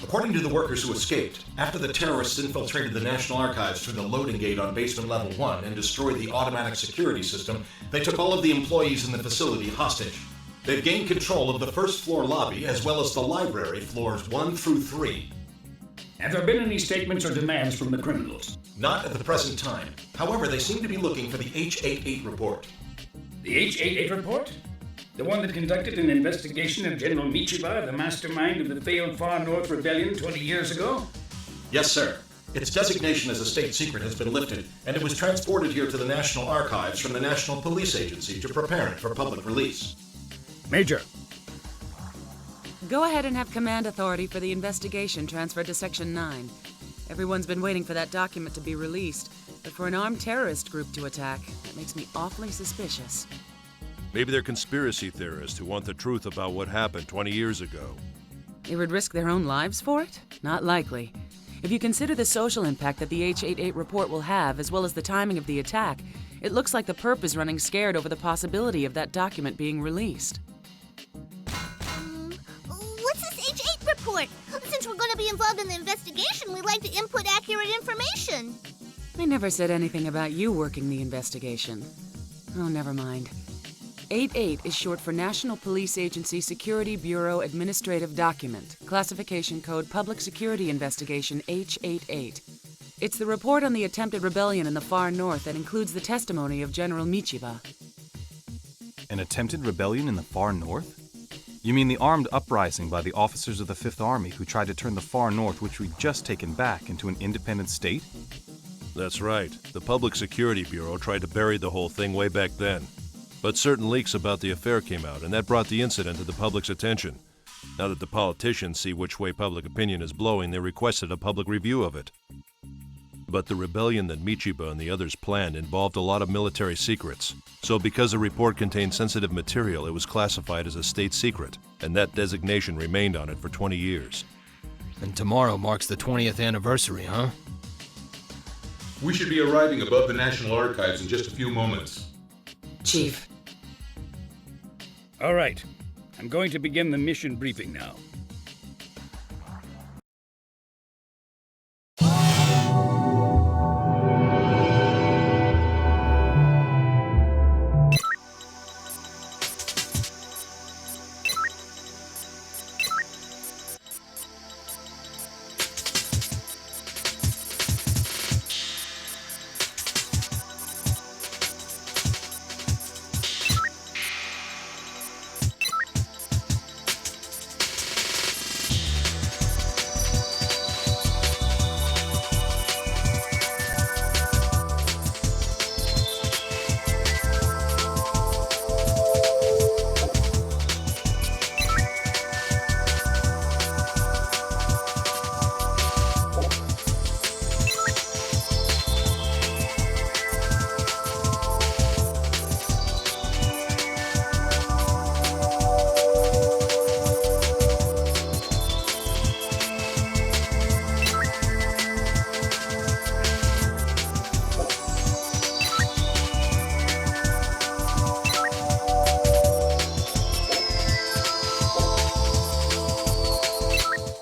According to the workers who escaped, after the terrorists infiltrated the National Archives through the loading gate on basement level 1 and destroyed the automatic security system, they took all of the employees in the facility hostage. They've gained control of the first floor lobby as well as the library floors 1 through 3. Have there been any statements or demands from the criminals? Not at the present time. However, they seem to be looking for the H-88 report. The H-88 report? The one that conducted an investigation of General Michiba, the mastermind of the failed Far North Rebellion 20 years ago? Yes, sir. Its designation as a state secret has been lifted, and it was transported here to the National Archives from the National Police Agency to prepare it for public release. Major. Go ahead and have command authority for the investigation transferred to Section 9. Everyone's been waiting for that document to be released, but for an armed terrorist group to attack, that makes me awfully suspicious. Maybe they're conspiracy theorists who want the truth about what happened 20 years ago. They would risk their own lives for it? Not likely. If you consider the social impact that the H-88 report will have, as well as the timing of the attack, it looks like the perp is running scared over the possibility of that document being released. What's this H-8 report? Since we're going to be involved in the investigation, we'd like to input accurate information. I never said anything about you working the investigation. Oh, never mind. 88 is short for National Police Agency Security Bureau Administrative Document, classification code Public Security Investigation H-88. It's the report on the attempted rebellion in the far north that includes the testimony of General Michiba. An attempted rebellion in the far north? You mean the armed uprising by the officers of the Fifth Army who tried to turn the far north, which we'd just taken back, into an independent state? That's right. The Public Security Bureau tried to bury the whole thing way back then. But certain leaks about the affair came out, and that brought the incident to the public's attention. Now that the politicians see which way public opinion is blowing, they requested a public review of it. But the rebellion that Michiba and the others planned involved a lot of military secrets. So because the report contained sensitive material, it was classified as a state secret, and that designation remained on it for 20 years. And tomorrow marks the 20th anniversary, huh? We should be arriving above the National Archives in just a few moments. Chief. All right. I'm going to begin the mission briefing now.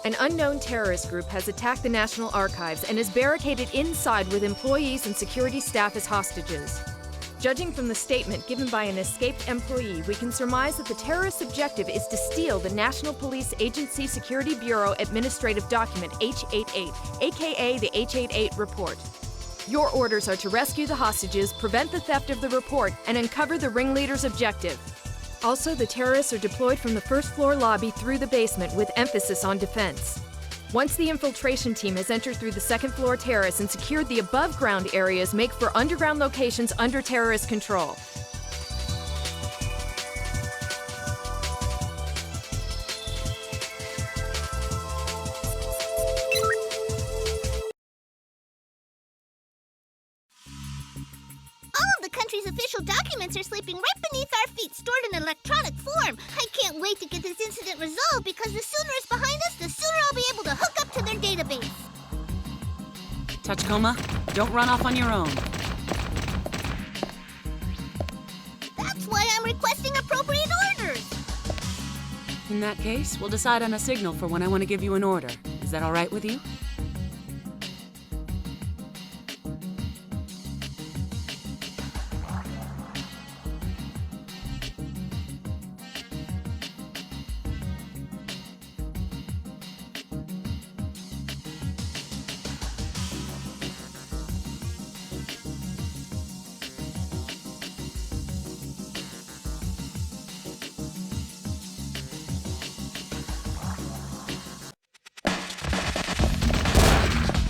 An unknown terrorist group has attacked the National Archives and is barricaded inside with employees and security staff as hostages. Judging from the statement given by an escaped employee, we can surmise that the terrorist objective is to steal the National Police Agency Security Bureau Administrative Document H-88, aka the H-88 report. Your orders are to rescue the hostages, prevent the theft of the report, and uncover the ringleader's objective. Also, the terrorists are deployed from the first floor lobby through the basement with emphasis on defense. Once the infiltration team has entered through the second floor terrace and secured the above ground areas, make for underground locations under terrorist control. Official documents are sleeping right beneath our feet, stored in electronic form. I can't wait to get this incident resolved because the sooner it's behind us, the sooner I'll be able to hook up to their database. Tachikoma, don't run off on your own. That's why I'm requesting appropriate orders. In that case, we'll decide on a signal for when I want to give you an order. Is that all right with you?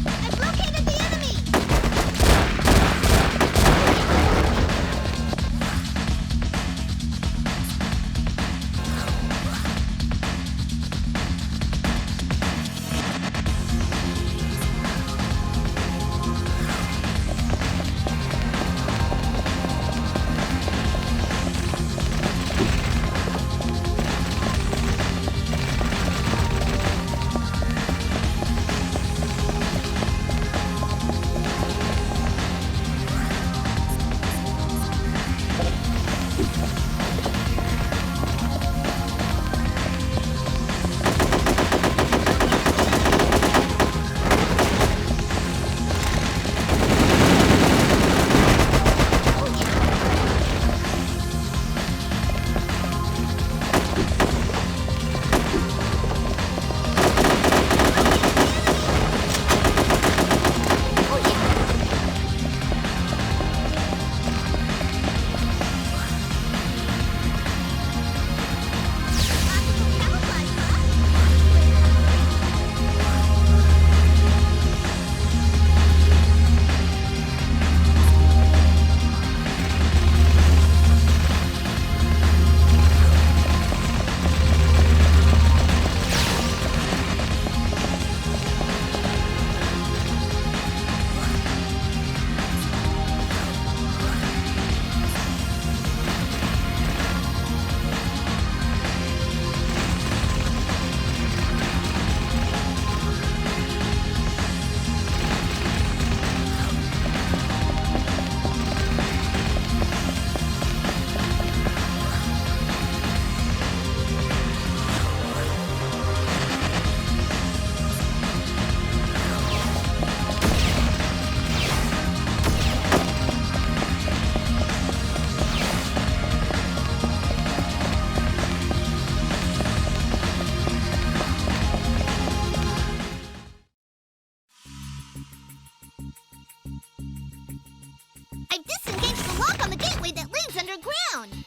I've located the enemy! I've disengaged the lock on the gateway that leads underground!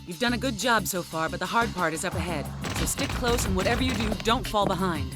You've done a good job so far, but the hard part is up ahead. So stick close, and whatever you do, don't fall behind.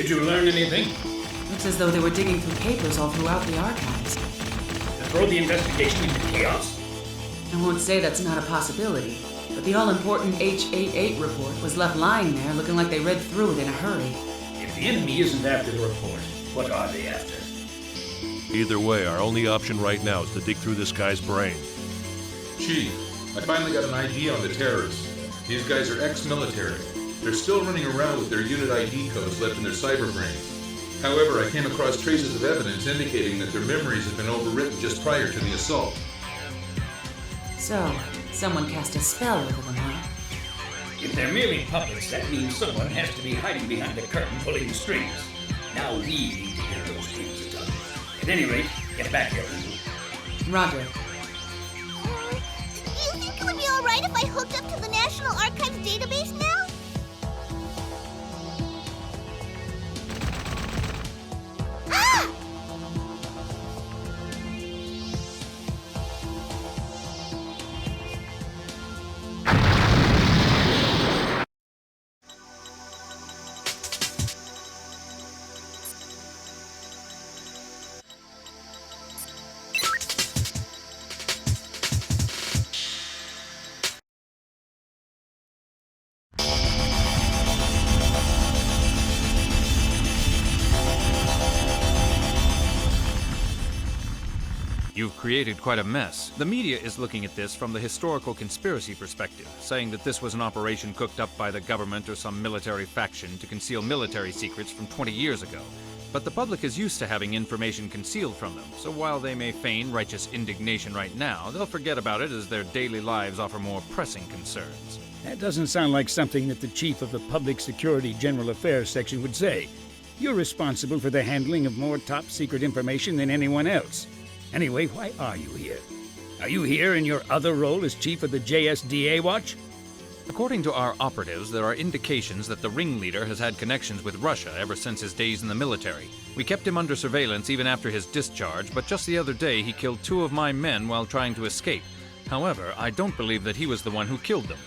Did you learn anything? Looks as though they were digging through papers all throughout the archives. To throw the investigation into chaos? I won't say that's not a possibility, but the all-important H88 report was left lying there looking like they read through it in a hurry. If the enemy isn't after the report, what are they after? Either way, our only option right now is to dig through this guy's brain. Chief, I finally got an ID on the terrorists. These guys are ex-military. They're still running around with their unit ID codes left in their cyber brains. However, I came across traces of evidence indicating that their memories had been overwritten just prior to the assault. So, someone cast a spell over them, huh? If they're merely puppets, that means someone has to be hiding behind the curtain pulling the strings. Now we need to get those strings done. At any rate, get back here. Roger. Do you think it would be alright if I hooked up to the National Archives database now? Ah! You've created quite a mess. The media is looking at this from the historical conspiracy perspective, saying that this was an operation cooked up by the government or some military faction to conceal military secrets from 20 years ago. But the public is used to having information concealed from them, so while they may feign righteous indignation right now, they'll forget about it as their daily lives offer more pressing concerns. That doesn't sound like something that the chief of the Public Security General Affairs section would say. You're responsible for the handling of more top-secret information than anyone else. Anyway, why are you here? Are you here in your other role as chief of the JSDA Watch? According to our operatives, there are indications that the ringleader has had connections with Russia ever since his days in the military. We kept him under surveillance even after his discharge, but just the other day he killed 2 of my men while trying to escape. However, I don't believe that he was the one who killed them.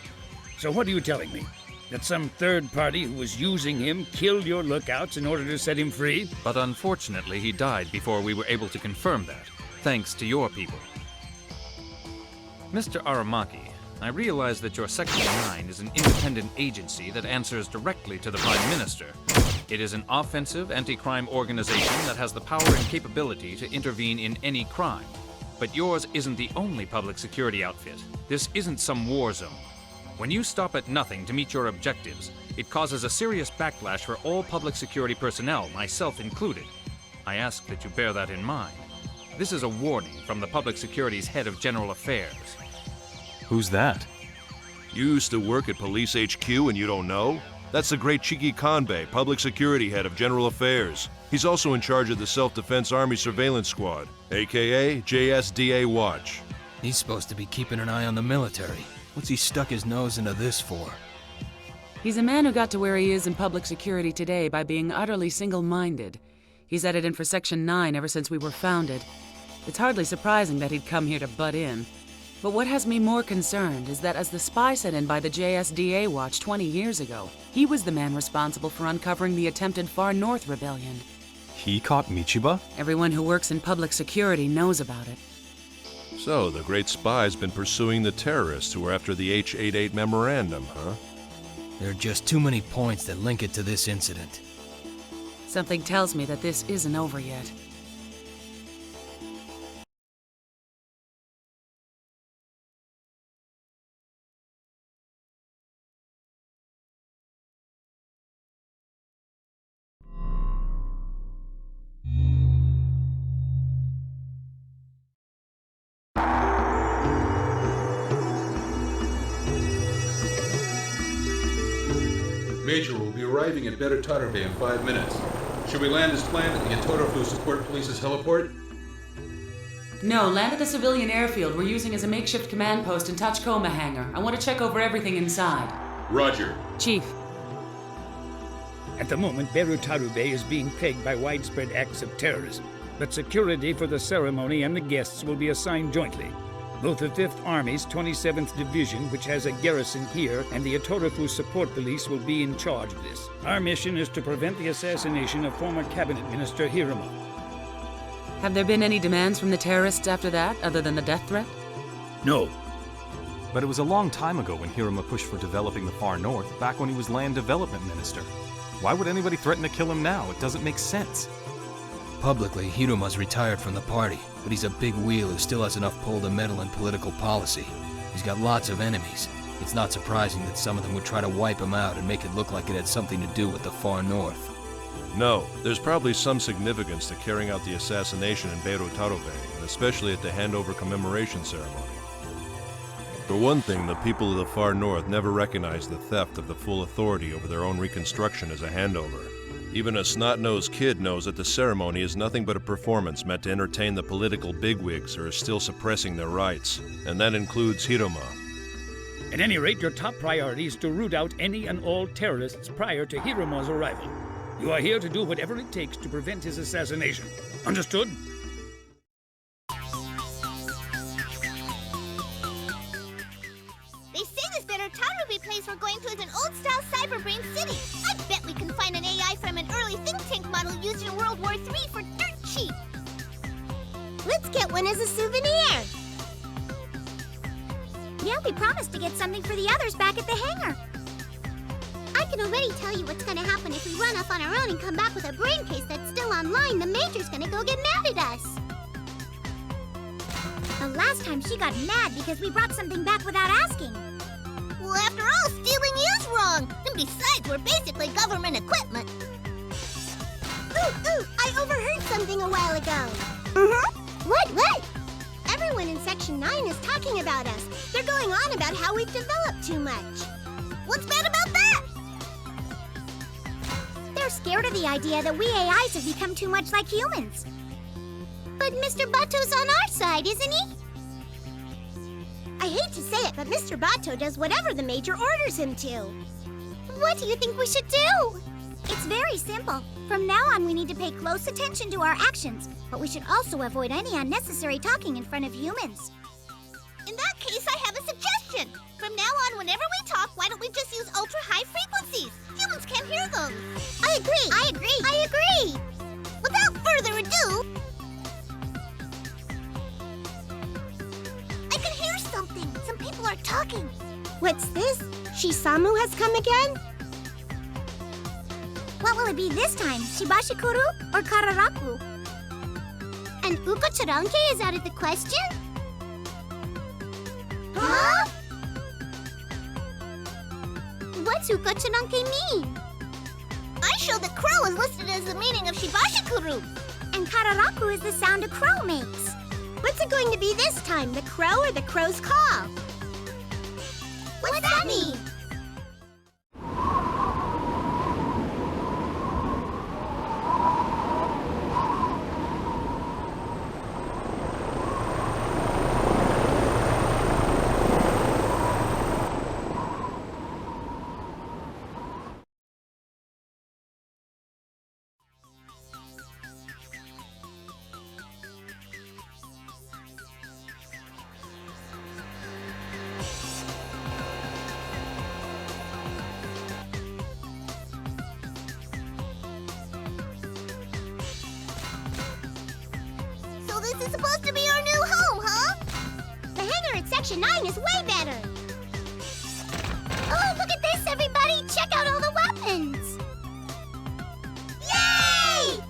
So what are you telling me? That some third party who was using him killed your lookouts in order to set him free? But unfortunately, he died before we were able to confirm that, thanks to your people. Mr. Aramaki, I realize that your Section 9 is an independent agency that answers directly to the Prime Minister. It is an offensive anti-crime organization that has the power and capability to intervene in any crime. But yours isn't the only public security outfit. This isn't some war zone. When you stop at nothing to meet your objectives, it causes a serious backlash for all public security personnel, myself included. I ask that you bear that in mind. This is a warning from the Public Security's head of General Affairs. Who's that? You used to work at Police HQ and you don't know? That's the great Chiki Kanbei, Public Security Head of General Affairs. He's also in charge of the Self-Defense Army Surveillance Squad, aka JSDA Watch. He's supposed to be keeping an eye on the military. What's he stuck his nose into this for? He's a man who got to where he is in public security today by being utterly single-minded. He's had it in for Section 9 ever since we were founded. It's hardly surprising that he'd come here to butt in. But what has me more concerned is that as the spy sent in by the JSDA Watch 20 years ago, he was the man responsible for uncovering the attempted Far North Rebellion. He caught Michiba? Everyone who works in public security knows about it. So, the great spy's been pursuing the terrorists who were after the H-88 memorandum, huh? There are just too many points that link it to this incident. Something tells me that this isn't over yet. Major will be arriving at Better Tarbe in 5 minutes. Should we land as planned at the Yatorofu Support Police's heliport? No, land at the civilian airfield we're using as a makeshift command post in Tachikoma hangar. I want to check over everything inside. Roger. Chief. At the moment, Beru Tarube is being plagued by widespread acts of terrorism, but security for the ceremony and the guests will be assigned jointly. Both the 5th Army's 27th Division, which has a garrison here, and the Atorofu Support Police will be in charge of this. Our mission is to prevent the assassination of former Cabinet Minister Hiruma. Have there been any demands from the terrorists after that, other than the death threat? No. But it was a long time ago when Hiruma pushed for developing the far north, back when he was Land Development Minister. Why would anybody threaten to kill him now? It doesn't make sense. Publicly, Hiruma's retired from the party, but he's a big wheel who still has enough pull to meddle in political policy. He's got lots of enemies. It's not surprising that some of them would try to wipe him out and make it look like it had something to do with the far north. No, there's probably some significance to carrying out the assassination in Beiro Tarobe, and especially at the handover commemoration ceremony. For one thing, the people of the far north never recognized the theft of the full authority over their own reconstruction as a handover. Even a snot-nosed kid knows that the ceremony is nothing but a performance meant to entertain the political bigwigs who are still suppressing their rights, and that includes Hiruma. At any rate, your top priority is to root out any and all terrorists prior to Hiruma's arrival. You are here to do whatever it takes to prevent his assassination. Understood? They say this better Tarubi place we're going to is an old-style cyberbrain city. I bet we can find an AI from an early think tank model used in World War III for dirt cheap. Let's get one as a souvenir. Yeah, we promised to get something for the others back at the hangar. I can already tell you what's gonna happen if we run off on our own and come back with a brain case that's still online. The Major's gonna go get mad at us. The last time she got mad because we brought something back without asking. Well, after all, stealing is wrong. And besides, we're basically government equipment. Ooh, I overheard something a while ago. What? Everyone in Section 9 is talking about us. They're going on about how we've developed too much. What's bad about that? They're scared of the idea that we AIs have become too much like humans. But Mr. Bato's on our side, isn't he? I hate to say it, but Mr. Bato does whatever the Major orders him to. What do you think we should do? It's very simple. From now on, we need to pay close attention to our actions, but we should also avoid any unnecessary talking in front of humans. In that case, I have a suggestion. From now on, whenever we talk, why don't we just use ultra-high frequencies? Humans can't hear those. I agree. Without further ado... I can hear something. Some people are talking. What's this? Shisamu has come again? What will it be this time? Shibashikuru or Kararaku? And Ukocharanke is out of the question? Huh? What's Ukocharanke mean? I showed that crow is listed as the meaning of Shibashikuru. And Kararaku is the sound a crow makes. What's it going to be this time, the crow or the crow's call? What's that mean? This is supposed to be our new home, huh? The hangar at Section 9 is way better. Oh, look at this, everybody! Check out all the weapons! Yay!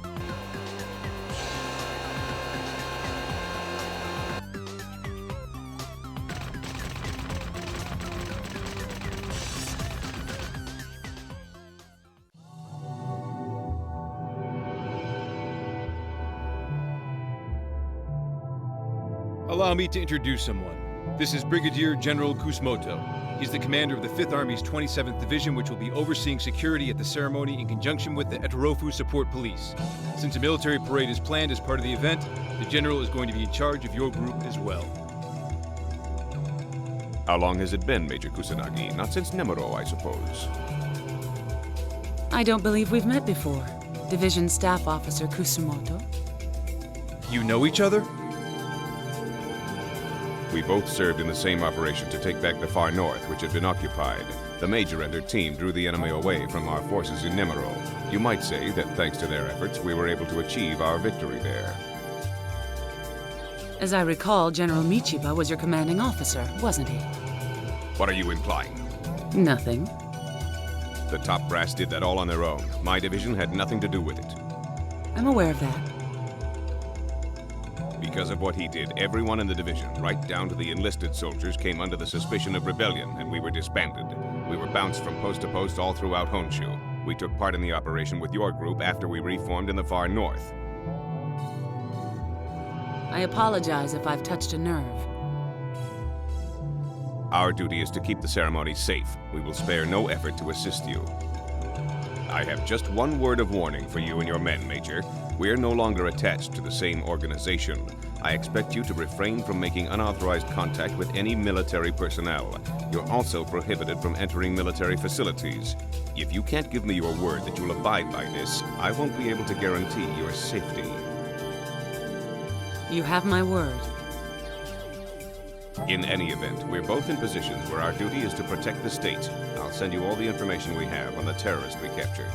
Allow me to introduce someone. This is Brigadier General Kusumoto. He's the commander of the 5th Army's 27th Division, which will be overseeing security at the ceremony in conjunction with the Etorofu Support Police. Since a military parade is planned as part of the event, the general is going to be in charge of your group as well. How long has it been, Major Kusanagi? Not since Nemuro, I suppose. I don't believe we've met before. Division Staff Officer Kusumoto. You know each other? We both served in the same operation to take back the far north, which had been occupied. The Major and her team drew the enemy away from our forces in Nemero. You might say that thanks to their efforts, we were able to achieve our victory there. As I recall, General Michiba was your commanding officer, wasn't he? What are you implying? Nothing. The top brass did that all on their own. My division had nothing to do with it. I'm aware of that. Because of what he did, everyone in the division, right down to the enlisted soldiers, came under the suspicion of rebellion, and we were disbanded. We were bounced from post to post all throughout Honshu. We took part in the operation with your group after we reformed in the far north. I apologize if I've touched a nerve. Our duty is to keep the ceremony safe. We will spare no effort to assist you. I have just one word of warning for you and your men, Major. We're no longer attached to the same organization. I expect you to refrain from making unauthorized contact with any military personnel. You're also prohibited from entering military facilities. If you can't give me your word that you'll abide by this, I won't be able to guarantee your safety. You have my word. In any event, we're both in positions where our duty is to protect the state. I'll send you all the information we have on the terrorist we captured.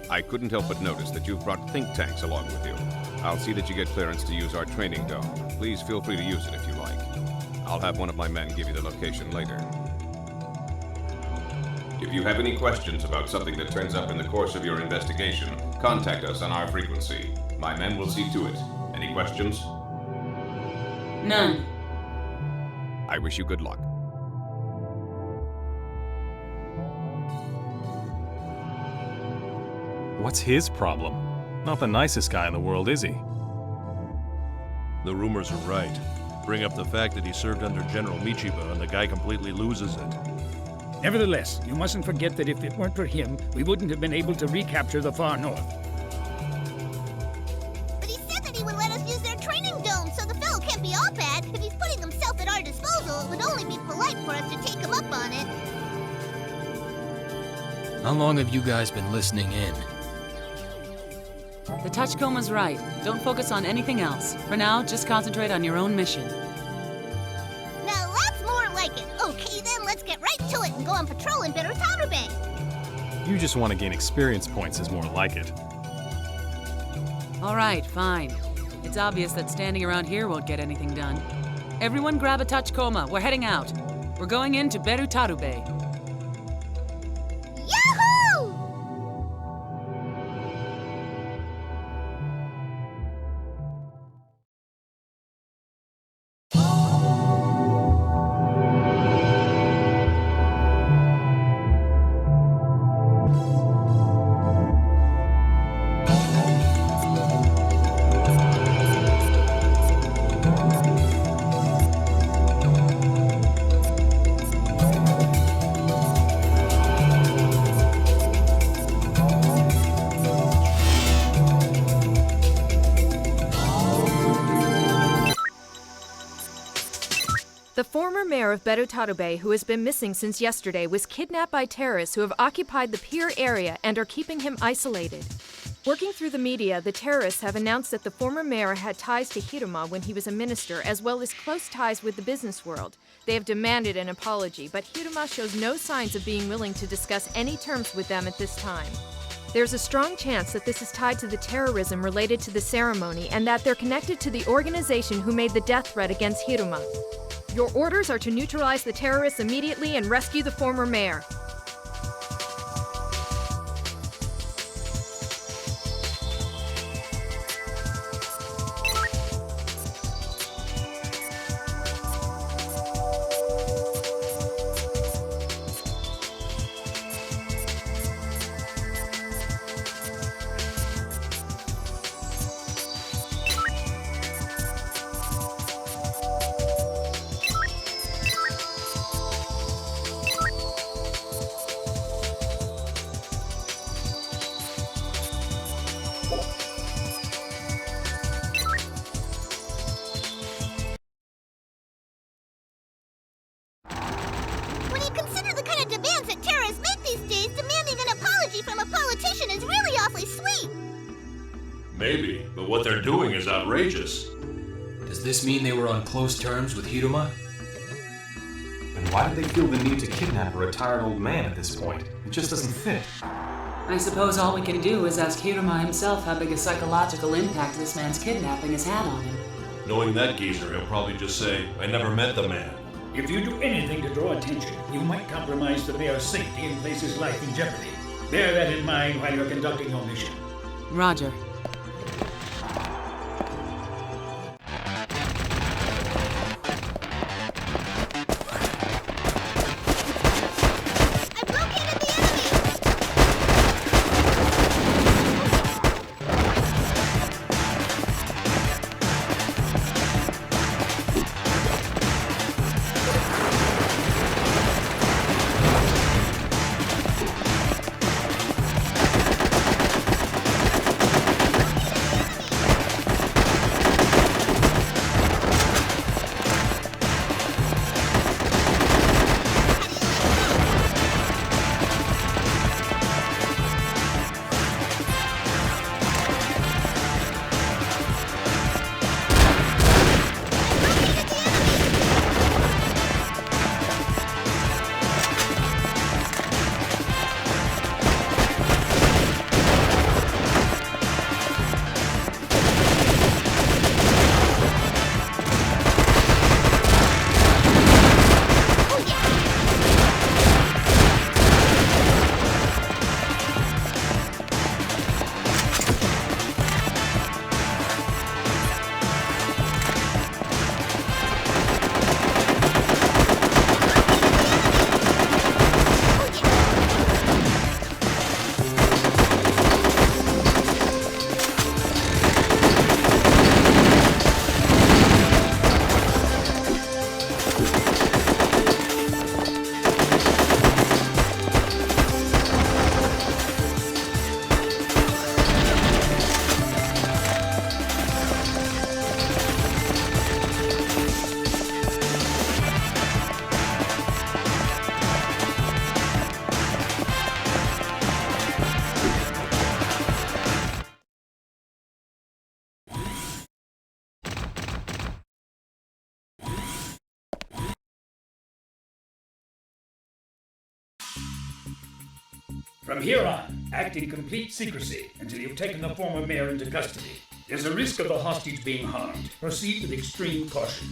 I couldn't help but notice that you've brought think tanks along with you. I'll see that you get clearance to use our training dome. Please feel free to use it if you like. I'll have one of my men give you the location later. If you have any questions about something that turns up in the course of your investigation, contact us on our frequency. My men will see to it. Any questions? None. I wish you good luck. What's his problem? Not the nicest guy in the world, is he? The rumors are right. Bring up the fact that he served under General Michiba and the guy completely loses it. Nevertheless, you mustn't forget that if it weren't for him, we wouldn't have been able to recapture the far north. But he said that he would let us use their training dome, so the fellow can't be all bad. If he's putting himself at our disposal, it would only be polite for us to take him up on it. How long have you guys been listening in? The tachikoma's right. Don't focus on anything else. For now, just concentrate on your own mission. Now that's more like it. Okay then, let's get right to it and go on patrol in Berutaru Bay. You just want to gain experience points is more like it. All right, fine. It's obvious that standing around here won't get anything done. Everyone grab a tachikoma. We're heading out. We're going into Berutaru Bay. Yahoo! The former mayor of Berutaru Bay, who has been missing since yesterday, was kidnapped by terrorists who have occupied the pier area and are keeping him isolated. Working through the media, the terrorists have announced that the former mayor had ties to Hiruma when he was a minister, as well as close ties with the business world. They have demanded an apology, but Hiruma shows no signs of being willing to discuss any terms with them at this time. There's a strong chance that this is tied to the terrorism related to the ceremony and that they're connected to the organization who made the death threat against Hiruma. Your orders are to neutralize the terrorists immediately and rescue the former mayor. When you consider the kind of demands that terrorists make these days, demanding an apology from a politician is really awfully sweet. Maybe, but what they're doing is outrageous. Does this mean they were on close terms with Hiruma? Then why did they feel the need to kidnap a retired old man at this point? It just doesn't fit. I suppose all we can do is ask Hiruma himself how big a psychological impact this man's kidnapping has had on him. Knowing that geezer, he'll probably just say, I never met the man. If you do anything to draw attention, you might compromise the mayor's safety and place his life in jeopardy. Bear that in mind while you're conducting your mission. Roger. From here on, act in complete secrecy until you've taken the former mayor into custody. There's a risk of the hostage being harmed. Proceed with extreme caution.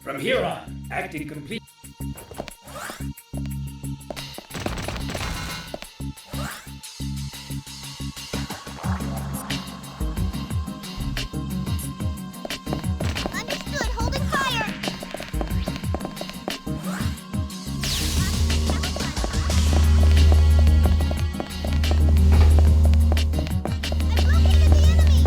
From here on, act in complete... Understood, holding fire! I've located the enemy!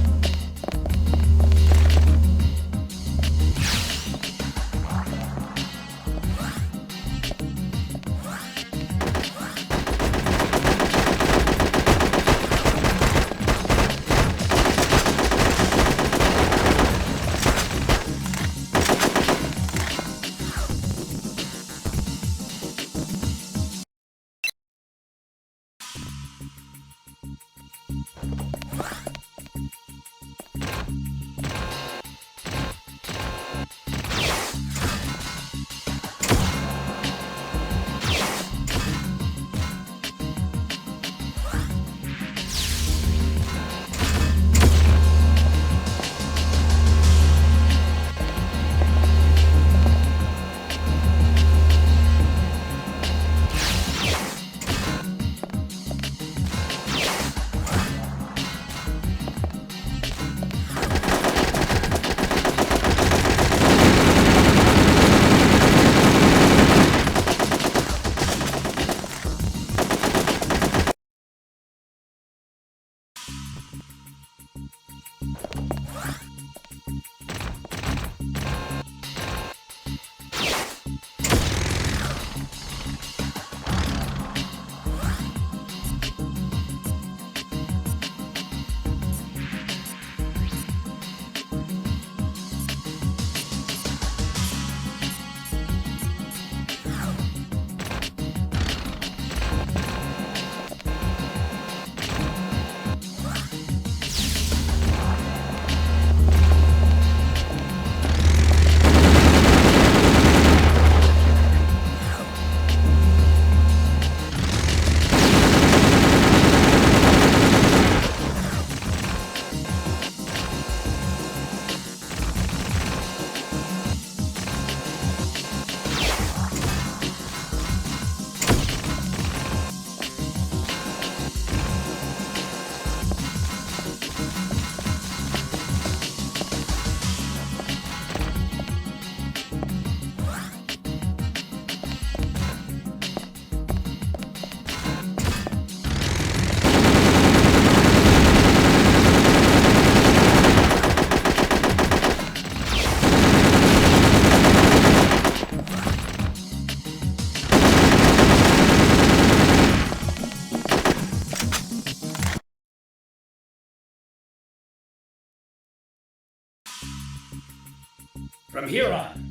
From here on.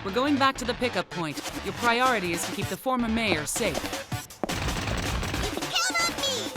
We're going back to the pickup point. Your priority is to keep the former mayor safe. You can count on me!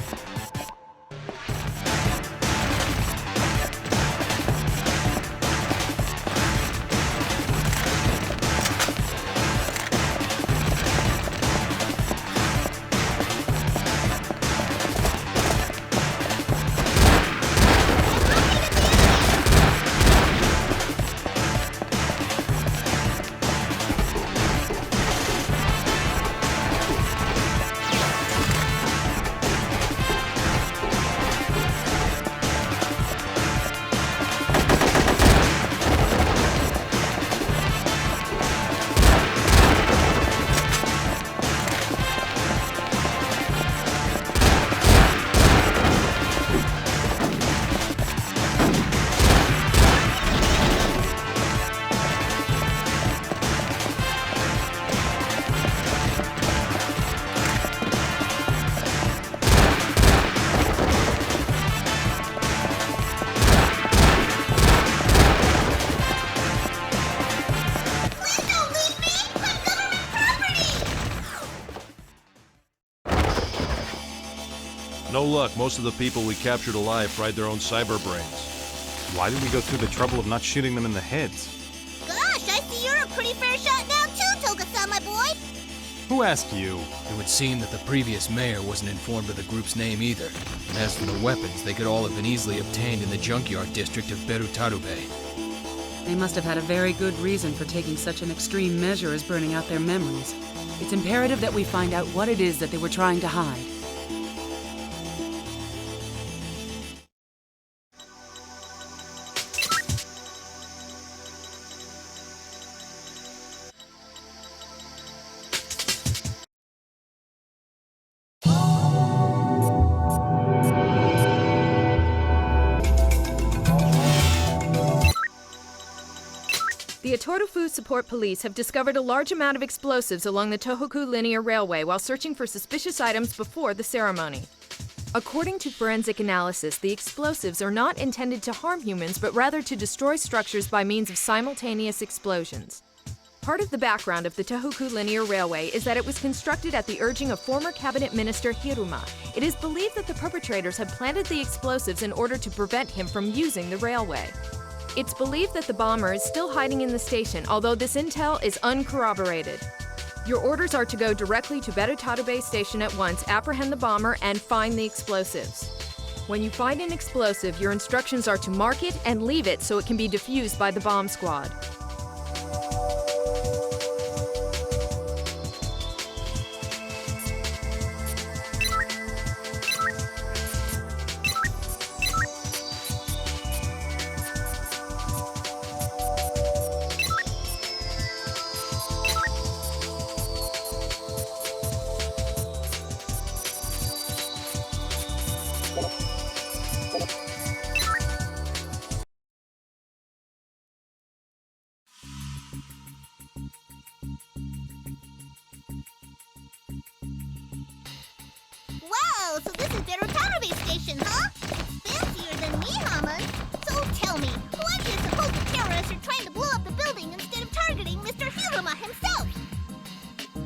No luck. Most of the people we captured alive fried their own cyber brains. Why did we go through the trouble of not shooting them in the heads? Gosh, I see you're a pretty fair shot now too, Toga-san, my boy! Who asked you? It would seem that the previous mayor wasn't informed of the group's name either. And as for the weapons, they could all have been easily obtained in the junkyard district of Berutarube. They must have had a very good reason for taking such an extreme measure as burning out their memories. It's imperative that we find out what it is that they were trying to hide. The Itorufu Support Police have discovered a large amount of explosives along the Tohoku Linear Railway while searching for suspicious items before the ceremony. According to forensic analysis, the explosives are not intended to harm humans, but rather to destroy structures by means of simultaneous explosions. Part of the background of the Tohoku Linear Railway is that it was constructed at the urging of former cabinet minister Hiruma. It is believed that the perpetrators had planted the explosives in order to prevent him from using the railway. It's believed that the bomber is still hiding in the station, although this intel is uncorroborated. Your orders are to go directly to Berutabe Station at once, apprehend the bomber, and find the explosives. When you find an explosive, your instructions are to mark it and leave it so it can be defused by the bomb squad. Wow, so this is Berutabe Station, huh? Fancier than Mihama's. So tell me, why do you suppose the terrorists are trying to blow up the building instead of targeting Mr. Hiruma himself?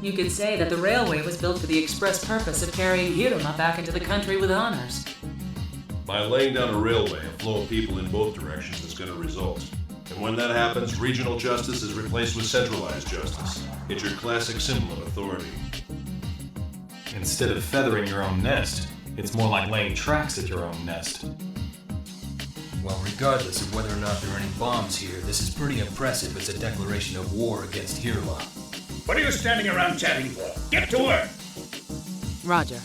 You could say that the railway was built for the express purpose of carrying Hiruma back into the country with honors. By laying down a railway, a flow of people in both directions is going to result. And when that happens, regional justice is replaced with centralized justice. It's your classic symbol of authority. Instead of feathering your own nest, it's more like laying tracks at your own nest. Well, regardless of whether or not there are any bombs here, this is pretty impressive as a declaration of war against Hiruma. What are you standing around chatting for? Get to work! Roger.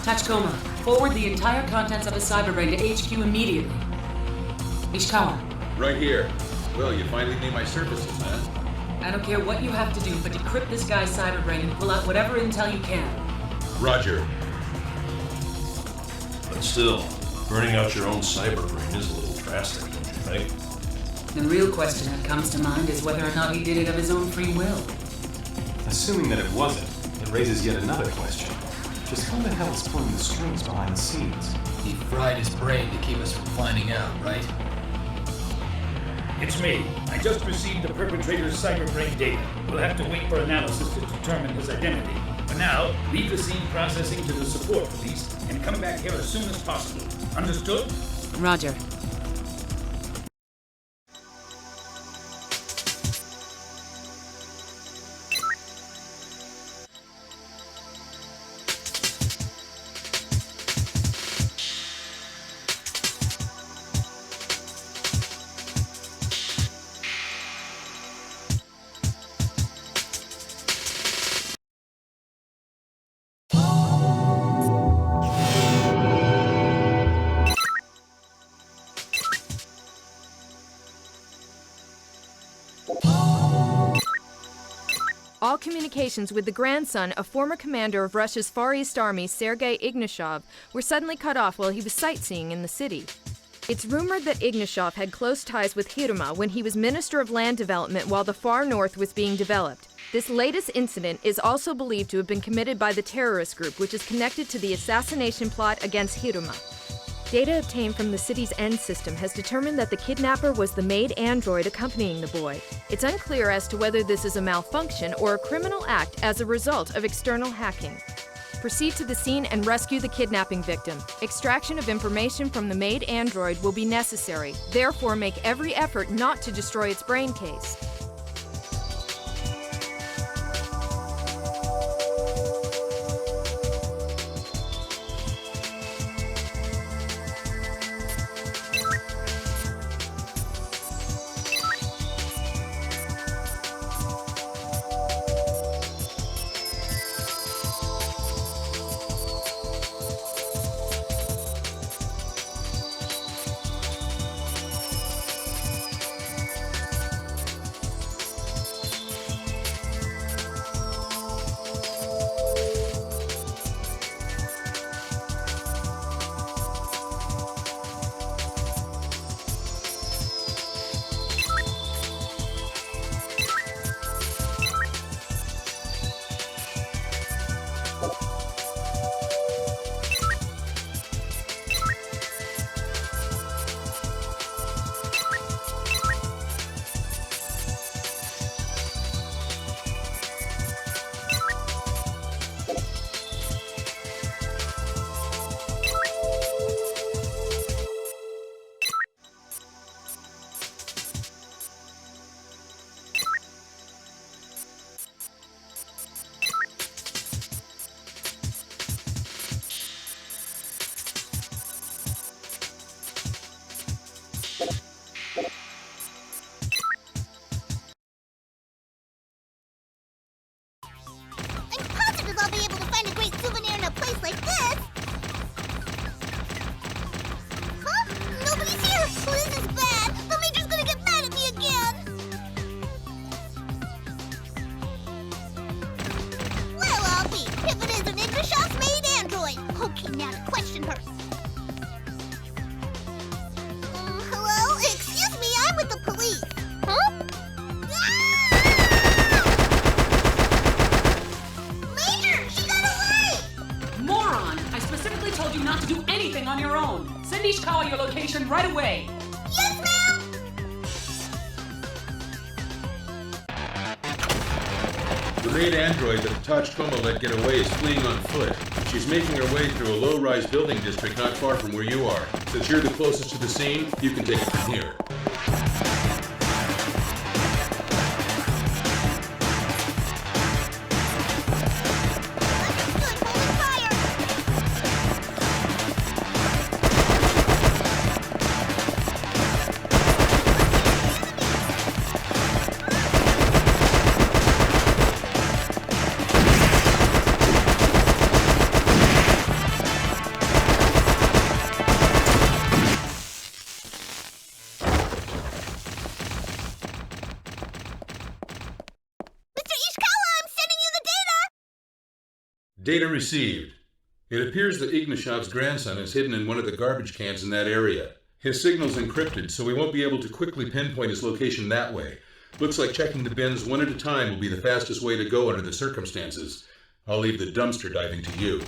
Tachikoma, forward the entire contents of a cyberbrain to HQ immediately. Ishikawa. Right here. Well, you finally need my services, man. I don't care what you have to do, but decrypt this guy's cyberbrain and pull out whatever intel you can. Roger. But still, burning out your own cyberbrain is a little drastic, don't you think? The real question that comes to mind is whether or not he did it of his own free will. Assuming that it wasn't, it raises yet another question. Just who the hell is pulling the strings behind the scenes? He fried his brain to keep us from finding out, right? It's me. I just received the perpetrator's cyberbrain data. We'll have to wait for analysis to determine his identity. For now, leave the scene processing to the support police and come back here as soon as possible. Understood? Roger. All communications with the grandson of former commander of Russia's Far East Army, Sergei Ignashov, were suddenly cut off while he was sightseeing in the city. It's rumored that Ignashov had close ties with Hiruma when he was Minister of Land Development while the Far North was being developed. This latest incident is also believed to have been committed by the terrorist group, which is connected to the assassination plot against Hiruma. Data obtained from the city's END system has determined that the kidnapper was the maid android accompanying the boy. It's unclear as to whether this is a malfunction or a criminal act as a result of external hacking. Proceed to the scene and rescue the kidnapping victim. Extraction of information from the maid android will be necessary. Therefore, make every effort not to destroy its brain case. I'll be able to find a great souvenir in a place like this. Huh? Nobody's here. Well, this is bad. The Major's gonna get mad at me again. Well, I'll be. If it isn't Ignashov's maid android. Okay, now to question her. Hello? Excuse me, I'm with the police. Huh? Told you not to do anything on your own. Send Ishikawa your location right away. Yes, ma'am! The maid android that Tachikoma let get away is fleeing on foot. She's making her way through a low-rise building district not far from where you are. Since you're the closest to the scene, you can take it from here. Data received. It appears that Ignishov's grandson is hidden in one of the garbage cans in that area. His signal's encrypted, so we won't be able to quickly pinpoint his location that way. Looks like checking the bins one at a time will be the fastest way to go under the circumstances. I'll leave the dumpster diving to you.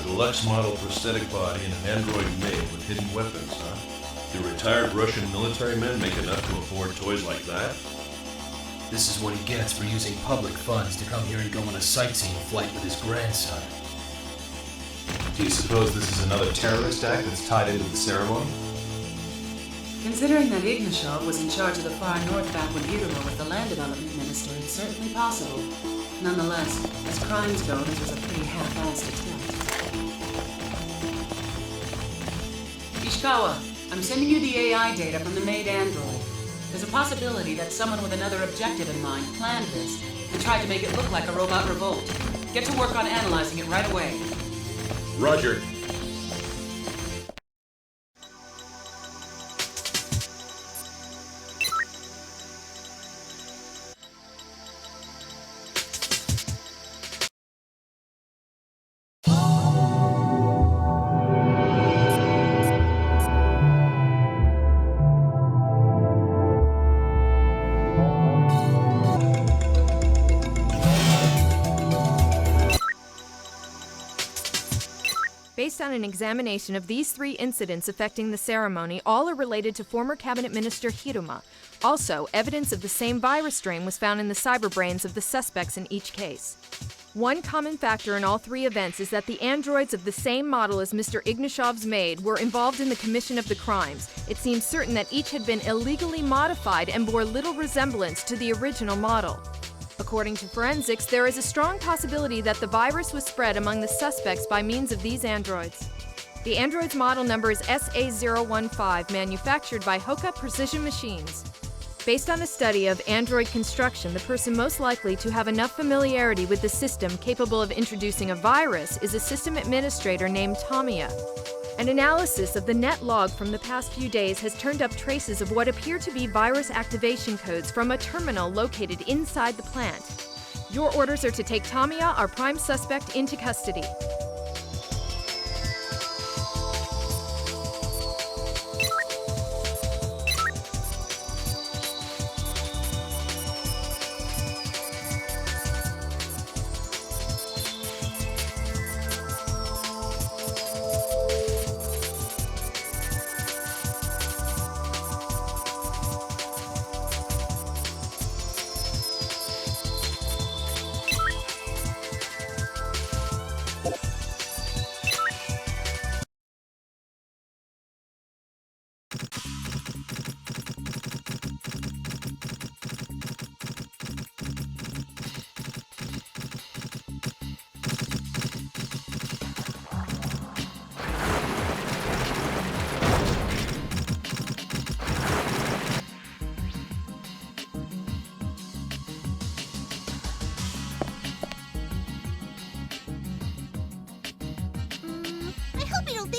Deluxe model prosthetic body and an android made with hidden weapons, huh? Do retired Russian military men make enough to afford toys like that? This is what he gets for using public funds to come here and go on a sightseeing flight with his grandson. Do you suppose this is another terrorist act that's tied into the ceremony? Considering that Ignishov was in charge of the far north back when Hiruma was the land development minister, it's certainly possible. Nonetheless, as crimes go, this was a pretty half-assed attempt. Ishikawa, I'm sending you the AI data from the made android. There's a possibility that someone with another objective in mind planned this and tried to make it look like a robot revolt. Get to work on analyzing it right away. Roger. Based on an examination of these 3 incidents affecting the ceremony, all are related to former Cabinet Minister Hiruma. Also, evidence of the same virus strain was found in the cyberbrains of the suspects in each case. One common factor in all 3 events is that the androids of the same model as Mr. Ignishov's maid were involved in the commission of the crimes. It seems certain that each had been illegally modified and bore little resemblance to the original model. According to forensics, there is a strong possibility that the virus was spread among the suspects by means of these androids. The android's model number is SA015, manufactured by Hoka Precision Machines. Based on a study of android construction, the person most likely to have enough familiarity with the system capable of introducing a virus is a system administrator named Tamiya. An analysis of the net log from the past few days has turned up traces of what appear to be virus activation codes from a terminal located inside the plant. Your orders are to take Tamiya, our prime suspect, into custody.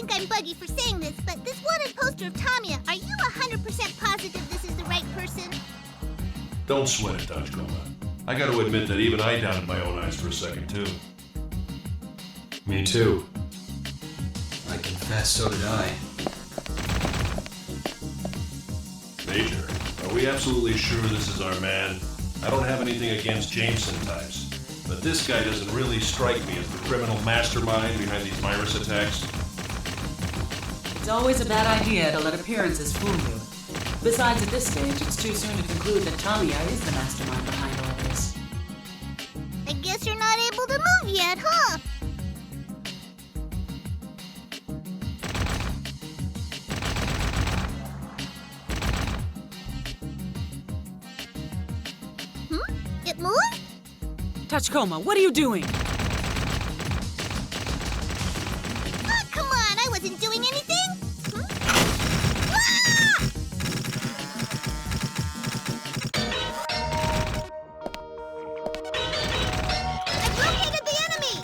I'm buggy for saying this, but this wanted poster of Tamiya, are you 100% positive this is the right person? Don't sweat it, Tachikoma. I gotta admit that even I doubted my own eyes for a second, too. Me too. I confess, so did I. Major, are we absolutely sure this is our man? I don't have anything against Jameson types, but this guy doesn't really strike me as the criminal mastermind behind these virus attacks. It's always a bad idea to let appearances fool you. Besides, at this stage, it's too soon to conclude that Tamiya is the mastermind behind all this. I guess you're not able to move yet, huh? It moved? Tachikoma, what are you doing? Oh, come on, I wasn't doing anything. I've located the enemy.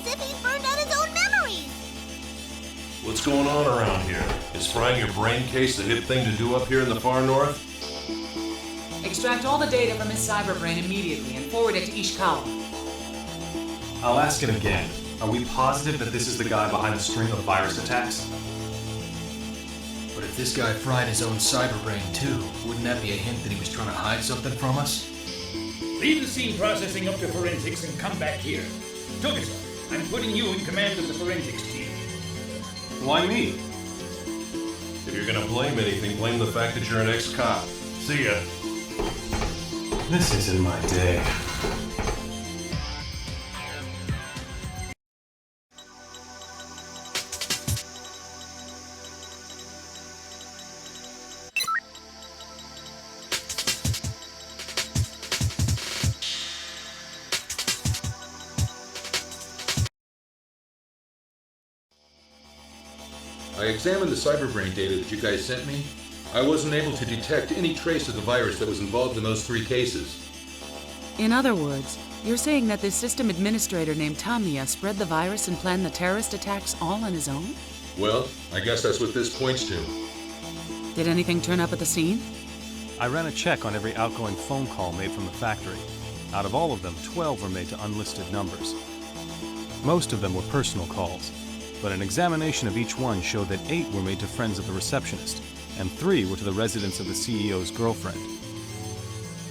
as if he's burned out his own memories. What's going on around here? Is frying your brain case the hip thing to do up here in the far north? Extract all the data from his cyberbrain immediately and forward it to Ishikawa. I'll ask it again. Are we positive that this is the guy behind a string of virus attacks? But if this guy fried his own cyberbrain too, wouldn't that be a hint that he was trying to hide something from us? Leave the scene processing up to forensics and come back here. Togusa, I'm putting you in command of the forensics team. Why me? If you're gonna blame anything, blame the fact that you're an ex-cop. See ya. This isn't my day. I examined the cyberbrain data that you guys sent me. I wasn't able to detect any trace of the virus that was involved in those 3 cases. In other words, you're saying that this system administrator named Tamiya spread the virus and planned the terrorist attacks all on his own? Well, I guess that's what this points to. Did anything turn up at the scene? I ran a check on every outgoing phone call made from the factory. Out of all of them, 12 were made to unlisted numbers. Most of them were personal calls, but an examination of each one showed that 8 were made to friends of the receptionist, and 3 were to the residence of the CEO's girlfriend.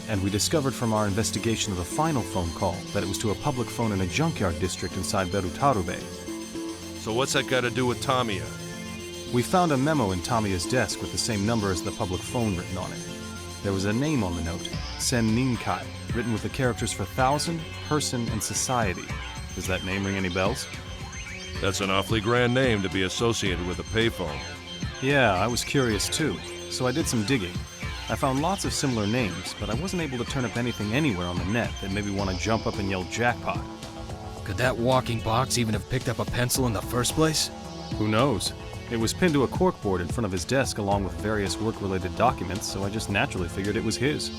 And we discovered from our investigation of the final phone call that it was to a public phone in a junkyard district inside Berutarube. So what's that got to do with Tamiya? We found a memo in Tamiya's desk with the same number as the public phone written on it. There was a name on the note, Sen Ninkai, written with the characters for thousand, person, and society. Does that name ring any bells? That's an awfully grand name to be associated with a payphone. Yeah, I was curious too, so I did some digging. I found lots of similar names, but I wasn't able to turn up anything anywhere on the net that made me want to jump up and yell jackpot. Could that walking box even have picked up a pencil in the first place? Who knows? It was pinned to a corkboard in front of his desk along with various work-related documents, so I just naturally figured it was his.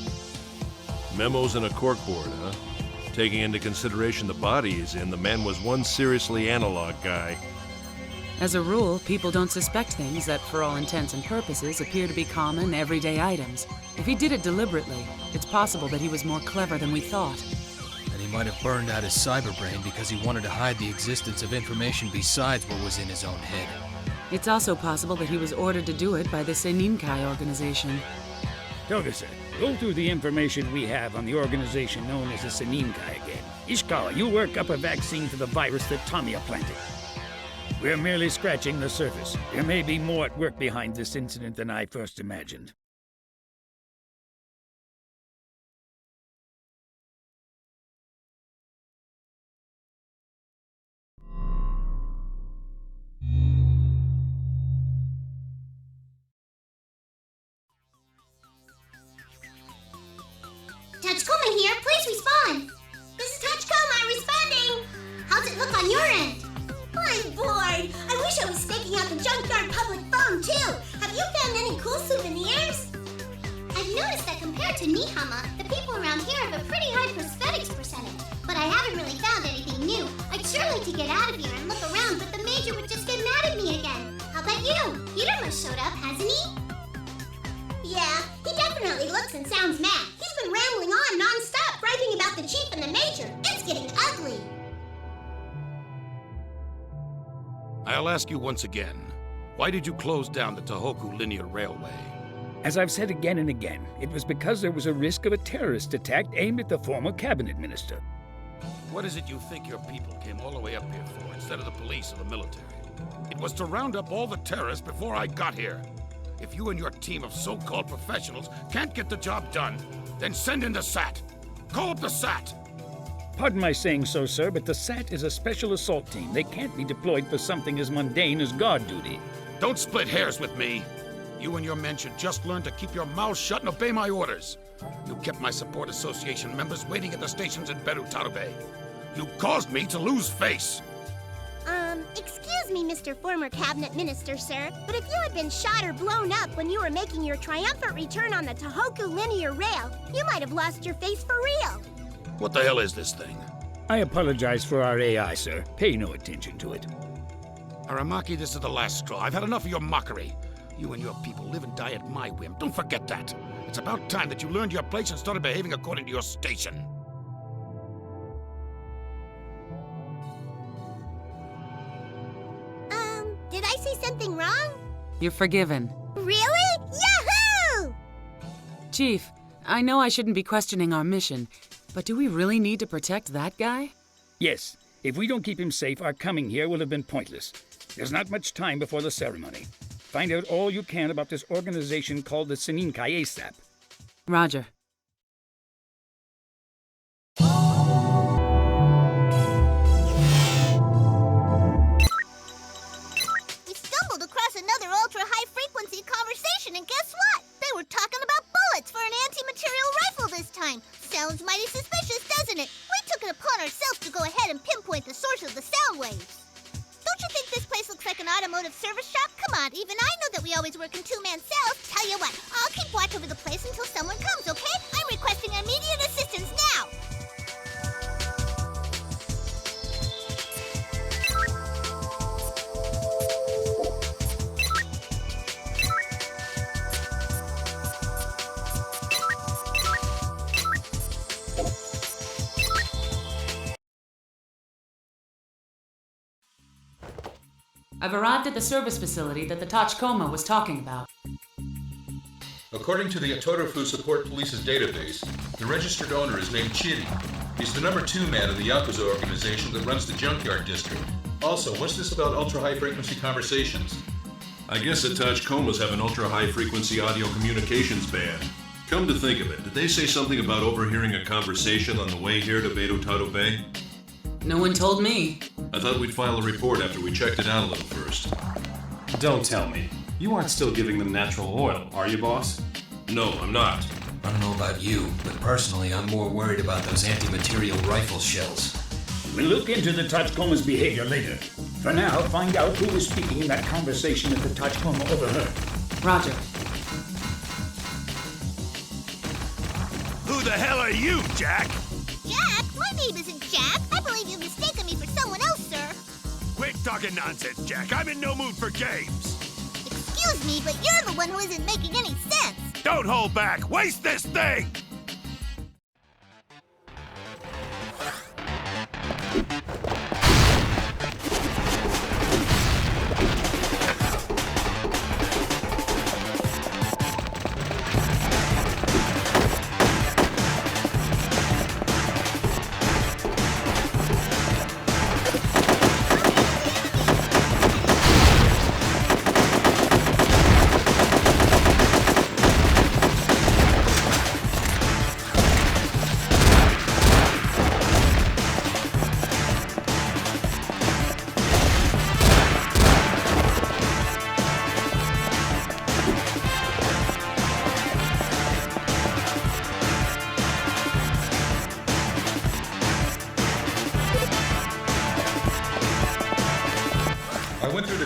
Memos in a corkboard, huh? Taking into consideration the body he's in, the man was one seriously analog guy. As a rule, people don't suspect things that, for all intents and purposes, appear to be common, everyday items. If he did it deliberately, it's possible that he was more clever than we thought. And he might have burned out his cyberbrain because he wanted to hide the existence of information besides what was in his own head. It's also possible that he was ordered to do it by the Seninkai organization. Togusa, go through the information we have on the organization known as the Seninkai again. Ishikawa, you work up a vaccine for the virus that Tamiya planted. We're merely scratching the surface. There may be more at work behind this incident than I first imagined. Tachikoma here, please respond. This is Tachikoma responding. How's it look on your end? I'm bored. I wish I was staking out the junkyard public phone too. Have you found any cool souvenirs? I've noticed that compared to Nihama, the people around here have a pretty high prosthetics percentage. But I haven't really found anything new. I'd sure like to get out of here and look around, but the Major would just get mad at me again. How about you? Iruma showed up, hasn't he? Yeah, he definitely looks and sounds mad. He's been rambling on non-stop, bragging about the Chief and the Major. It's getting ugly. I'll ask you once again, why did you close down the Tohoku Linear Railway? As I've said again and again, it was because there was a risk of a terrorist attack aimed at the former cabinet minister. What is it you think your people came all the way up here for, instead of the police or the military? It was to round up all the terrorists before I got here. If you and your team of so-called professionals can't get the job done, then send in the SAT. Call up the SAT. Pardon my saying so, sir, but the SAT is a special assault team. They can't be deployed for something as mundane as guard duty. Don't split hairs with me. You and your men should just learn to keep your mouths shut and obey my orders. You kept my support association members waiting at the stations in Berutarube. You caused me to lose face. Excuse me, Mr. Former Cabinet Minister, sir, but if you had been shot or blown up when you were making your triumphant return on the Tohoku Linear Rail, you might have lost your face for real. What the hell is this thing? I apologize for our AI, sir. Pay no attention to it. Aramaki, this is the last straw. I've had enough of your mockery. You and your people live and die at my whim. Don't forget that. It's about time that you learned your place and started behaving according to your station. Did I say something wrong? You're forgiven. Really? Yahoo! Chief, I know I shouldn't be questioning our mission, but do we really need to protect that guy? Yes. If we don't keep him safe, our coming here will have been pointless. There's not much time before the ceremony. Find out all you can about this organization called the Seninkai ASAP. Roger. We stumbled across another ultra-high-frequency conversation, and guess what? They were talking about bullets for an anti-material rifle this time. Sounds mighty suspicious, doesn't it? We took it upon ourselves to go ahead and pinpoint the source of the sound waves. Don't you think this place looks like an automotive service shop? Come on, even I know that we always work in two-man cells. Tell you what, I'll keep watch over the place until someone comes, okay? I'm requesting immediate assistance now. I've arrived at the service facility that the Tachikoma was talking about. According to the Atorofu Support Police's database, the registered owner is named Chiri. He's the number 2 man of the Yakuza organization that runs the junkyard district. Also, what's this about ultra-high-frequency conversations? I guess the tachikomas have an ultra-high-frequency audio communications band. Come to think of it, did they say something about overhearing a conversation on the way here to Beidou Tado Bay? No one told me. I thought we'd file a report after we checked it out a little first. Don't tell me. You aren't still giving them natural oil, are you, boss? No, I'm not. I don't know about you, but personally I'm more worried about those anti-material rifle shells. We'll look into the Tachikoma's behavior later. For now, find out who was speaking in that conversation that the Tachikoma overheard. Roger. Who the hell are you, Jack? Jack? My name isn't Jack. I believe you've mistaken me for someone else, sir. Quit talking nonsense, Jack. I'm in no mood for games. Excuse me, but you're the one who isn't making any sense. Don't hold back. Waste this thing!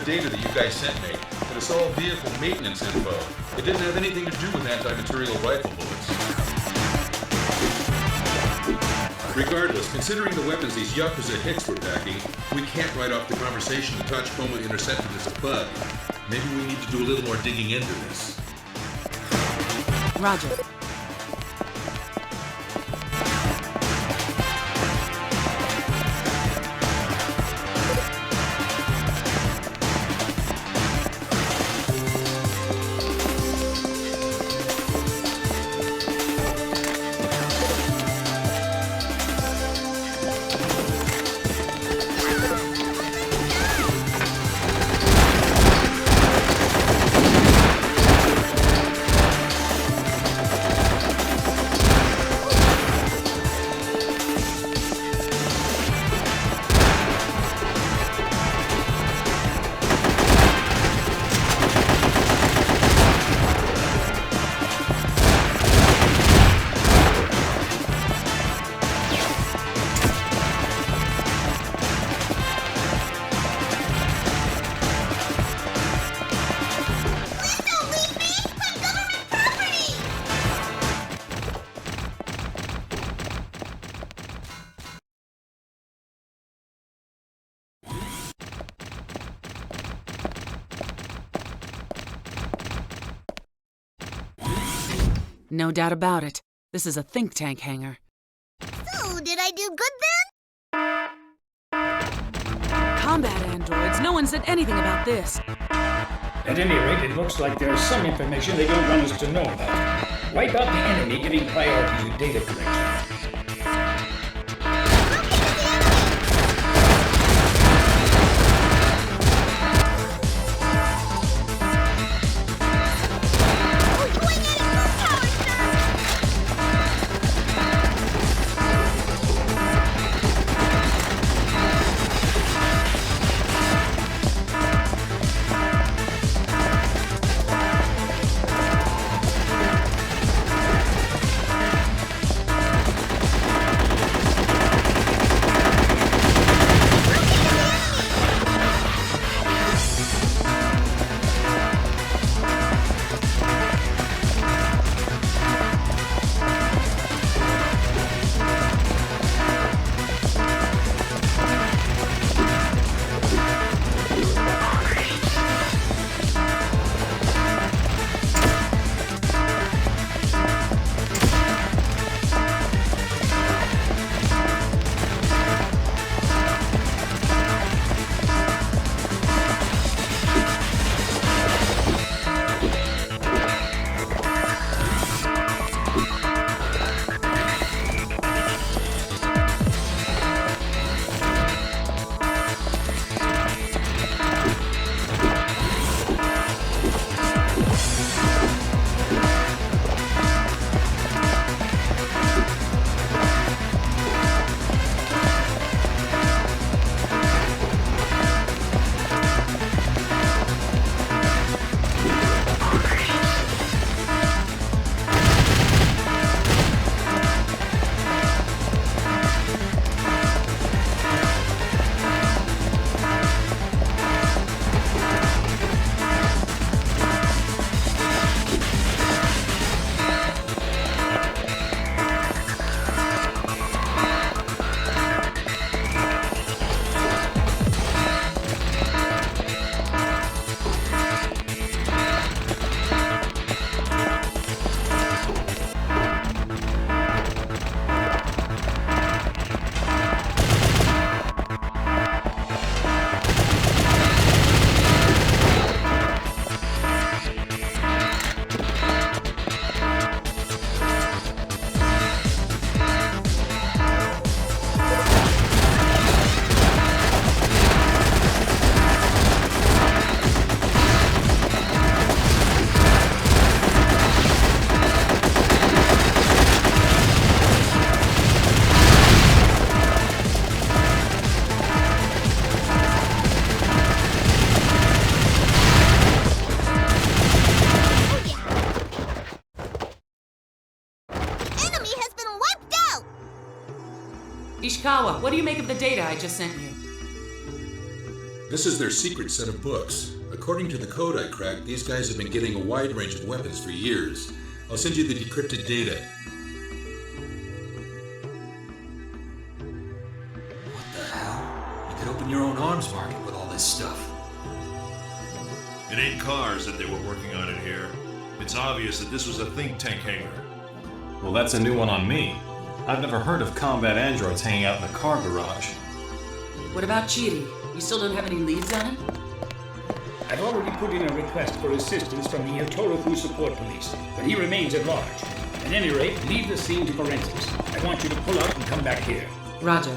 Data that you guys sent me, but it's all vehicle maintenance info. It didn't have anything to do with anti-material rifle bullets. Regardless, considering the weapons these Yakuza hicks were packing, we can't write off the conversation the Tachikoma intercepted as a bug. Maybe we need to do a little more digging into this. Roger. No doubt about it. This is a think tank hangar. So, did I do good then? Combat androids. No one said anything about this. At any rate, it looks like there's some information they don't want us to know about. Wipe out the enemy giving priority to data collection. Ishikawa, what do you make of the data I just sent you? This is their secret set of books. According to the code I cracked, these guys have been getting a wide range of weapons for years. I'll send you the decrypted data. What the hell? You could open your own arms market with all this stuff. It ain't cars that they were working on in here. It's obvious that this was a think tank hangar. Well, that's a new one on me. I've never heard of combat androids hanging out in the car garage. What about Chiri? You still don't have any leads on him? I've already put in a request for assistance from the Otoroku Support Police, but he remains at large. At any rate, leave the scene to forensics. I want you to pull out and come back here. Roger.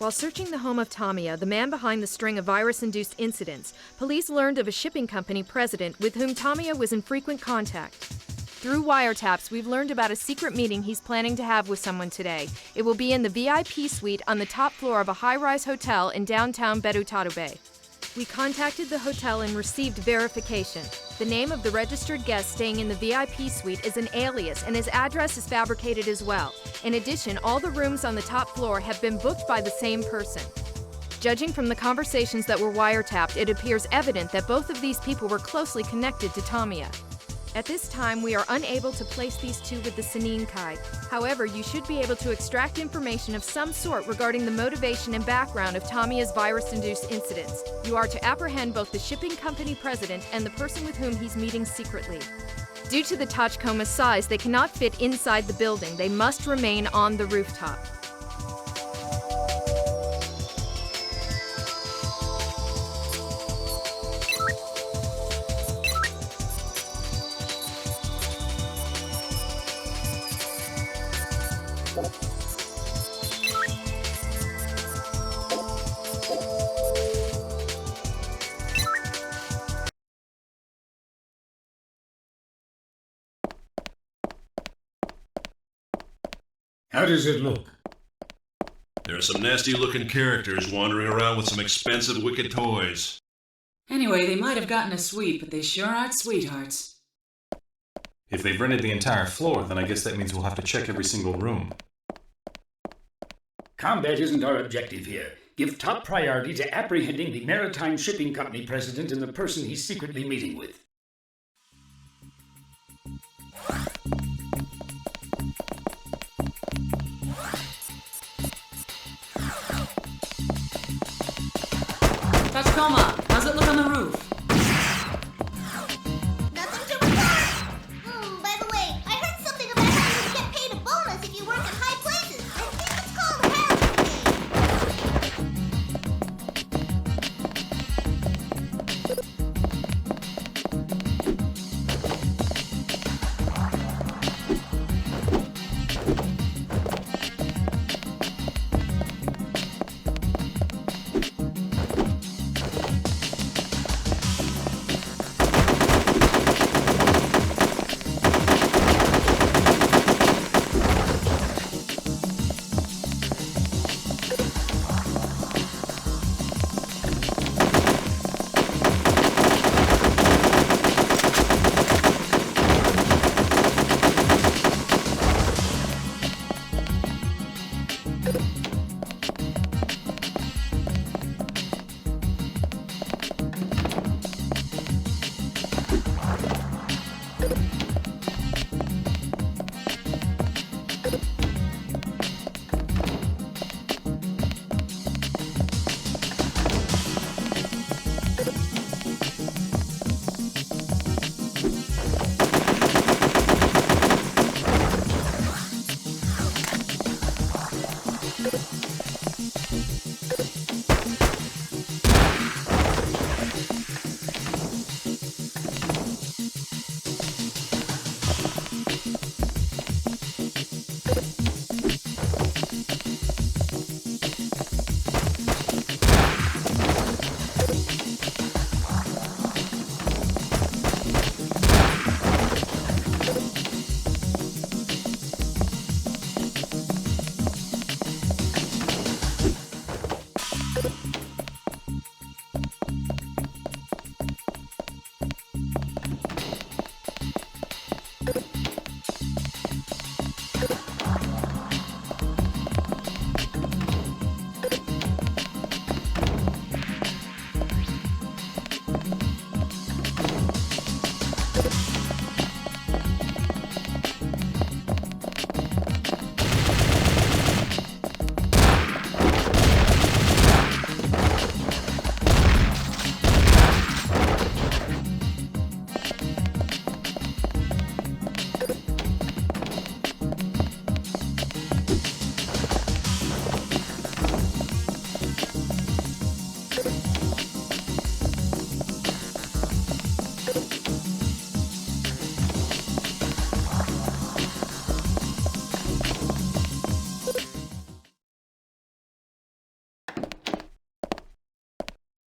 While searching the home of Tamiya, the man behind the string of virus-induced incidents, police learned of a shipping company president with whom Tamiya was in frequent contact. Through wiretaps, we've learned about a secret meeting he's planning to have with someone today. It will be in the VIP suite on the top floor of a high-rise hotel in downtown Berutarube. We contacted the hotel and received verification. The name of the registered guest staying in the VIP suite is an alias, and his address is fabricated as well. In addition, all the rooms on the top floor have been booked by the same person. Judging from the conversations that were wiretapped, it appears evident that both of these people were closely connected to Tamiya. At this time, we are unable to place these two with the Senin Kai. However, you should be able to extract information of some sort regarding the motivation and background of Tamiya's virus-induced incidents. You are to apprehend both the shipping company president and the person with whom he's meeting secretly. Due to the tachikomas' size, they cannot fit inside the building. They must remain on the rooftop. How does it look? There are some nasty-looking characters wandering around with some expensive, wicked toys. Anyway, they might have gotten a suite, but they sure aren't sweethearts. If they've rented the entire floor, then I guess that means we'll have to check every single room. Combat isn't our objective here. Give top priority to apprehending the maritime shipping company president and the person he's secretly meeting with. Tachikoma, how's it look on the roof? Nothing to report! By the way, I heard something about how you would get paid a bonus if you work in high places. I think it's called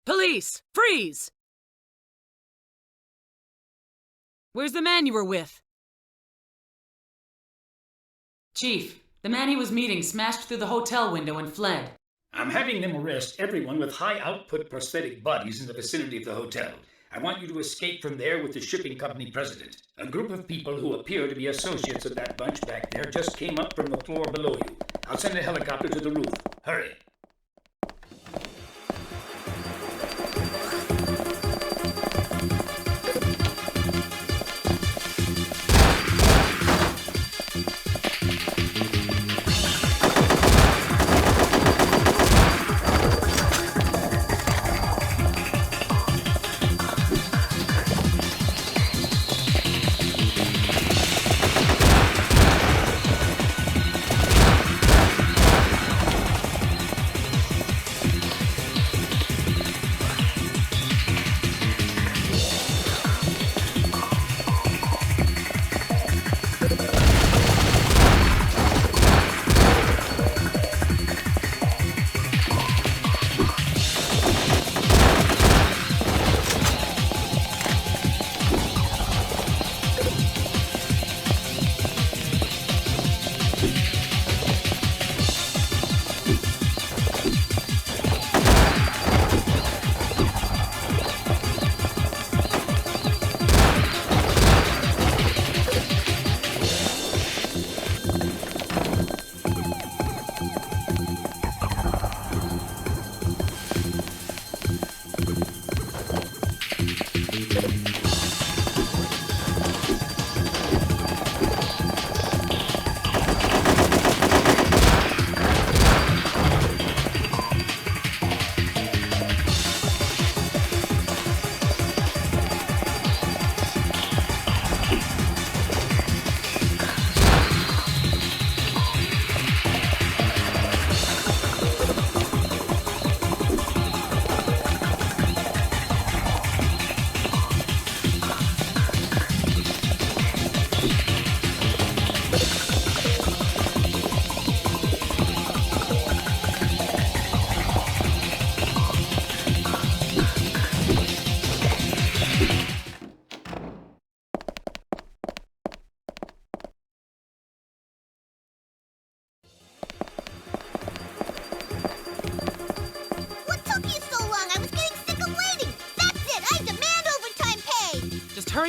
Police! Freeze! Where's the man you were with? Chief, the man he was meeting smashed through the hotel window and fled. I'm having them arrest everyone with high-output prosthetic bodies in the vicinity of the hotel. I want you to escape from there with the shipping company president. A group of people who appear to be associates of that bunch back there just came up from the floor below you. I'll send a helicopter to the roof. Hurry.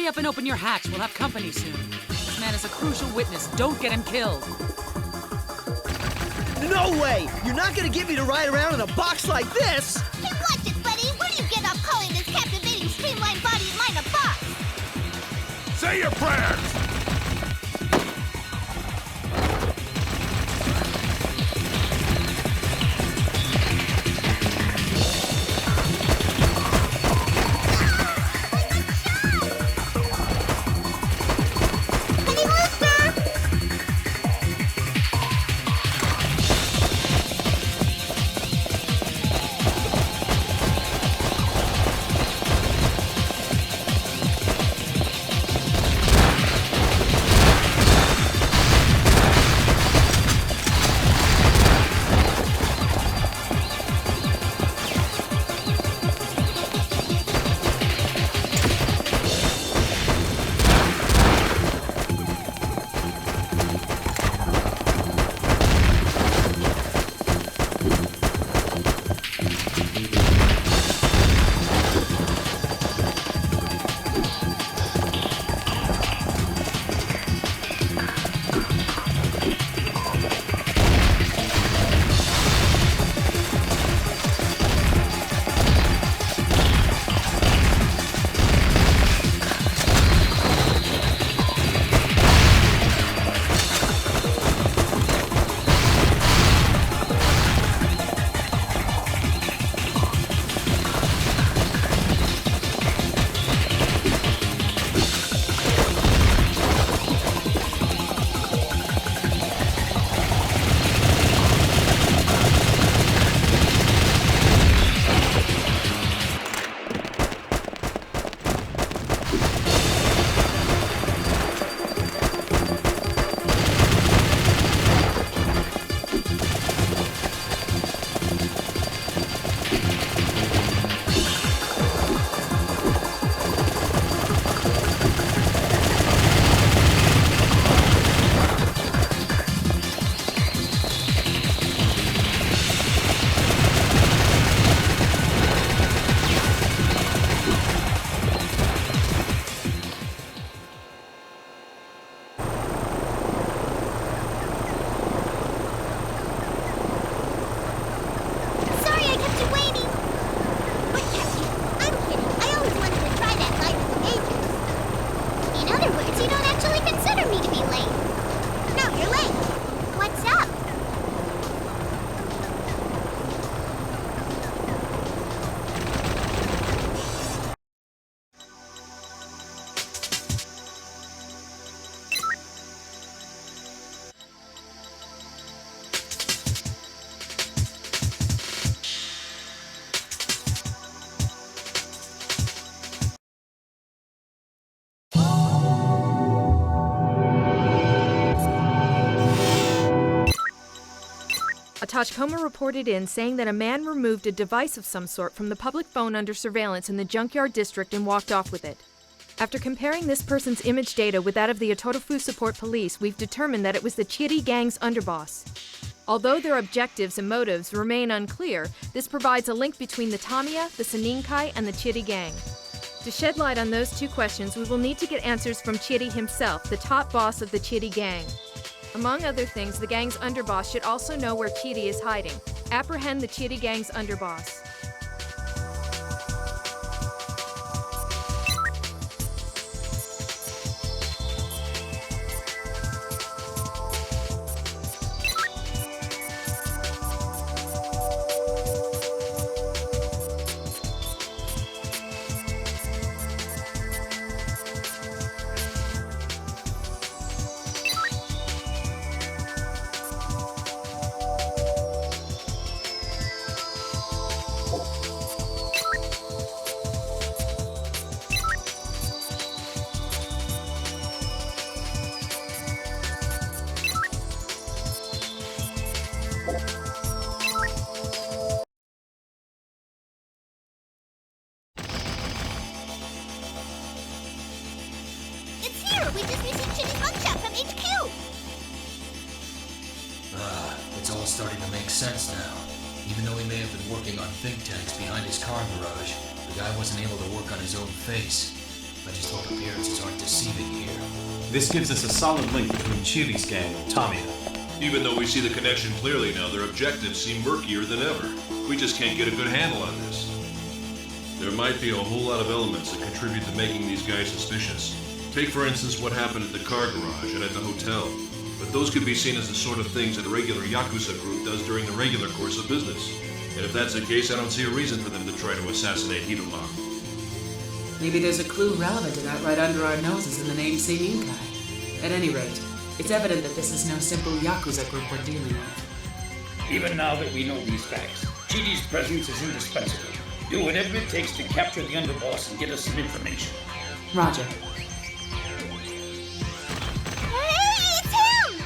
Hurry up and open your hatch. We'll have company soon. This man is a crucial witness. Don't get him killed. No way! You're not gonna get me to ride around in a box like this! Hey, watch it, buddy! Where do you get off calling this captivating, streamlined body of mine a box? Say your prayers! A Tachikoma reported in saying that a man removed a device of some sort from the public phone under surveillance in the Junkyard District and walked off with it. After comparing this person's image data with that of the Otorofu Support Police, we've determined that it was the Chiri gang's underboss. Although their objectives and motives remain unclear, this provides a link between the Tamiya, the Saninkai, and the Chiri gang. To shed light on those two questions, we will need to get answers from Chiri himself, the top boss of the Chiri gang. Among other things, the gang's underboss should also know where Chiri is hiding. Apprehend the Chiri gang's underboss. We just received Chiri's mugshot from HQ! It's all starting to make sense now. Even though he may have been working on think tanks behind his car garage, the guy wasn't able to work on his own face. I just hope appearances aren't deceiving here. This gives us a solid link between Chili's gang and Tommy. Even though we see the connection clearly now, their objectives seem murkier than ever. We just can't get a good handle on this. There might be a whole lot of elements that contribute to making these guys suspicious. Take, for instance, what happened at the car garage and at the hotel. But those could be seen as the sort of things that a regular Yakuza group does during the regular course of business. And if that's the case, I don't see a reason for them to try to assassinate Hiruma. Maybe there's a clue relevant to that right under our noses in the name Seininkai. At any rate, it's evident that this is no simple Yakuza group we're dealing with. Even now that we know these facts, Chidi's presence is indispensable. Do whatever it takes to capture the underboss and get us some information. Roger. Hey, it's him!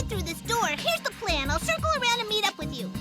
Through this door. Here's the plan. I'll circle around and meet up with you.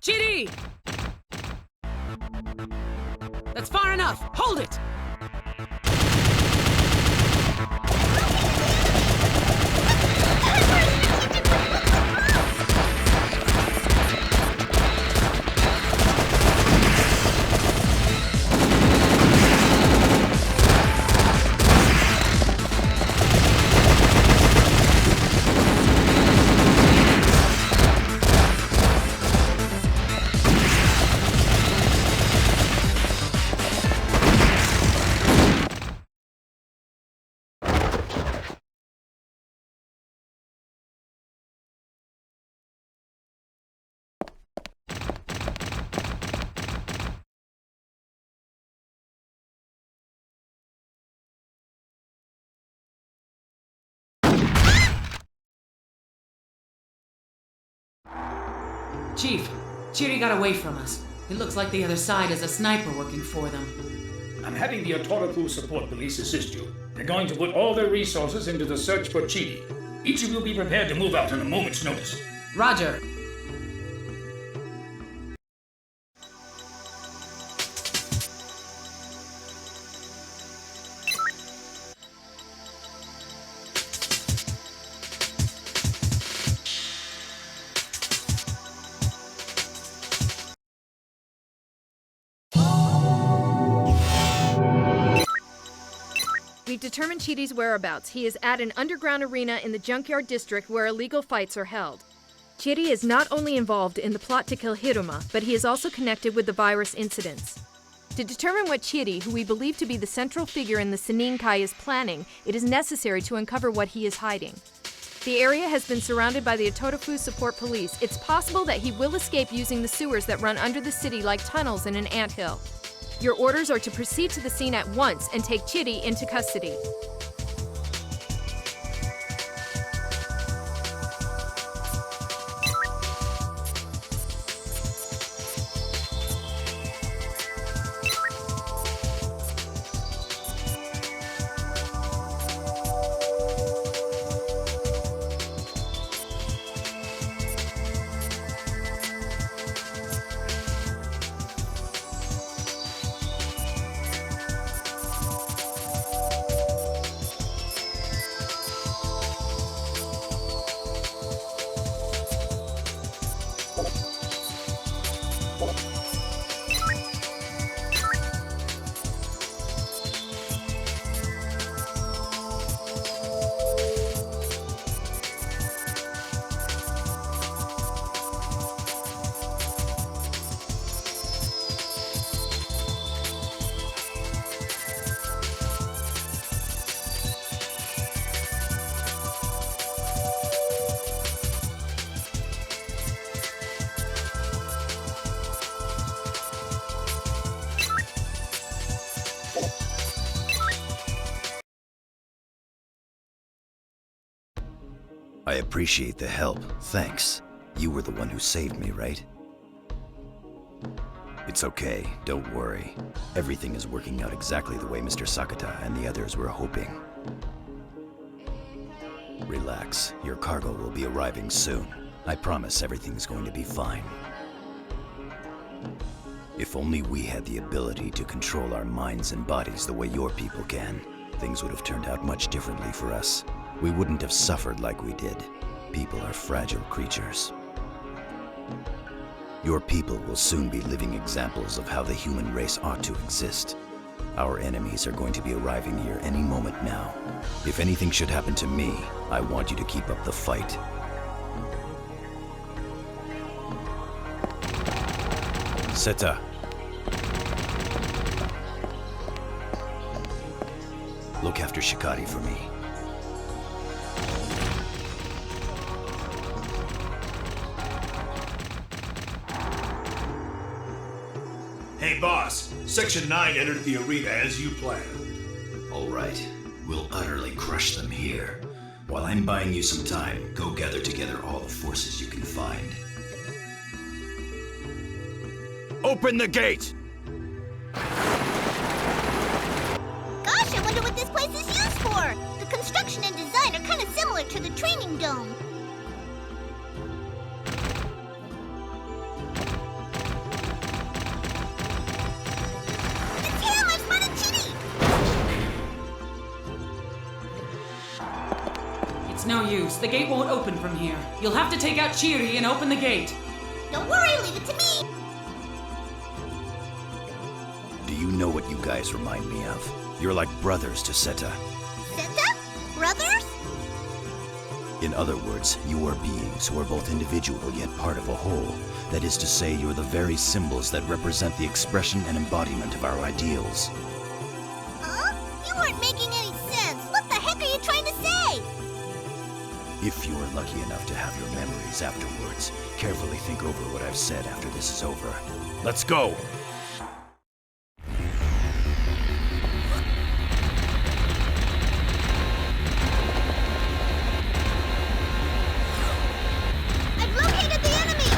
Chidi! That's far enough! Hold it! Chief, Chiri got away from us. It looks like the other side has a sniper working for them. I'm having the Otoroku Support Police assist you. They're going to put all their resources into the search for Chiri. Each of you be prepared to move out on a moment's notice. Roger. We've determined Chiri's whereabouts. He is at an underground arena in the Junkyard District where illegal fights are held. Chiri is not only involved in the plot to kill Hiruma, but he is also connected with the virus incidents. To determine what Chiri, who we believe to be the central figure in the Seninkai, is planning, it is necessary to uncover what he is hiding. The area has been surrounded by the Otoroku Support Police. It's possible that he will escape using the sewers that run under the city like tunnels in an anthill. Your orders are to proceed to the scene at once and take Chiri into custody. I appreciate the help. Thanks. You were the one who saved me, right? It's okay. Don't worry. Everything is working out exactly the way Mr. Sakata and the others were hoping. Relax. Your cargo will be arriving soon. I promise everything's going to be fine. If only we had the ability to control our minds and bodies the way your people can, things would have turned out much differently for us. We wouldn't have suffered like we did. People are fragile creatures. Your people will soon be living examples of how the human race ought to exist. Our enemies are going to be arriving here any moment now. If anything should happen to me, I want you to keep up the fight. Seta. Look after Shikari for me. Hey boss, Section 9 entered the arena as you planned. All right, we'll utterly crush them here. While I'm buying you some time, go gather together all the forces you can find. Open the gate! Gosh, I wonder what this place is used for! The construction and design are kind of similar to the training dome. It's him! I spotted Chiri! It's no use. The gate won't open from here. You'll have to take out Chiri and open the gate. Don't worry, leave it to me! Do you know what you guys remind me of? You're like brothers to Seta. Seta? Brothers? In other words, you are beings who are both individual yet part of a whole. That is to say, you're the very symbols that represent the expression and embodiment of our ideals. Huh? You aren't making any sense. What the heck are you trying to say? If you are lucky enough to have your memories afterwards, carefully think over what I've said after this is over. Let's go! I've located the enemy!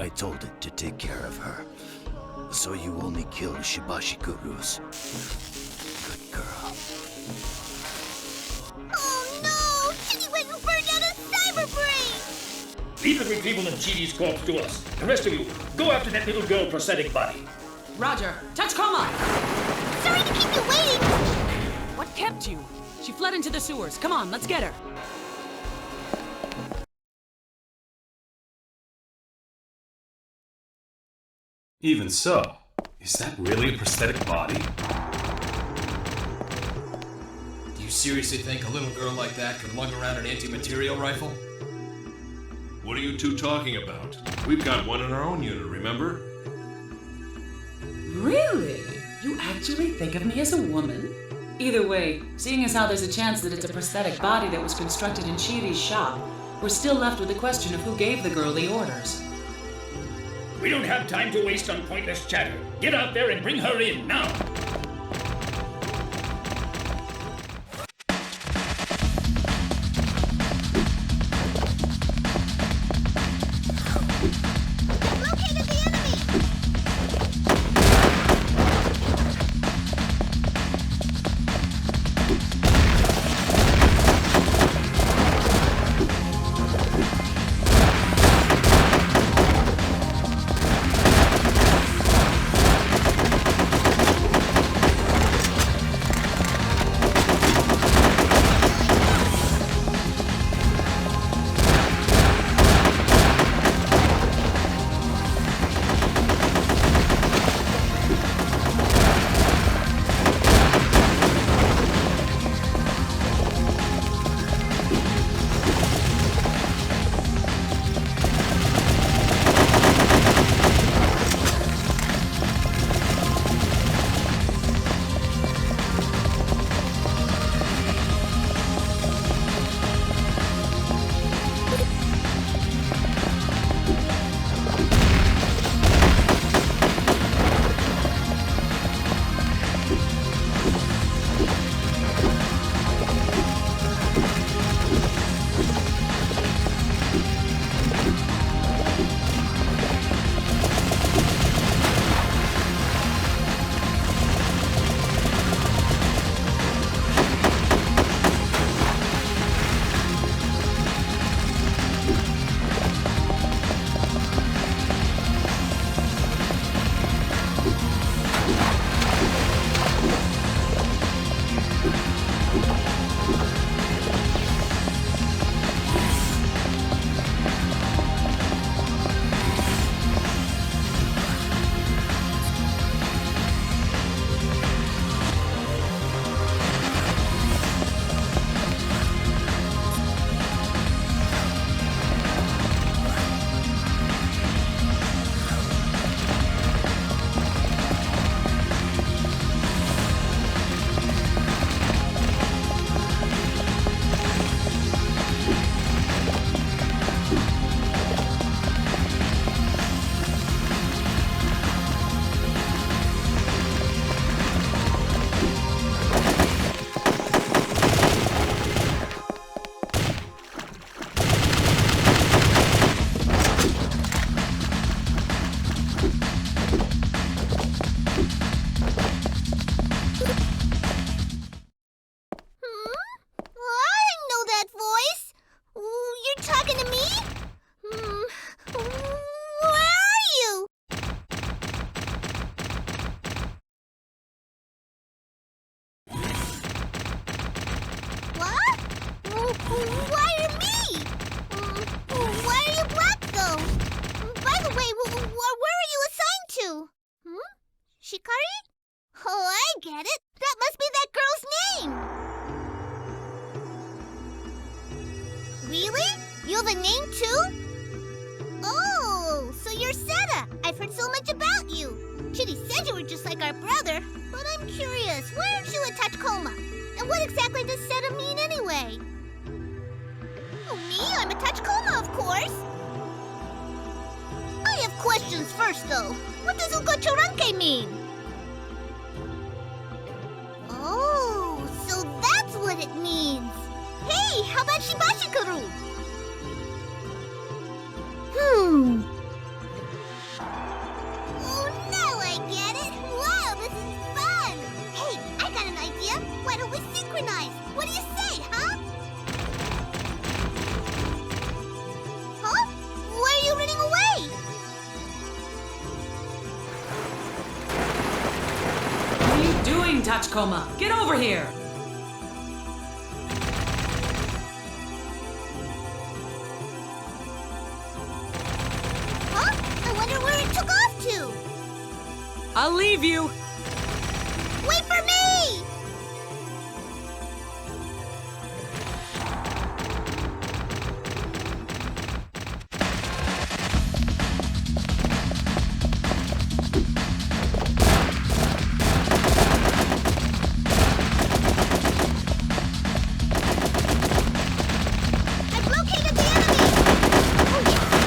I told it to take care of her. So you only kill Shibashigurus. Good girl. Oh no! Chidi went and burned out a cyber brain! Leave the retrieval of Chidi's corpse to us. The rest of you, go after that little girl prosthetic body. Roger. Tachikoma! Sorry to keep you waiting! What kept you? She fled into the sewers. Come on, let's get her. Even so, is that really a prosthetic body? Do you seriously think a little girl like that could lug around an anti-material rifle? What are you two talking about? We've got one in our own unit, remember? Really? You actually think of me as a woman? Either way, seeing as how there's a chance that it's a prosthetic body that was constructed in Chidi's shop, we're still left with the question of who gave the girl the orders. We don't have time to waste on pointless chatter. Get out there and bring her in, now! get it. That must be that girl's name. Really? You have a name too? Oh, so you're Seta. I've heard so much about you. Chidi said you were just like our brother, but I'm curious, why aren't you a Tachikoma? And what exactly does Seta mean anyway? Oh, me? I'm a Tachikoma, of course. I have questions first, though. What does Ugochoranke mean? Oh, so that's what it means. Hey, how about Shibashikuru? Tachikoma! Get over here! Huh? I wonder where it took off to. I'll leave you! Wait for me! I've located the enemy! Oh, yes.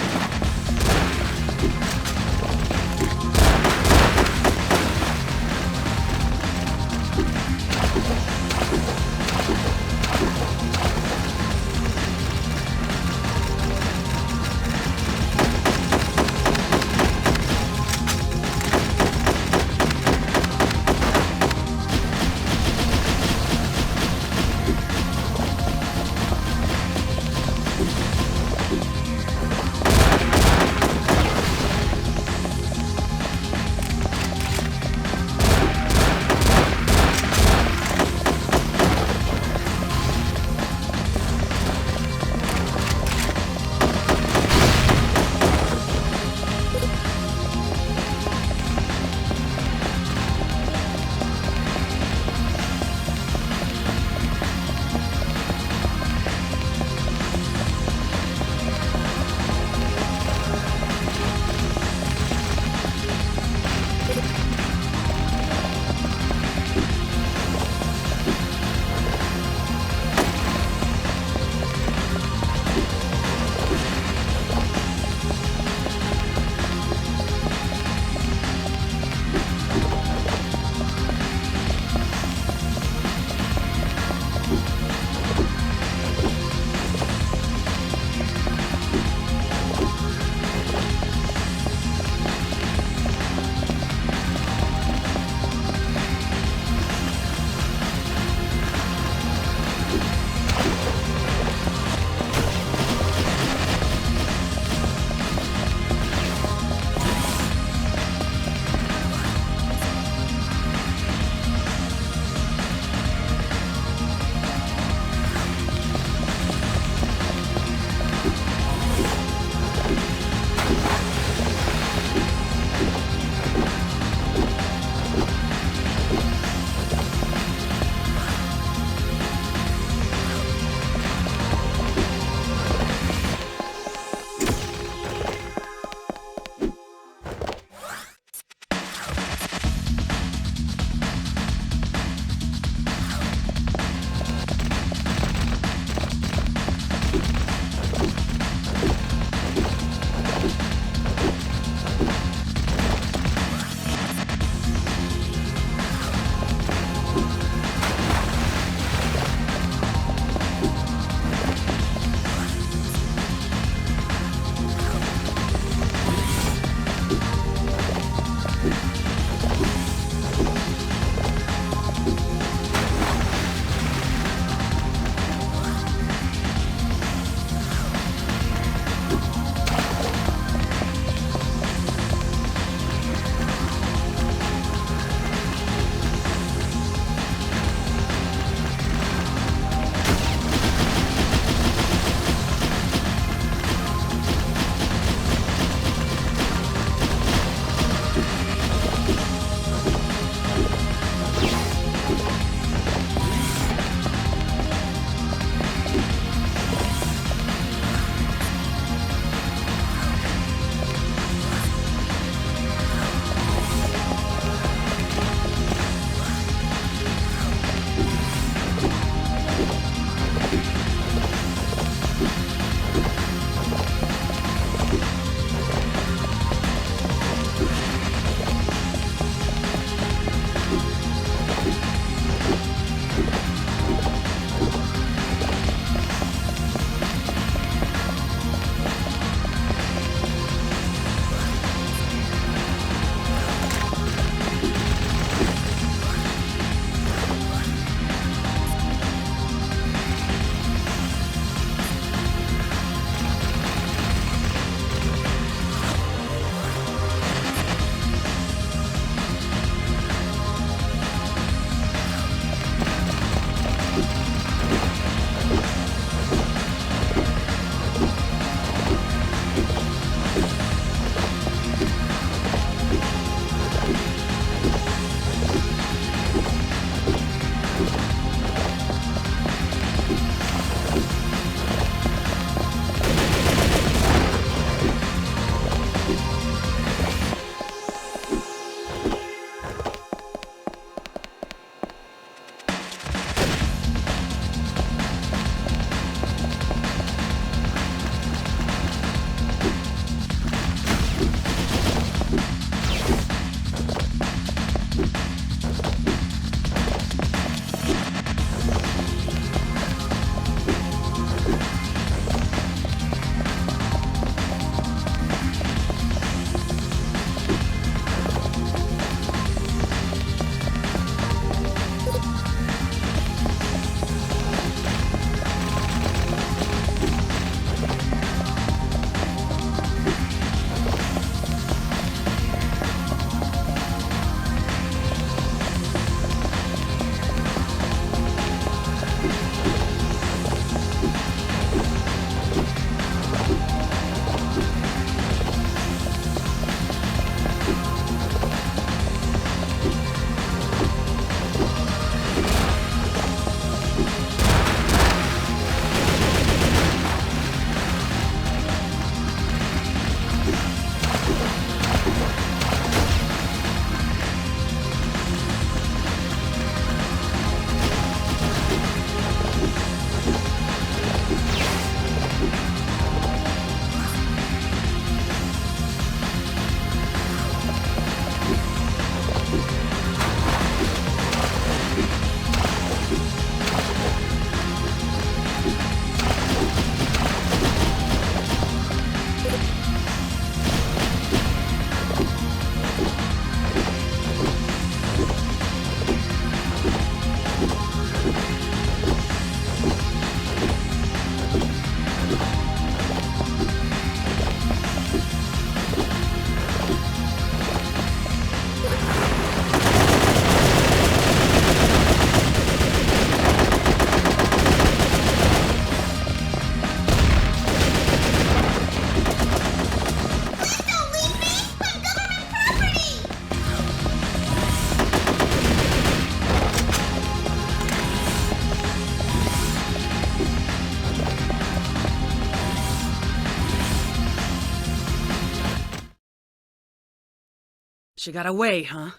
She got away, huh?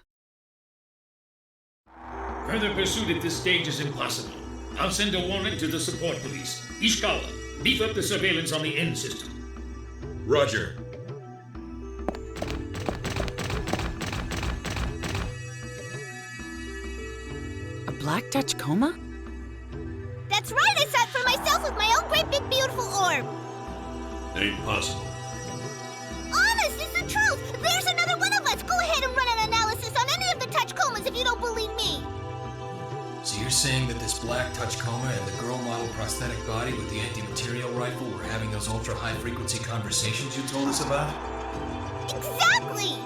Further pursuit at this stage is impossible. I'll send a warrant to the support police. Ishikawa, beef up the surveillance on the N system. Roger. A black tachikoma? That's right, I saw it for myself with my own great big beautiful orb. Ain't possible. Honest, it's the truth. There's another one of us. Go ahead and run an analysis on any of the tachikomas if you don't believe me. So you're saying that this black tachikoma and the girl model prosthetic body with the anti-material rifle were having those ultra-high frequency conversations you told us about? Exactly!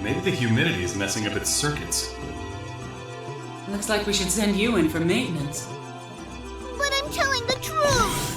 Maybe the humidity is messing up its circuits. Looks like we should send you in for maintenance. But I'm telling the truth!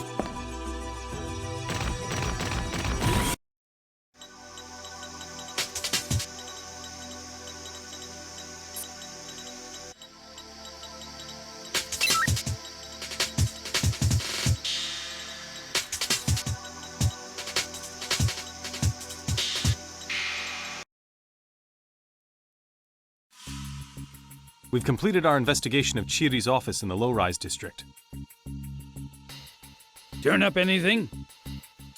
We've completed our investigation of Chiri's office in the low-rise district. Turn up anything?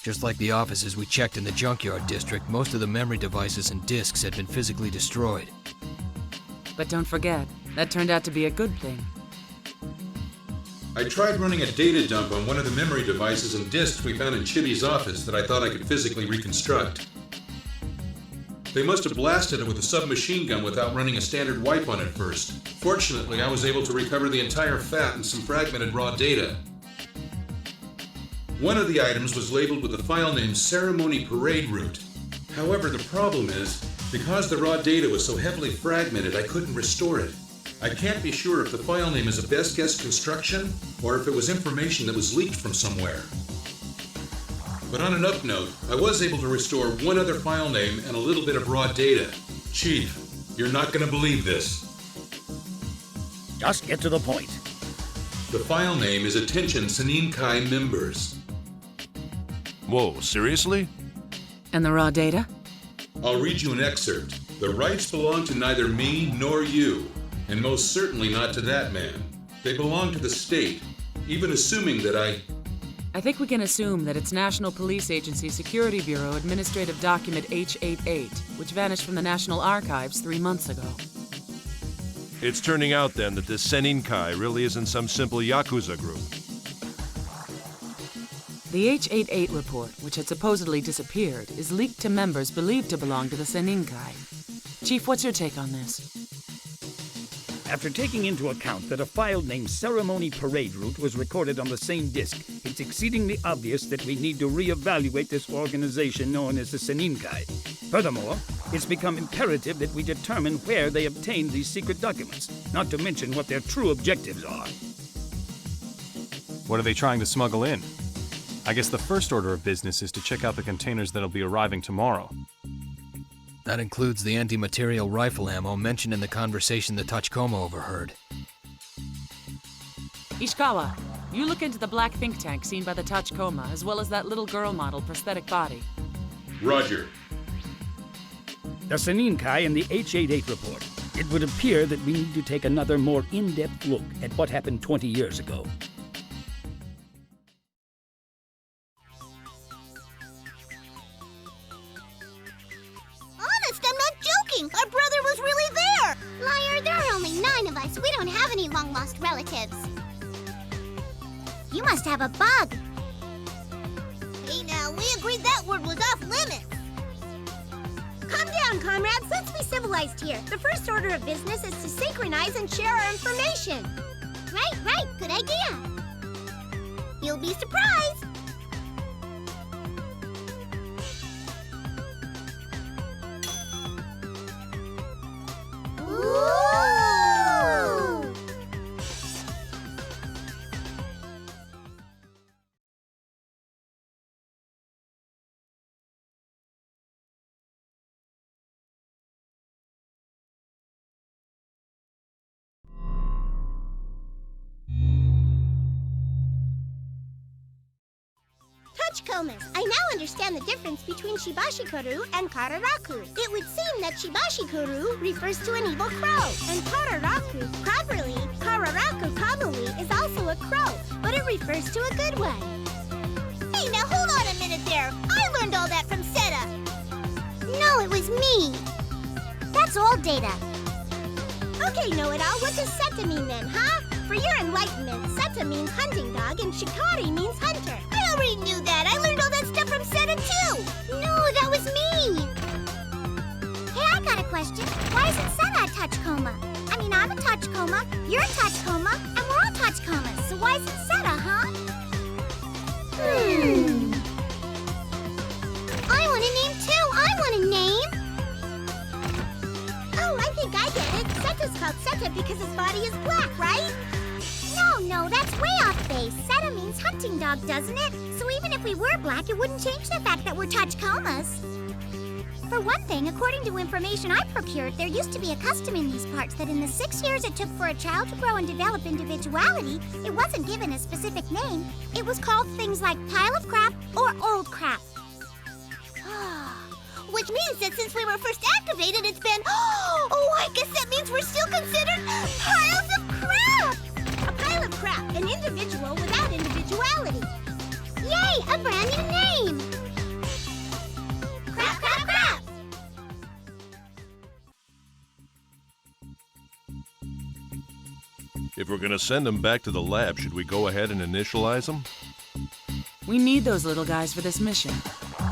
Just like the offices we checked in the junkyard district, most of the memory devices and disks had been physically destroyed. But don't forget, that turned out to be a good thing. I tried running a data dump on one of the memory devices and disks we found in Chibi's office that I thought I could physically reconstruct. They must have blasted it with a submachine gun without running a standard wipe on it first. Fortunately, I was able to recover the entire fat and some fragmented raw data. One of the items was labeled with the file name Ceremony Parade Route. However, the problem is, because the raw data was so heavily fragmented, I couldn't restore it. I can't be sure if the file name is a best guess construction or if it was information that was leaked from somewhere. But on an up note, I was able to restore one other file name and a little bit of raw data. Chief, you're not going to believe this. Just get to the point. The file name is Attention Senin Kai Members. Whoa, seriously? And the raw data? I'll read you an excerpt. The rights belong to neither me nor you, and most certainly not to that man. They belong to the state, even assuming that I think we can assume that it's National Police Agency Security Bureau Administrative Document H88, which vanished from the National Archives 3 months ago. It's turning out then that this Seninkai really isn't some simple Yakuza group. The H88 report, which had supposedly disappeared, is leaked to members believed to belong to the Seninkai. Chief, what's your take on this? After taking into account that a file named Ceremony Parade Route was recorded on the same disk, it's exceedingly obvious that we need to reevaluate this organization known as the Seninkai. Furthermore, it's become imperative that we determine where they obtained these secret documents, not to mention what their true objectives are. What are they trying to smuggle in? I guess the first order of business is to check out the containers that'll be arriving tomorrow. That includes the anti-material rifle ammo mentioned in the conversation the Tachikoma overheard. Ishikawa, you look into the black think tank seen by the Tachikoma, as well as that little girl model prosthetic body. Roger. The Seninkai and the H88 report. It would appear that we need to take another more in-depth look at what happened 20 years ago. Honest, I'm not joking! Our brother was really there! Liar, there are only 9 of us. We don't have any long-lost relatives. You must have a bug. Hey now, we agreed that word was off limits. Calm down, comrades. Let's be civilized here. The first order of business is to synchronize and share our information. Right. Good idea. You'll be surprised. tachikomas. I now understand the difference between Shibashikoru and Kararaku. It would seem that Shibashikoru refers to an evil crow, and Kararaku, properly, Kararaku Kamui, is also a crow, but it refers to a good one. Hey, now hold on a minute there. I learned all that from Seta. No, it was me. That's old data. Okay, know-it-all, what does Seta mean then, huh? For your enlightenment, Seta means hunting dog and Shikari means hunter. I already knew that. I learned all that stuff from Seta too. No, that was me. Hey, I got a question. Why isn't Seta a tachikoma? I mean, I'm a tachikoma, you're a tachikoma, and we're all tachikomas. So why isn't Seta, huh? I want a name too. I want a name. Oh, I think I get it. Seta's called Seta because his body is black, right? No, that's way off base. Seta means hunting dog, doesn't it? So even if we were black, it wouldn't change the fact that we're tachikomas. For one thing, according to information I procured, there used to be a custom in these parts that in the 6 years it took for a child to grow and develop individuality, it wasn't given a specific name. It was called things like pile of crap or old crap. Which means that since we were first activated, it's been... Oh, I guess that means we're still considered piles of crap! A pile of crap, an individual without individuality. Yay, a brand new name! Crap, crap, crap! If we're gonna send them back to the lab, should we go ahead and initialize them? We need those little guys for this mission.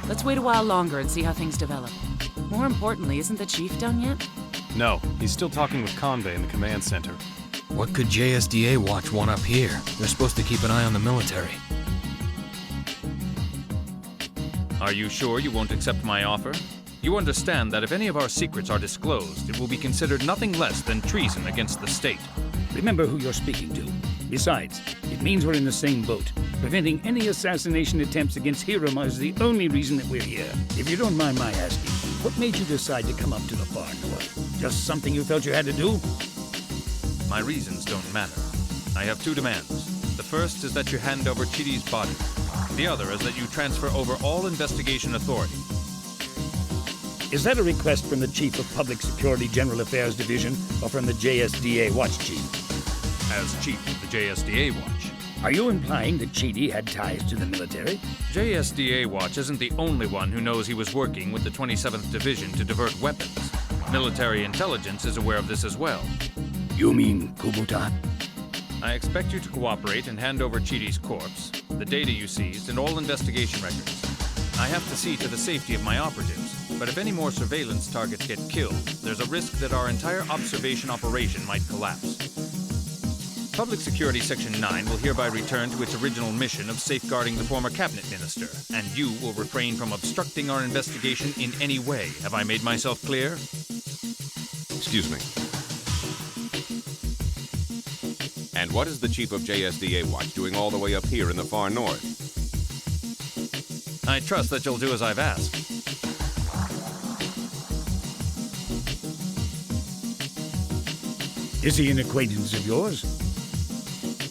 Let's wait a while longer and see how things develop. More importantly, isn't the chief done yet? No, he's still talking with Convey in the command center. What could JSDA Watch want up here? They're supposed to keep an eye on the military. Are you sure you won't accept my offer? You understand that if any of our secrets are disclosed, it will be considered nothing less than treason against the state. Remember who you're speaking to. Besides, it means we're in the same boat. Preventing any assassination attempts against Hiruma is the only reason that we're here. If you don't mind my asking, what made you decide to come up to the far north? Just something you felt you had to do? My reasons don't matter. I have two demands. The first is that you hand over Chidi's body. The other is that you transfer over all investigation authority. Is that a request from the Chief of Public Security General Affairs Division or from the JSDA Watch Chief? As Chief of the JSDA Watch. Are you implying that Chidi had ties to the military? JSDA Watch isn't the only one who knows he was working with the 27th Division to divert weapons. Military intelligence is aware of this as well. You mean Kubota? I expect you to cooperate and hand over Chidi's corpse, the data you seized, and all investigation records. I have to see to the safety of my operatives, but if any more surveillance targets get killed, there's a risk that our entire observation operation might collapse. Public Security Section 9 will hereby return to its original mission of safeguarding the former cabinet minister, and you will refrain from obstructing our investigation in any way. Have I made myself clear? Excuse me. And what is the Chief of JSDA Watch doing all the way up here in the far north? I trust that you'll do as I've asked. Is he an acquaintance of yours?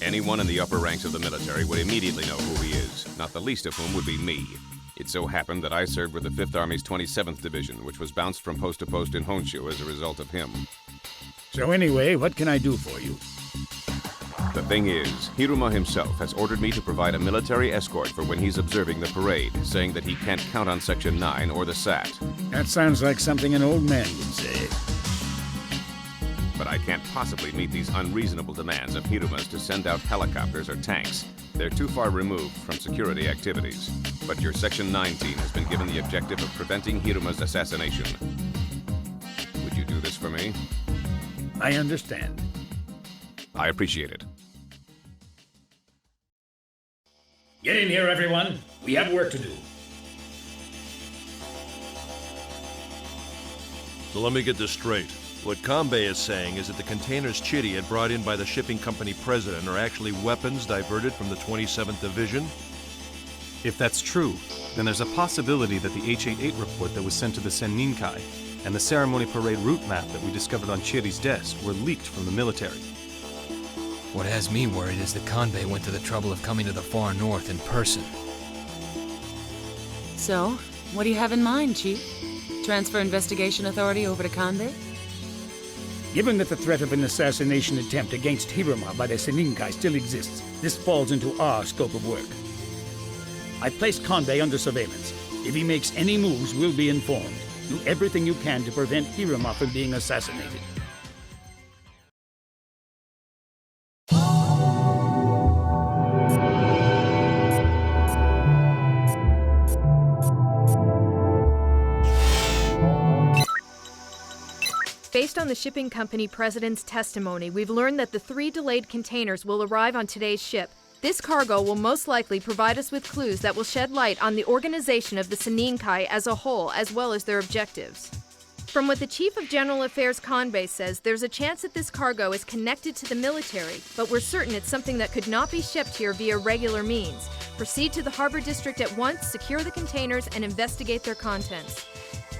Anyone in the upper ranks of the military would immediately know who he is, not the least of whom would be me. It so happened that I served with the 5th Army's 27th Division, which was bounced from post to post in Honshu as a result of him. So anyway, what can I do for you? The thing is, Hiruma himself has ordered me to provide a military escort for when he's observing the parade, saying that he can't count on Section 9 or the SAT. That sounds like something an old man would say. But I can't possibly meet these unreasonable demands of Hiruma's to send out helicopters or tanks. They're too far removed from security activities. But your Section 9 team has been given the objective of preventing Hiruma's assassination. Would you do this for me? I understand. I appreciate it. Get in here, everyone. We have work to do. So let me get this straight. What Convey is saying is that the containers Chidi had brought in by the shipping company president are actually weapons diverted from the 27th Division? If that's true, then there's a possibility that the H-88 report that was sent to the Senninkai and the ceremony parade route map that we discovered on Chidi's desk were leaked from the military. What has me worried is that Convey went to the trouble of coming to the far north in person. So, what do you have in mind, Chief? Transfer investigation authority over to Kanbei? Given that the threat of an assassination attempt against Hiruma by the Seninkai still exists, this falls into our scope of work. I placed Kanbei under surveillance. If he makes any moves, we'll be informed. Do everything you can to prevent Hiruma from being assassinated. Based on the shipping company president's testimony, we've learned that the 3 delayed containers will arrive on today's ship. This cargo will most likely provide us with clues that will shed light on the organization of the Seninkai as a whole, as well as their objectives. From what the Chief of General Affairs Kanbei says, there's a chance that this cargo is connected to the military, but we're certain it's something that could not be shipped here via regular means. Proceed to the harbor district at once, secure the containers, and investigate their contents.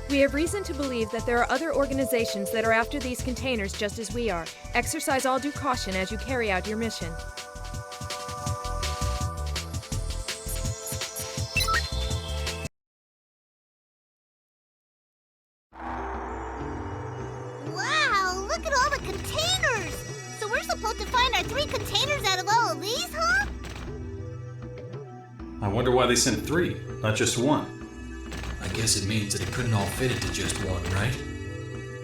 We have reason to believe that there are other organizations that are after these containers just as we are. Exercise all due caution as you carry out your mission. Wow, look at all the containers! So we're supposed to find our 3 containers out of all of these, huh? I wonder why they sent 3, not just 1. I guess it means that it couldn't all fit into just one, right?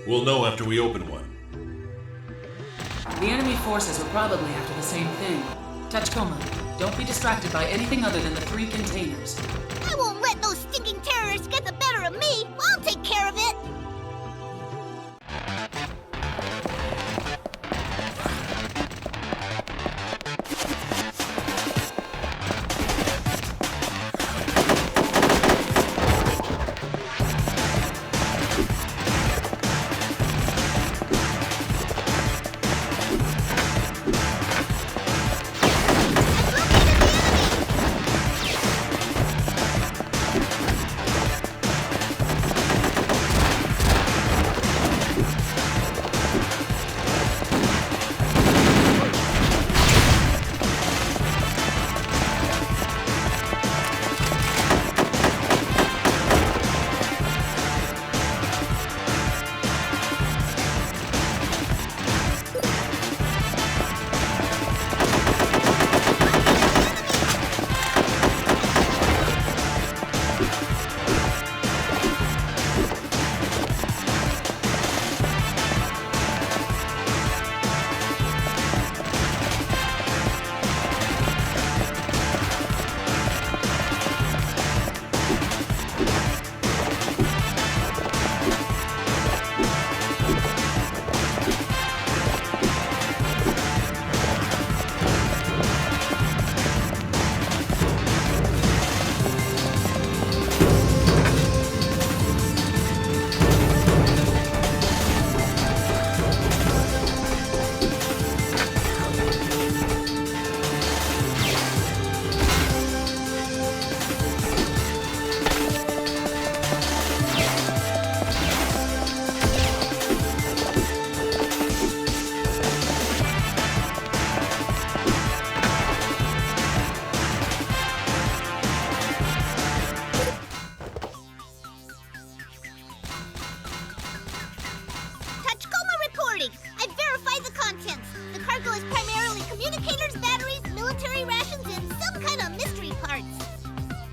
We'll know after we open one. The enemy forces were probably after the same thing. Tachikoma, don't be distracted by anything other than the 3 containers. I won't let those stinking terrorists get the better of me! I'll take care of it!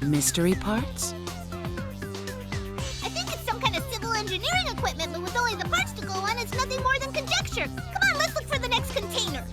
Mystery parts? I think it's some kind of civil engineering equipment, but with only the parts to go on, it's nothing more than conjecture. Come on, let's look for the next container.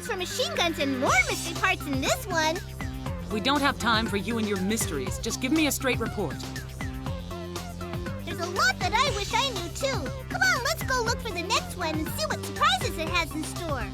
tools for machine guns and more mystery parts in this one. We don't have time for you and your mysteries. Just give me a straight report. There's a lot that I wish I knew too. Come on, let's go look for the next one and see what surprises it has in store.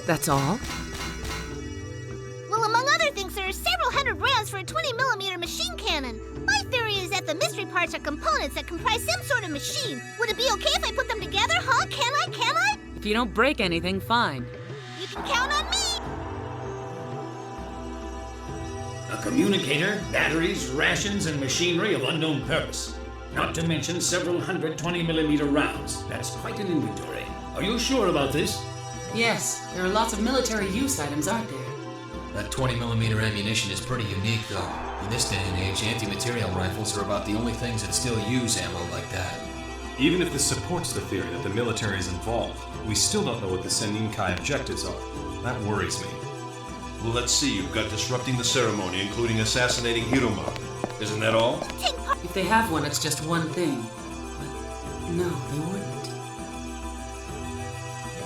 That's all? Well, among other things, there are several hundred rounds for a 20mm machine cannon. My theory is that the mystery parts are components that comprise some sort of machine. Would it be okay if I put them together, huh? Can I? If you don't break anything, fine. You can count on me! A communicator, batteries, rations, and machinery of unknown purpose. Not to mention several hundred 20mm rounds. That's quite an inventory. Are you sure about this? Yes, there are lots of military use items, aren't there? That 20mm ammunition is pretty unique, though. In this day and age, anti-material rifles are about the only things that still use ammo like that. Even if this supports the theory that the military is involved, we still don't know what the Seninkai objectives are. That worries me. Well, let's see. You've got disrupting the ceremony, including assassinating Hiruma. Isn't that all? Take If they have one, it's just one thing. But no, they wouldn't.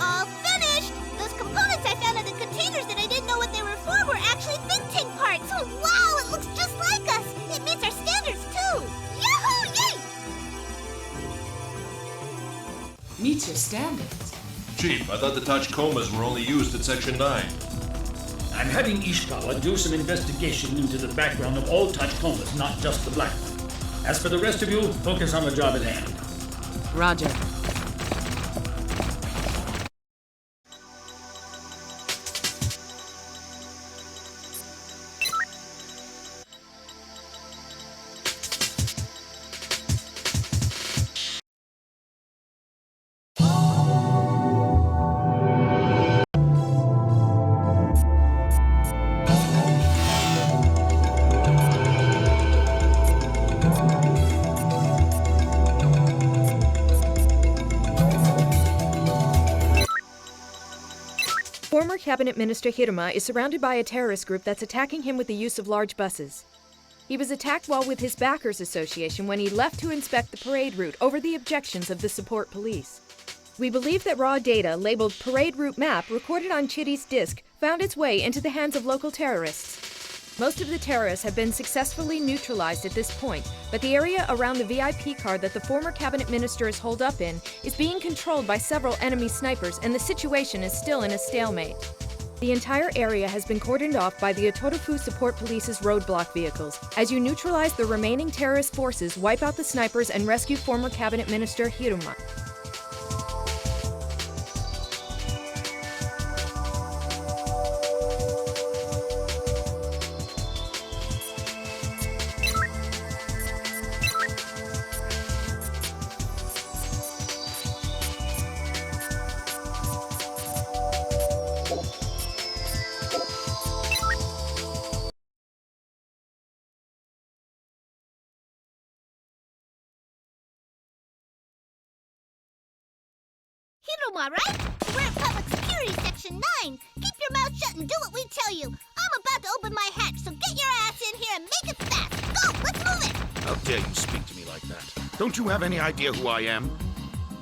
All finished! Those components I found in the containers that I didn't know what they were for were actually think tank parts! Oh, wow! It looks just like us! It meets our standards, too! Yahoo! Yay! Meets your standards? Chief, I thought the tachikomas were only used at Section 9. I'm having Ishikawa do some investigation into the background of all tachikomas, not just the black one. As for the rest of you, focus on the job at hand. Roger. Former Cabinet Minister Hiruma is surrounded by a terrorist group that's attacking him with the use of large buses. He was attacked while with his backers association when he left to inspect the parade route over the objections of the support police. We believe that raw data labeled Parade Route Map recorded on Chitty's disk found its way into the hands of local terrorists. Most of the terrorists have been successfully neutralized at this point, but the area around the VIP car that the former cabinet minister is holed up in is being controlled by several enemy snipers, and the situation is still in a stalemate. The entire area has been cordoned off by the Otorofu Support Police's roadblock vehicles. As you neutralize the remaining terrorist forces, wipe out the snipers, and rescue former cabinet minister Hiruma. Hiruma, right? We're at Public Security Section 9. Keep your mouth shut and do what we tell you. I'm about to open my hatch, so get your ass in here and make it fast. Go, let's move it. How dare you speak to me like that? Don't you have any idea who I am?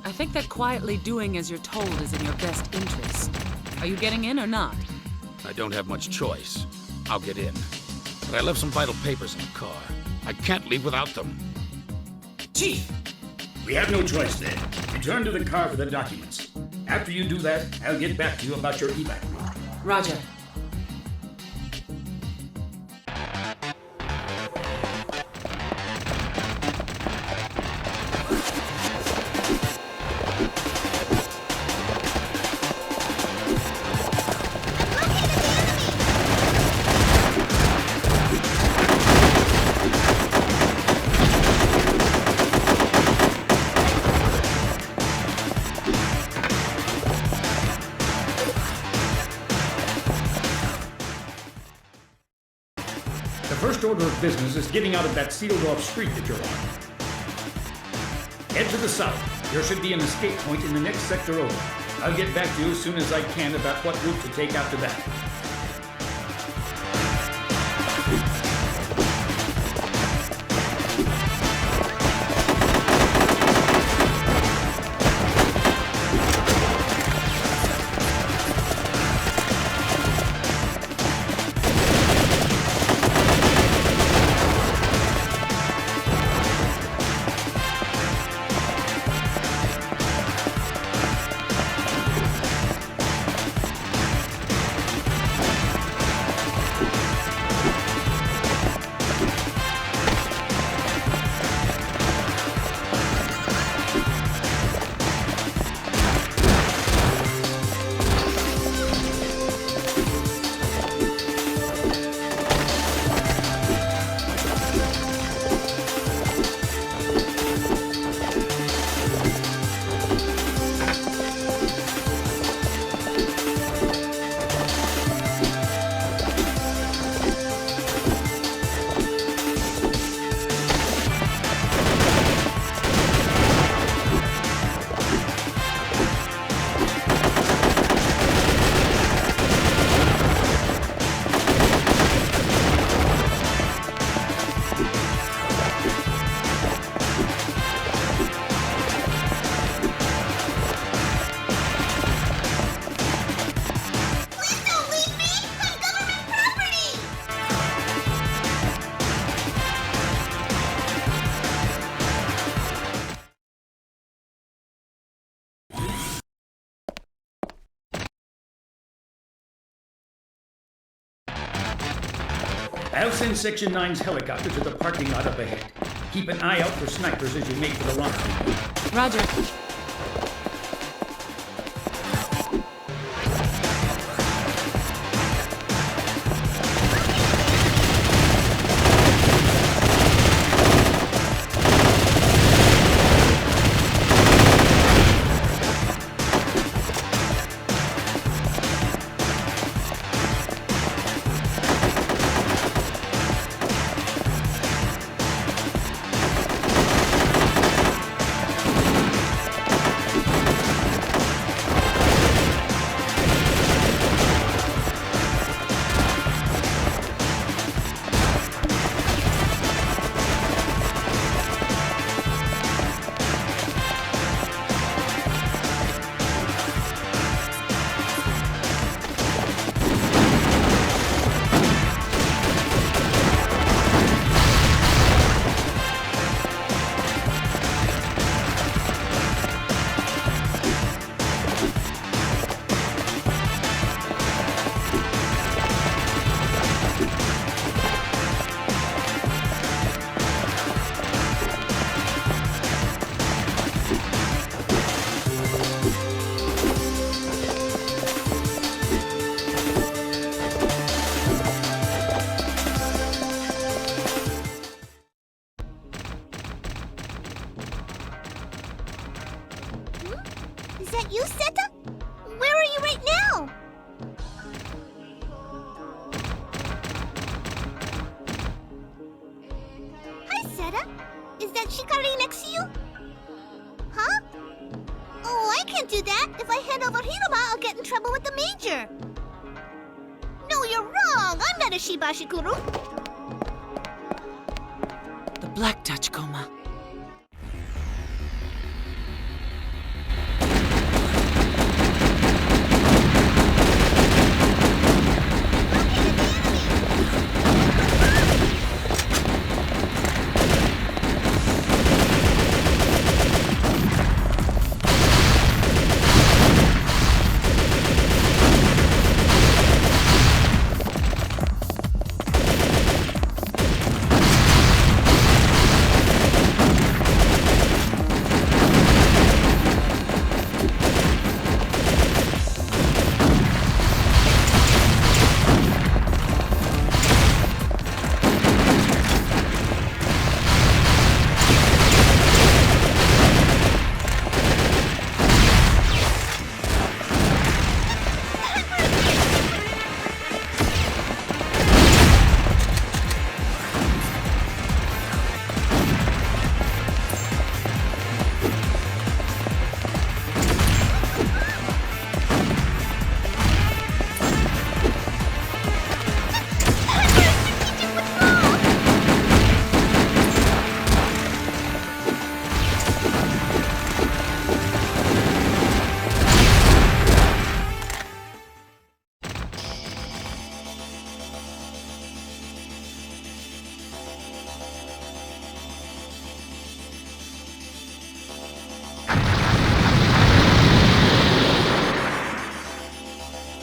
I think that quietly doing as you're told is in your best interest. Are you getting in or not? I don't have much choice. I'll get in. But I left some vital papers in the car. I can't leave without them. Chief! We have no choice then. Return to the car for the documents. After you do that, I'll get back to you about your evac route. Roger. First order of business is getting out of that sealed-off street that you're on. Head to the south. There should be an escape point in the next sector over. I'll get back to you as soon as I can about what route to take after that. I'll send Section 9's helicopter to the parking lot up ahead. Keep an eye out for snipers as you make for the rendezvous. Roger. Is that you, Seta? Where are you right now? Hi, Seta. Is that Shikari next to you? Huh? Oh, I can't do that. If I hand over Hiruma, I'll get in trouble with the Major. No, you're wrong. I'm not a Shibashikuru. The Black Tachikoma.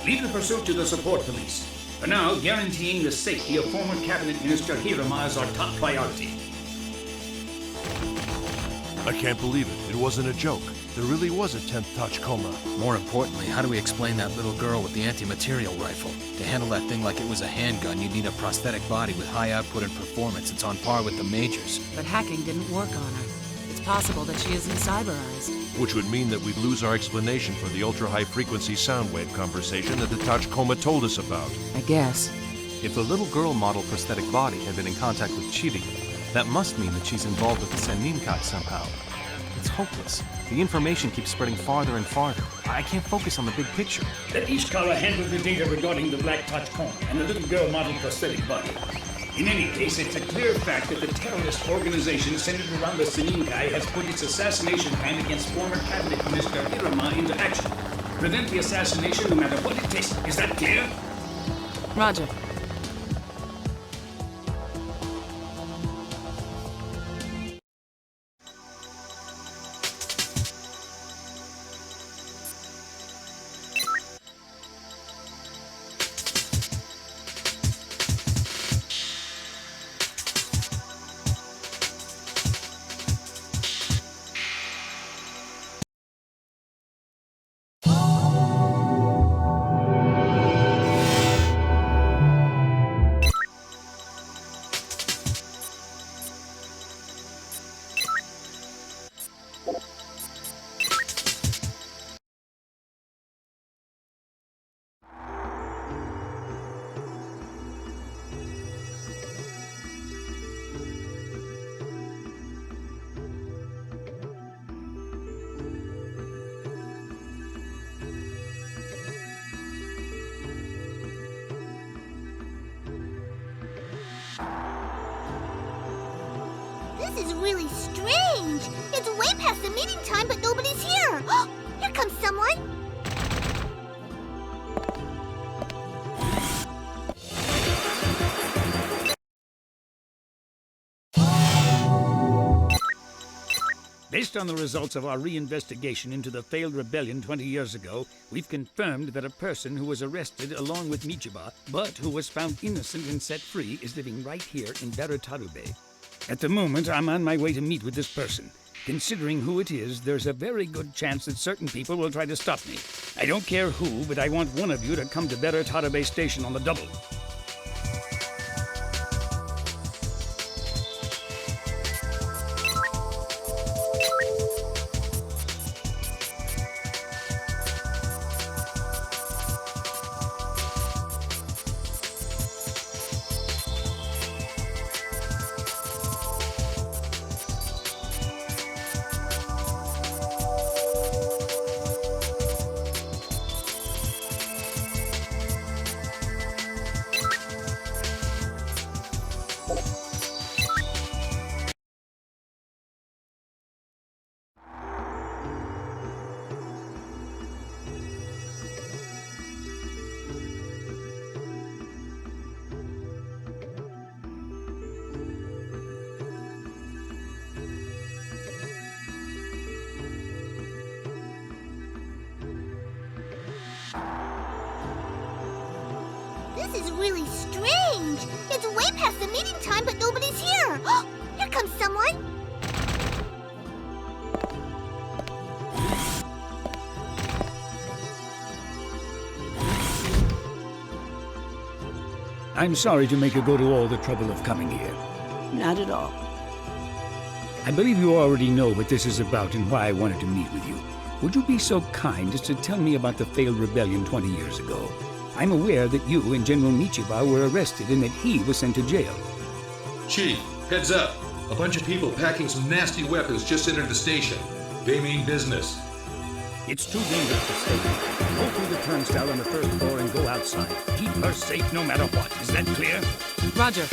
Lead the pursuit to the support police. For now, guaranteeing the safety of former Cabinet Minister Hiruma is our top priority. I can't believe it. It wasn't a joke. There really was a 10th Tachikoma. More importantly, how do we explain that little girl with the anti-material rifle? To handle that thing like it was a handgun, you'd need a prosthetic body with high output and performance. It's on par with the Majors. But hacking didn't work on her. It's possible that she isn't cyberized. Which would mean that we'd lose our explanation for the ultra-high-frequency sound wave conversation that the Tachikoma told us about. I guess. If the little girl model prosthetic body had been in contact with Chiri, that must mean that she's involved with the Senninkai somehow. It's hopeless. The information keeps spreading farther and farther. I can't focus on the big picture. Let Ishikawa handle the data regarding the Black Tachikoma and the little girl model prosthetic body. In any case, it's a clear fact that the terrorist organization centered around the Senninkai has put its assassination plan against former Cabinet Minister Hiruma into action. Prevent the assassination no matter what it takes. Is that clear? Roger. This is really strange. It's way past the meeting time, but nobody's here. Here comes someone. Based on the results of our reinvestigation into the failed rebellion 20 years ago, we've confirmed that a person who was arrested along with Michiba, but who was found innocent and set free, is living right here in Baratarube. At the moment, I'm on my way to meet with this person. Considering who it is, there's a very good chance that certain people will try to stop me. I don't care who, but I want one of you to come to Baratarube Station on the double. This is really strange. It's way past the meeting time, but nobody's here. Here comes someone. I'm sorry to make you go to all the trouble of coming here. Not at all. I believe you already know what this is about and why I wanted to meet with you. Would you be so kind as to tell me about the failed rebellion 20 years ago? I'm aware that you and General Michiba were arrested and that he was sent to jail. Chief, heads up. A bunch of people packing some nasty weapons just entered the station. They mean business. It's too dangerous to stay here. Go through the turnstile on the first floor and go outside. Keep her safe no matter what. Is that clear? Roger.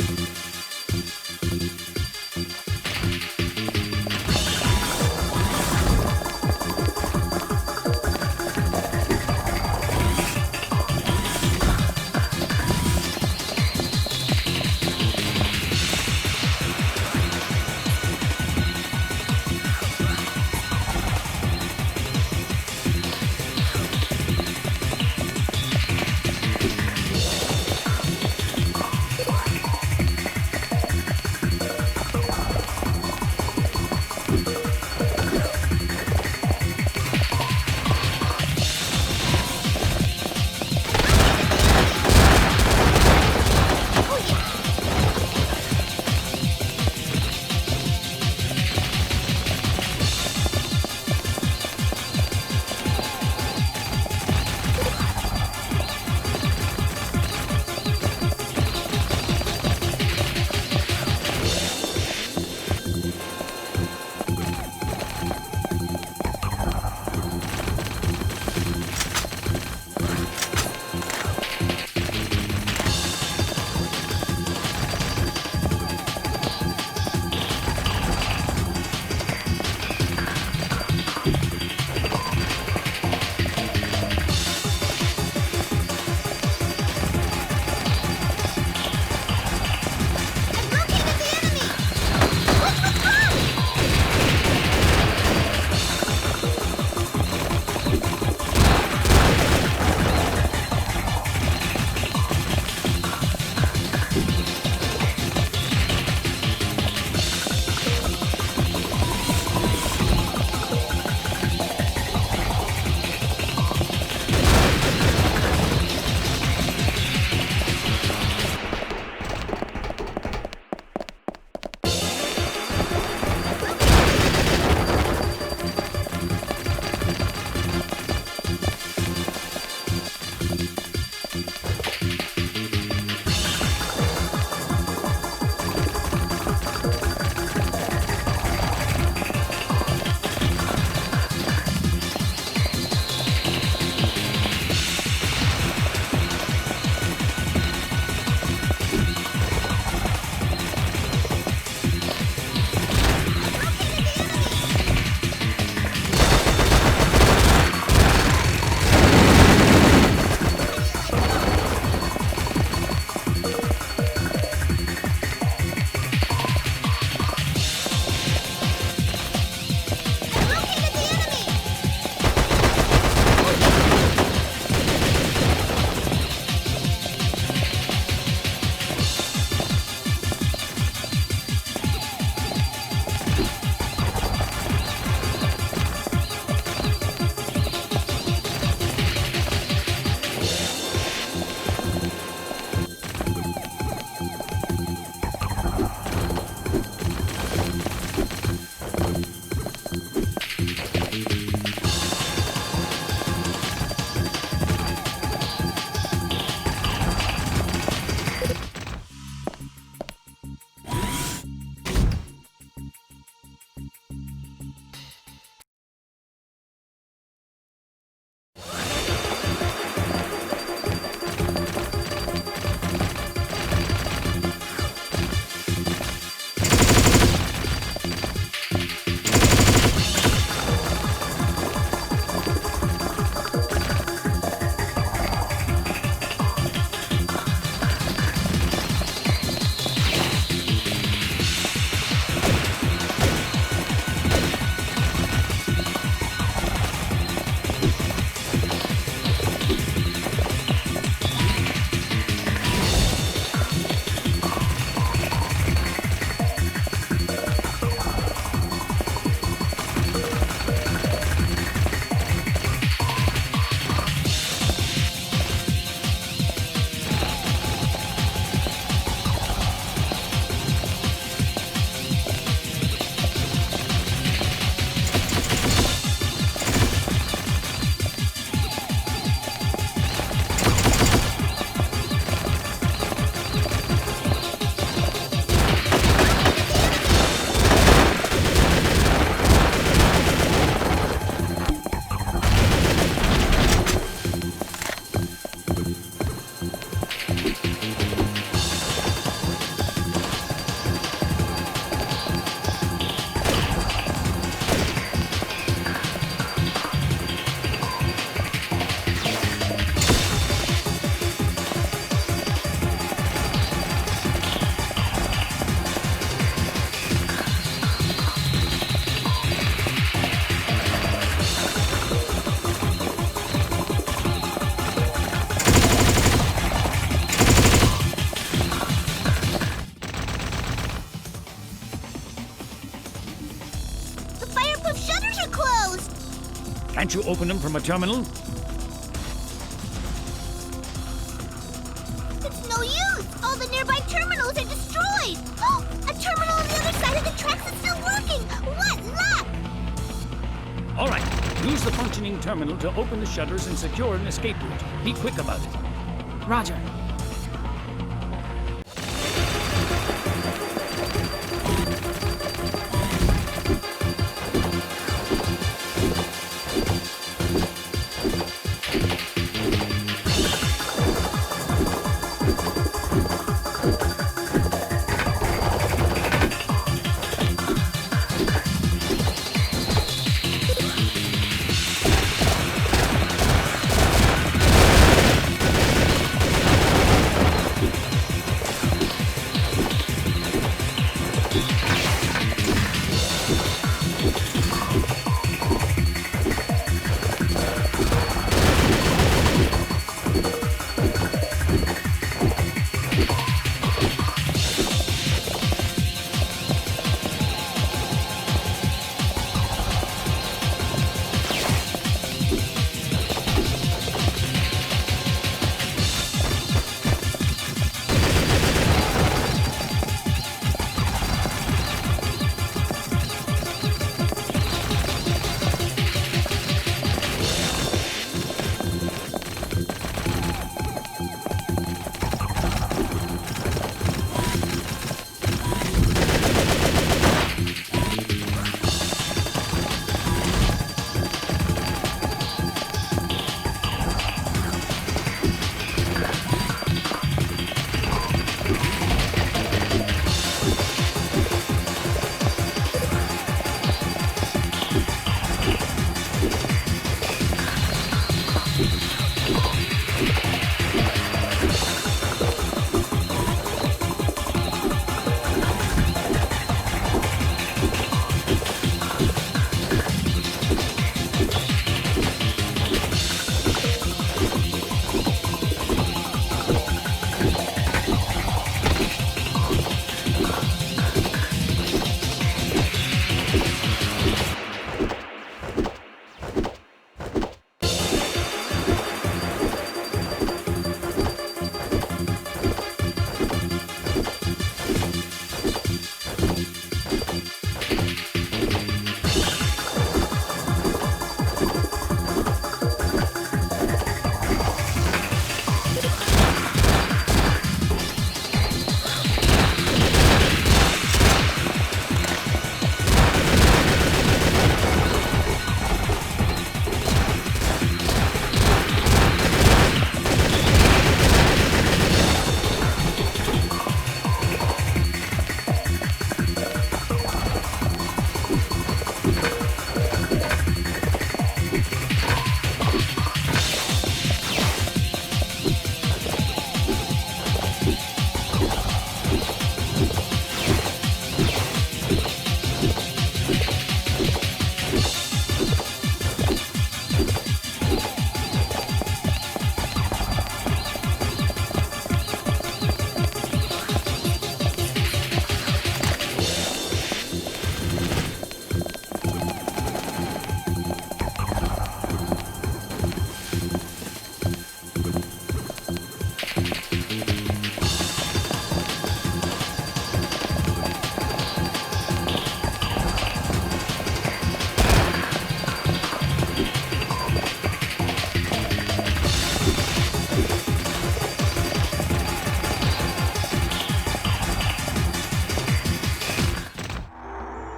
are closed! Can't you open them from a terminal? It's no use! All the nearby terminals are destroyed! Oh, a terminal on the other side of the tracks is still working! What luck! All right, use the functioning terminal to open the shutters and secure an escape route. Be quick about it. Roger.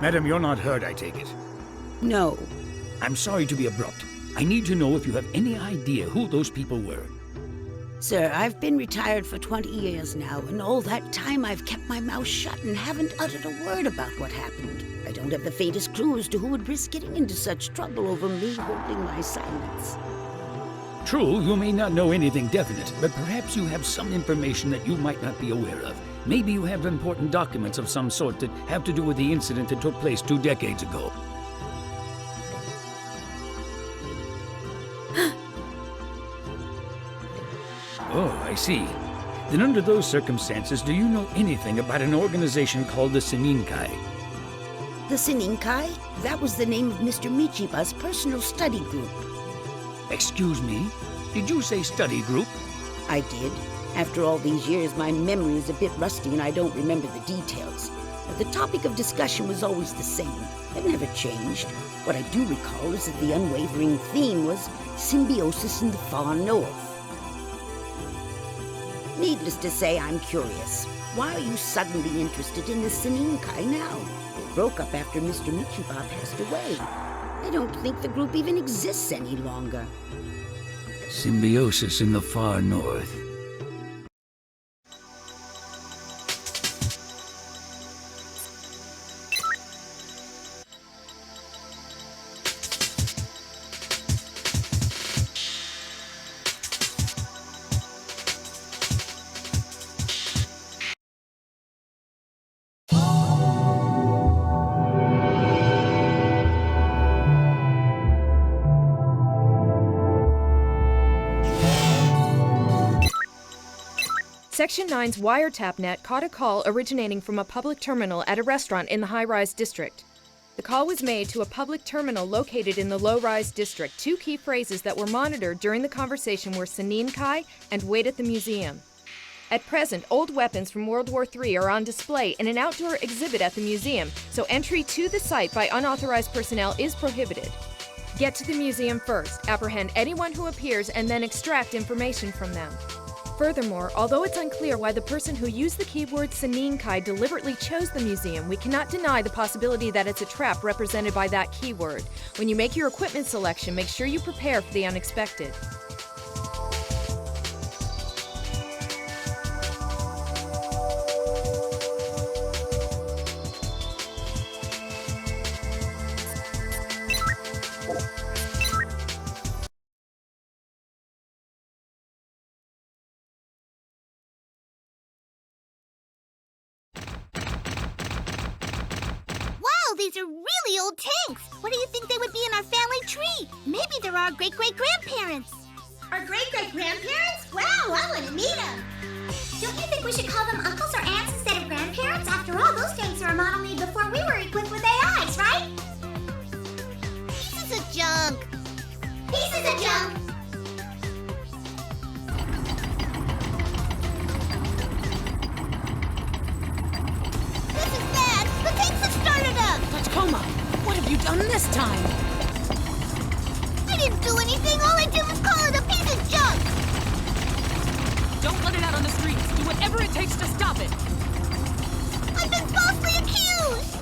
Madam, you're not hurt, I take it. No. I'm sorry to be abrupt. I need to know if you have any idea who those people were. Sir, I've been retired for 20 years now, and all that time I've kept my mouth shut and haven't uttered a word about what happened. I don't have the faintest clue as to who would risk getting into such trouble over me holding my silence. True, you may not know anything definite, but perhaps you have some information that you might not be aware of. Maybe you have important documents of some sort that have to do with the incident that took place 2 decades ago. Oh, I see. Then under those circumstances, do you know anything about an organization called the Seninkai? The Sininkai? That was the name of Mr. Michiba's personal study group. Excuse me? Did you say study group? I did. After all these years, my memory is a bit rusty and I don't remember the details. But the topic of discussion was always the same. It never changed. What I do recall is that the unwavering theme was symbiosis in the far north. Needless to say, I'm curious. Why are you suddenly interested in the Sininkai now? It broke up after Mr. Michiba passed away. I don't think the group even exists any longer. Symbiosis in the far north. Section 9's wiretap net caught a call originating from a public terminal at a restaurant in the high-rise district. The call was made to a public terminal located in the low-rise district. Two key phrases that were monitored during the conversation were Sininkai and wait at the museum. At present, old weapons from World War III are on display in an outdoor exhibit at the museum, so entry to the site by unauthorized personnel is prohibited. Get to the museum first, apprehend anyone who appears, and then extract information from them. Furthermore, although it's unclear why the person who used the keyword Sininkai deliberately chose the museum, we cannot deny the possibility that it's a trap represented by that keyword. When you make your equipment selection, make sure you prepare for the unexpected. These are really old tanks. What do you think they would be in our family tree? Maybe they're our great-great-grandparents. Our great-great-grandparents? Wow, I want to meet them. Don't you think we should call them uncles or aunts instead of grandparents? After all, those tanks are a model made before we were equipped with AIs, right? Pieces of junk. Pieces of junk. This is bad. The tanks have started up. Tachikoma, what have you done this time? I didn't do anything. All I did was call it a piece of junk. Don't let it out on the streets. Do whatever it takes to stop it. I've been falsely accused.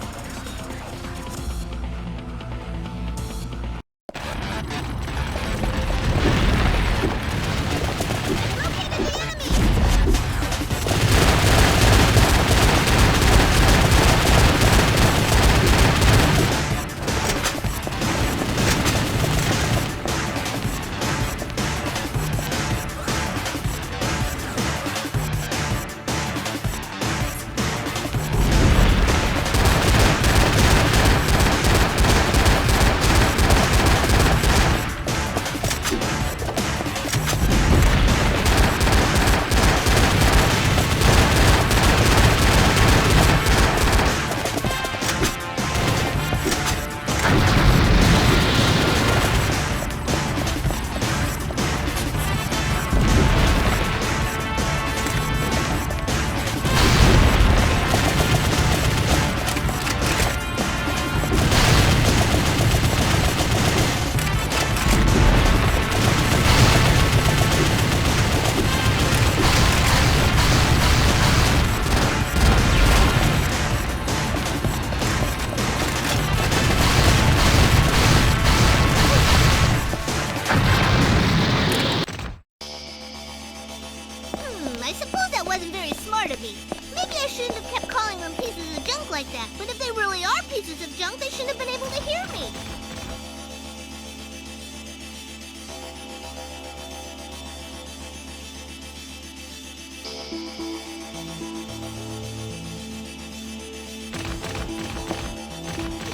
I suppose that wasn't very smart of me. Maybe I shouldn't have kept calling them pieces of junk like that. But if they really are pieces of junk, they shouldn't have been able to hear me.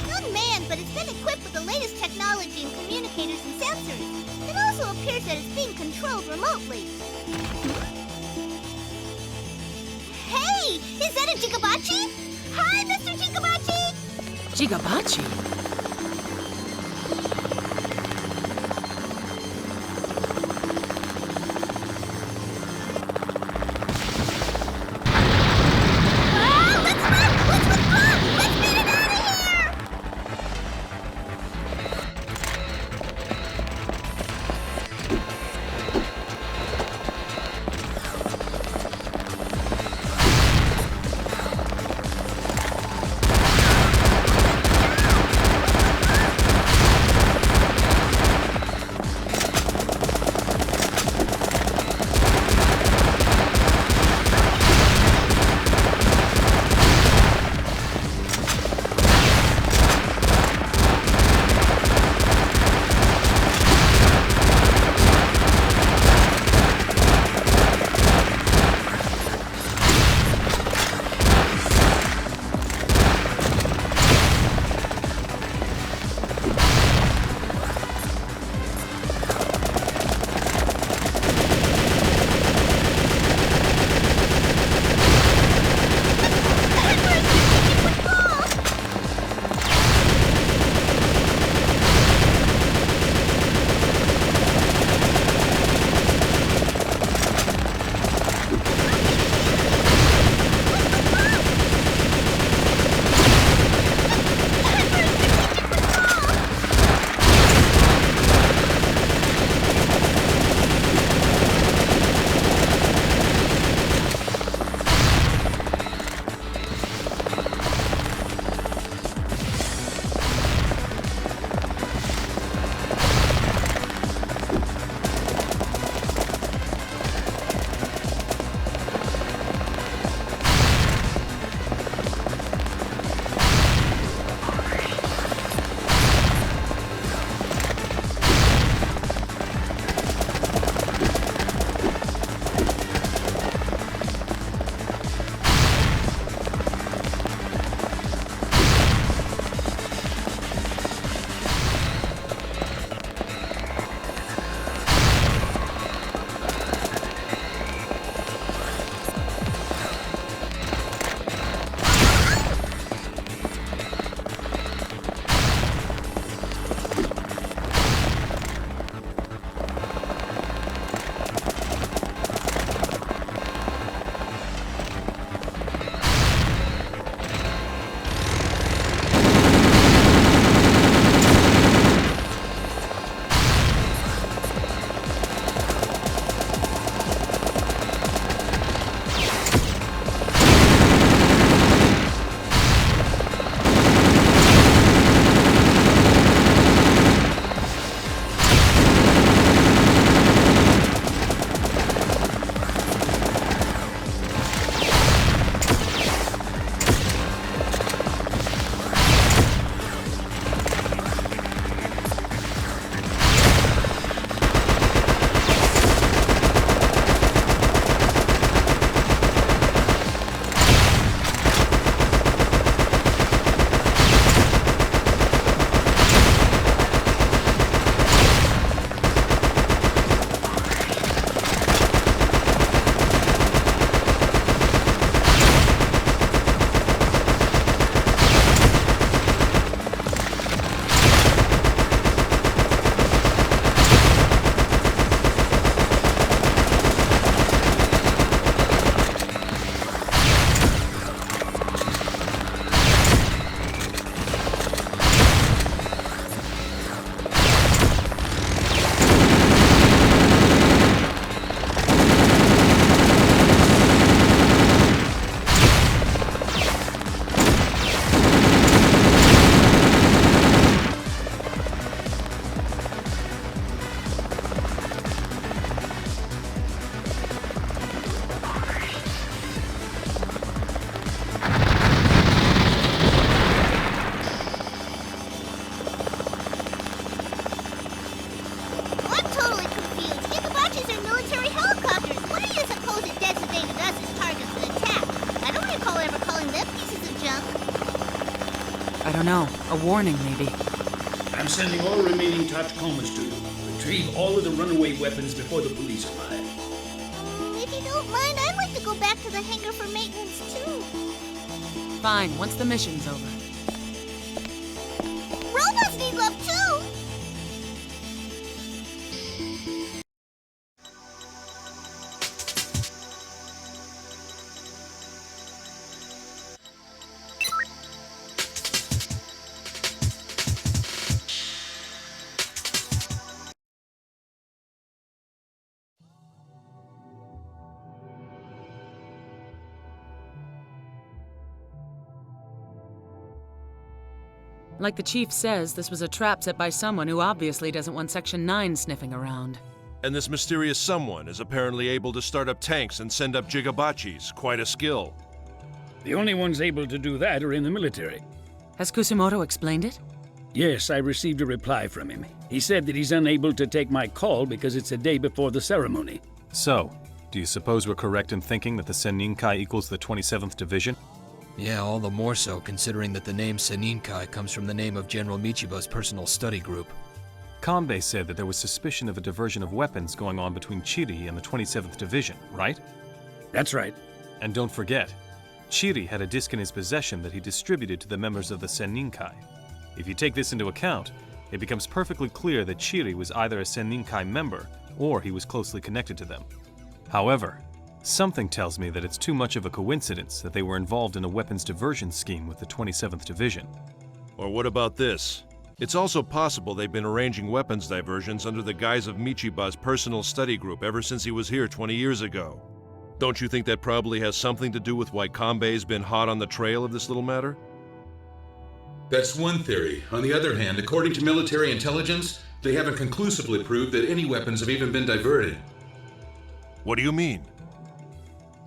Good man, but it's been equipped with the latest technology in communicators and sensors. It also appears that it's being controlled remotely. Hey! Is that a Jikabachi? Hi, Mr. Jikabachi! Shigabachi? I don't know. A warning, maybe. I'm sending all remaining tachikomas to you. Retrieve all of the runaway weapons before the police arrive. If you don't mind, I'd like to go back to the hangar for maintenance, too. Fine, once the mission's over. Robots need love too! Like the chief says, this was a trap set by someone who obviously doesn't want Section 9 sniffing around. And this mysterious someone is apparently able to start up tanks and send up gigabachis. Quite a skill. The only ones able to do that are in the military. Has Kusumoto explained it? Yes, I received a reply from him. He said that he's unable to take my call because it's a day before the ceremony. So, do you suppose we're correct in thinking that the Senninkai equals the 27th Division? Yeah, all the more so considering that the name Senninkai comes from the name of General Michiba's personal study group. Kanbei said that there was suspicion of a diversion of weapons going on between Chiri and the 27th Division, right? That's right. And don't forget, Chiri had a disc in his possession that he distributed to the members of the Senninkai. If you take this into account, it becomes perfectly clear that Chiri was either a Senninkai member or he was closely connected to them. However, something tells me that it's too much of a coincidence that they were involved in a weapons diversion scheme with the 27th Division. Or what about this? It's also possible they've been arranging weapons diversions under the guise of Michiba's personal study group ever since he was here 20 years ago. Don't you think that probably has something to do with why Kanbei's been hot on the trail of this little matter? That's one theory. On the other hand, according to military intelligence, they haven't conclusively proved that any weapons have even been diverted. What do you mean?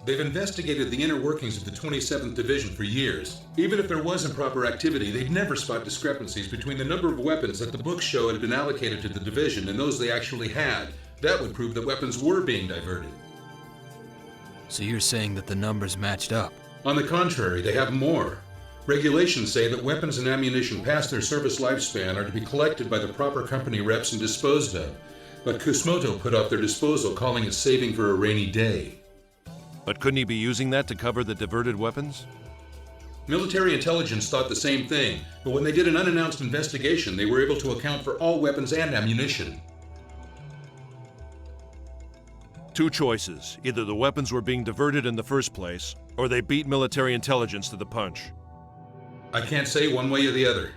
They've investigated the inner workings of the 27th Division for years. Even if there was improper activity, they'd never spot discrepancies between the number of weapons that the books show had been allocated to the division and those they actually had. That would prove that weapons were being diverted. So you're saying that the numbers matched up? On the contrary, they have more. Regulations say that weapons and ammunition past their service lifespan are to be collected by the proper company reps and disposed of. But Kusumoto put off their disposal, calling it saving for a rainy day. But couldn't he be using that to cover the diverted weapons? Military intelligence thought the same thing, but when they did an unannounced investigation, they were able to account for all weapons and ammunition. Two choices. Either the weapons were being diverted in the first place, or they beat military intelligence to the punch. I can't say one way or the other.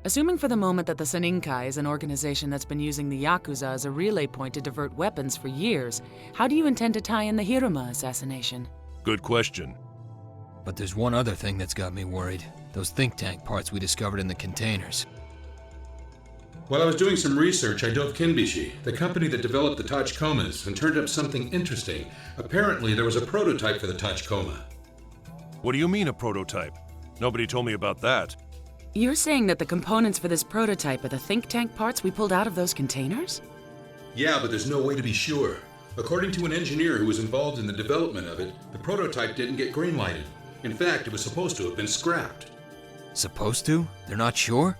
Assuming for the moment that the Senninkai is an organization that's been using the Yakuza as a relay point to divert weapons for years, how do you intend to tie in the Hiruma assassination? Good question. But there's one other thing that's got me worried. Those think tank parts we discovered in the containers. While I was doing some research, I dove Kinbishi, the company that developed the tachikomas, and turned up something interesting. Apparently, there was a prototype for the tachikoma. What do you mean, a prototype? Nobody told me about that. You're saying that the components for this prototype are the think tank parts we pulled out of those containers? Yeah, but there's no way to be sure. According to an engineer who was involved in the development of it, the prototype didn't get green-lighted. In fact, it was supposed to have been scrapped. Supposed to? They're not sure?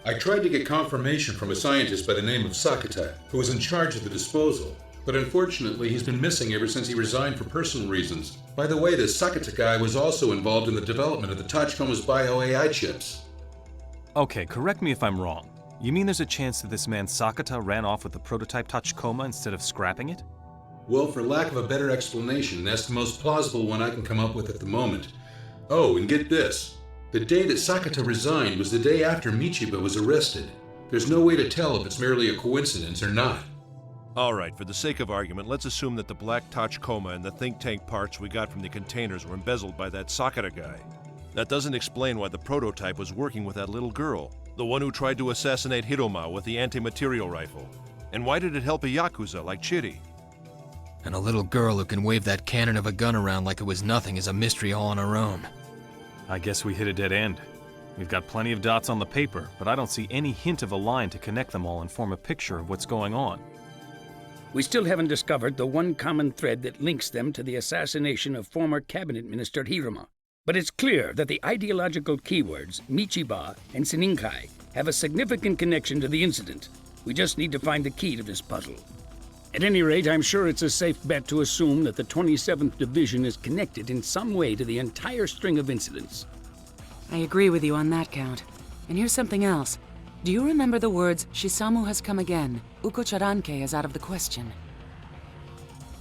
I tried to get confirmation from a scientist by the name of Sakata, who was in charge of the disposal. But unfortunately, he's been missing ever since he resigned for personal reasons. By the way, this Sakata guy was also involved in the development of the Tachikoma's bio-AI chips. Okay, correct me if I'm wrong. You mean there's a chance that this man Sakata ran off with the prototype Tachikoma instead of scrapping it? Well, for lack of a better explanation, that's the most plausible one I can come up with at the moment. Oh, and get this. The day that Sakata resigned was the day after Michiba was arrested. There's no way to tell if it's merely a coincidence or not. All right, for the sake of argument, let's assume that the black tachikoma and the think tank parts we got from the containers were embezzled by that Sakata guy. That doesn't explain why the prototype was working with that little girl, the one who tried to assassinate Hiroma with the anti-material rifle. And why did it help a Yakuza like Chiri? And a little girl who can wave that cannon of a gun around like it was nothing is a mystery all on her own. I guess we hit a dead end. We've got plenty of dots on the paper, but I don't see any hint of a line to connect them all and form a picture of what's going on. We still haven't discovered the one common thread that links them to the assassination of former cabinet minister Hiroma. But it's clear that the ideological keywords, Michiba and Senninkai, have a significant connection to the incident. We just need to find the key to this puzzle. At any rate, I'm sure it's a safe bet to assume that the 27th Division is connected in some way to the entire string of incidents. I agree with you on that count. And here's something else. Do you remember the words, Shisamu has come again, Uko Charanke is out of the question?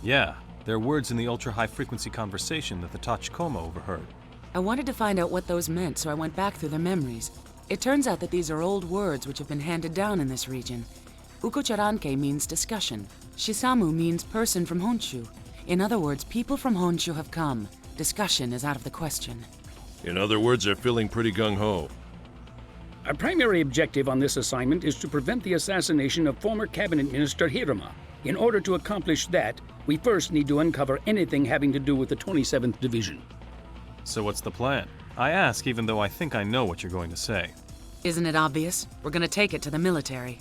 Yeah, they're words in the ultra-high-frequency conversation that the tachikoma overheard. I wanted to find out what those meant, so I went back through their memories. It turns out that these are old words which have been handed down in this region. Uko Charanke means discussion. Shisamu means person from Honshu. In other words, people from Honshu have come. Discussion is out of the question. In other words, they're feeling pretty gung-ho. Our primary objective on this assignment is to prevent the assassination of former Cabinet Minister Hiruma. In order to accomplish that, we first need to uncover anything having to do with the 27th Division. So what's the plan? I ask even though I think I know what you're going to say. Isn't it obvious? We're gonna take it to the military.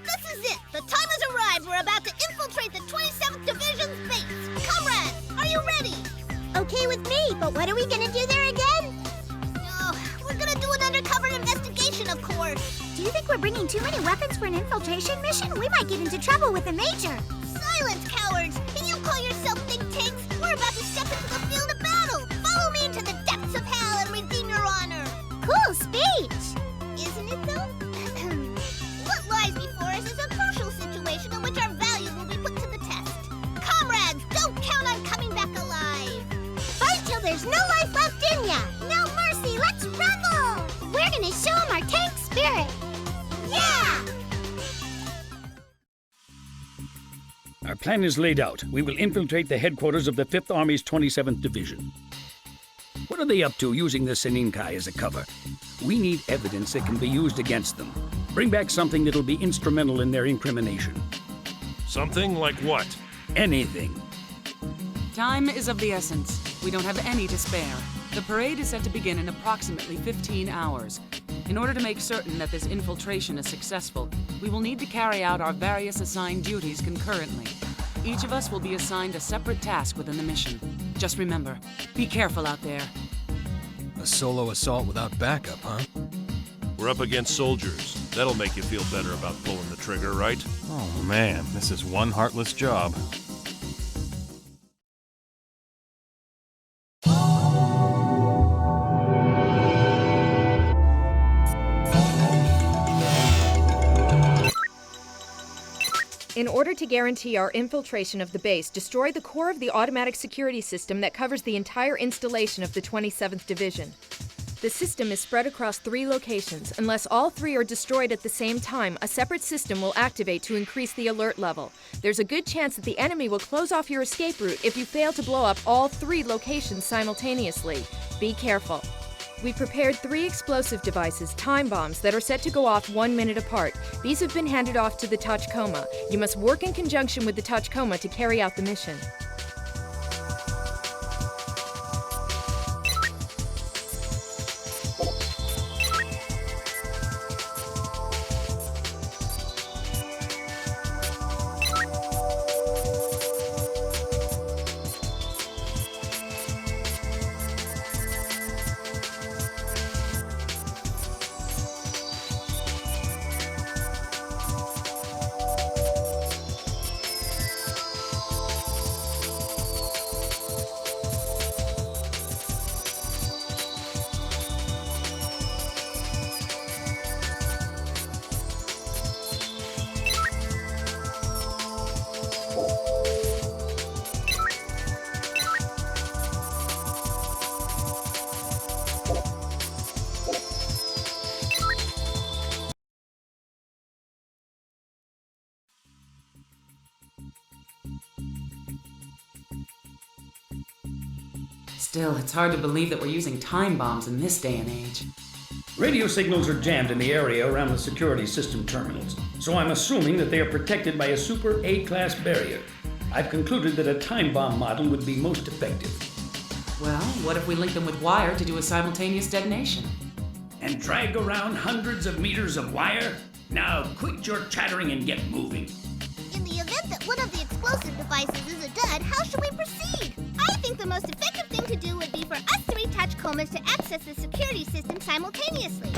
This is it! The time has arrived! We're about to infiltrate the 27th Division's base! Comrades, are you ready? Okay with me, but what are we gonna do there again? Oh, we're gonna do an undercover investigation, of course! Do you think we're bringing too many weapons for an infiltration mission? We might get into trouble with the Major! Silence, cowards! Can you call yourself think tanks? We're about to step into the field of battle! Follow me into the depths of hell and redeem your honor! Cool speech! Isn't it, though? What lies before us is a crucial situation in which our values will be put to the test. Comrades, don't count on coming back alive! Fight till there's no life left in ya! No mercy, let's rumble! We're gonna show 'em our tank spirit! Yeah! Our plan is laid out. We will infiltrate the headquarters of the 5th Army's 27th Division. What are they up to using the Seninkai as a cover? We need evidence that can be used against them. Bring back something that'll be instrumental in their incrimination. Something like what? Anything. Time is of the essence. We don't have any to spare. The parade is set to begin in approximately 15 hours. In order to make certain that this infiltration is successful, we will need to carry out our various assigned duties concurrently. Each of us will be assigned a separate task within the mission. Just remember, be careful out there. A solo assault without backup, huh? We're up against soldiers. That'll make you feel better about pulling the trigger, right? Oh man, this is one heartless job. In order to guarantee our infiltration of the base, destroy the core of the automatic security system that covers the entire installation of the 27th Division. The system is spread across 3 locations. Unless all 3 are destroyed at the same time, a separate system will activate to increase the alert level. There's a good chance that the enemy will close off your escape route if you fail to blow up all 3 locations simultaneously. Be careful. We've prepared 3 explosive devices, time bombs, that are set to go off 1 minute apart. These have been handed off to the tachikoma. You must work in conjunction with the tachikoma to carry out the mission. Still, it's hard to believe that we're using time bombs in this day and age. Radio signals are jammed in the area around the security system terminals, so I'm assuming that they are protected by a super A-class barrier. I've concluded that a time bomb model would be most effective. Well, what if we link them with wire to do a simultaneous detonation? And drag around hundreds of meters of wire? Now quit your chattering and get moving. In the event that one of the explosive devices is a dud, how should we proceed? I think the most effective access the security system simultaneously.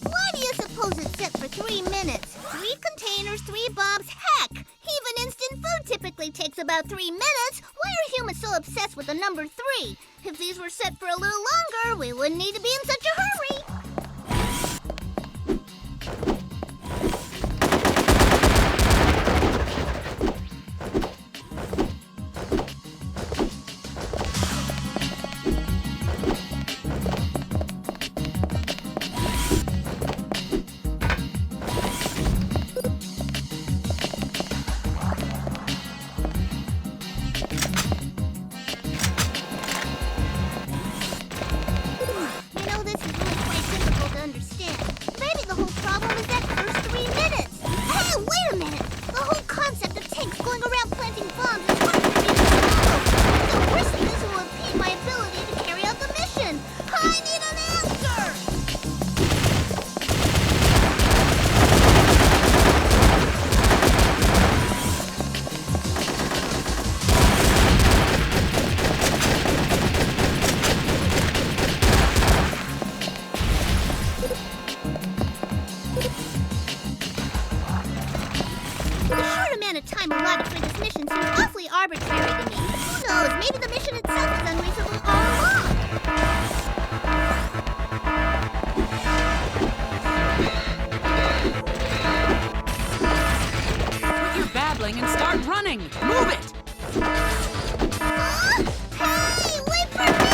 Why do you suppose it's set for 3 minutes? 3 containers, 3 bombs, heck! Even instant food typically takes about 3 minutes. Why are humans so obsessed with the number 3? If these were set for a little longer, we wouldn't need to be in such a hurry. You know, this is really quite simple. of time allotted for this mission seems awfully arbitrary to me. Who knows? Maybe the mission itself is unreasonable all along. Quit your babbling and start running! Move it! Hey, wait for me!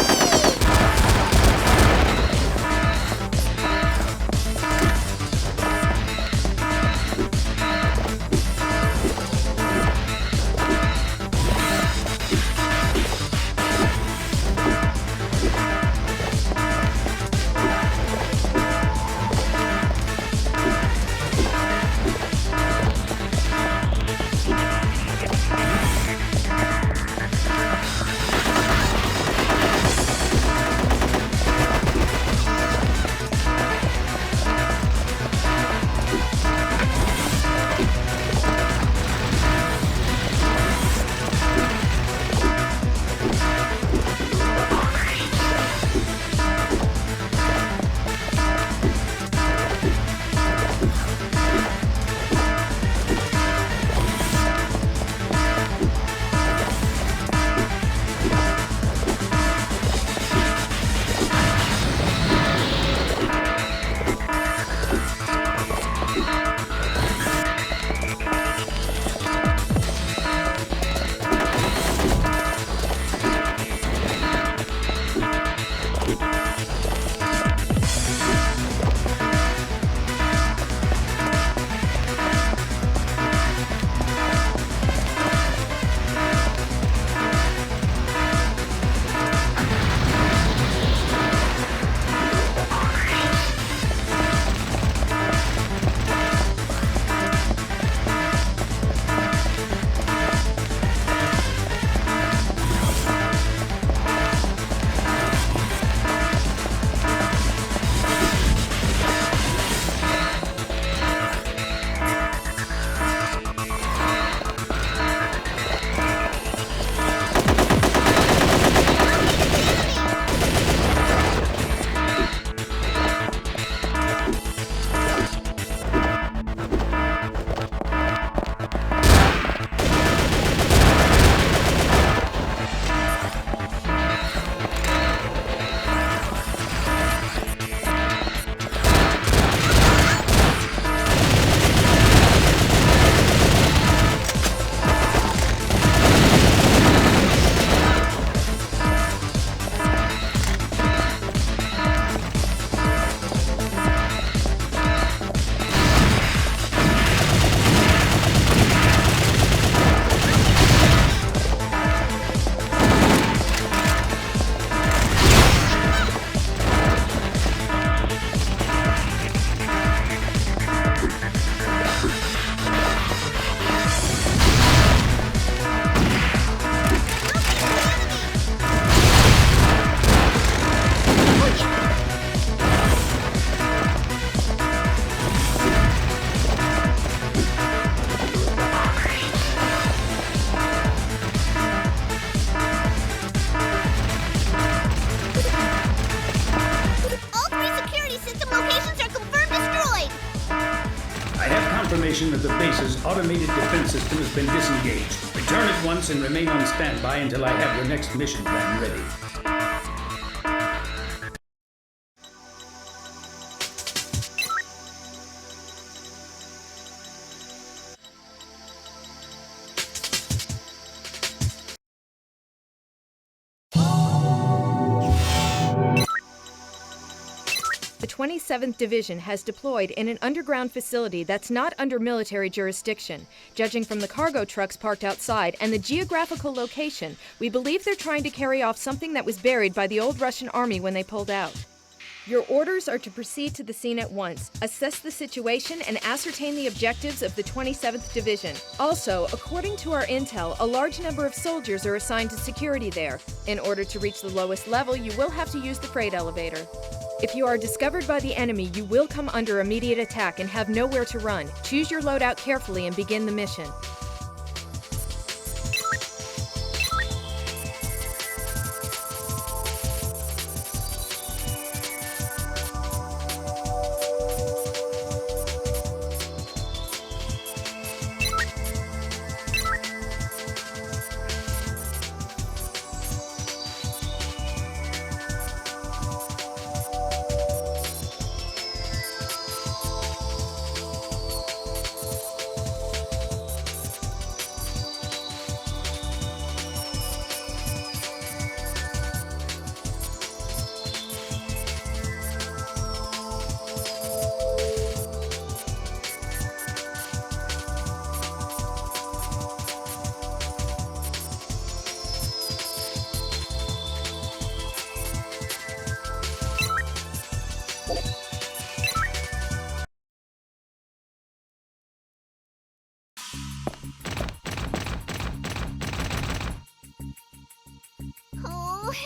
confirmation that the base's automated defense system has been disengaged. Return at once and remain on standby until I have your next mission plan ready. The 27th Division has deployed in an underground facility that's not under military jurisdiction. Judging from the cargo trucks parked outside and the geographical location, we believe they're trying to carry off something that was buried by the old Russian army when they pulled out. Your orders are to proceed to the scene at once, assess the situation, and ascertain the objectives of the 27th Division. Also, according to our intel, a large number of soldiers are assigned to security there. In order to reach the lowest level, you will have to use the freight elevator. If you are discovered by the enemy, you will come under immediate attack and have nowhere to run. Choose your loadout carefully and begin the mission.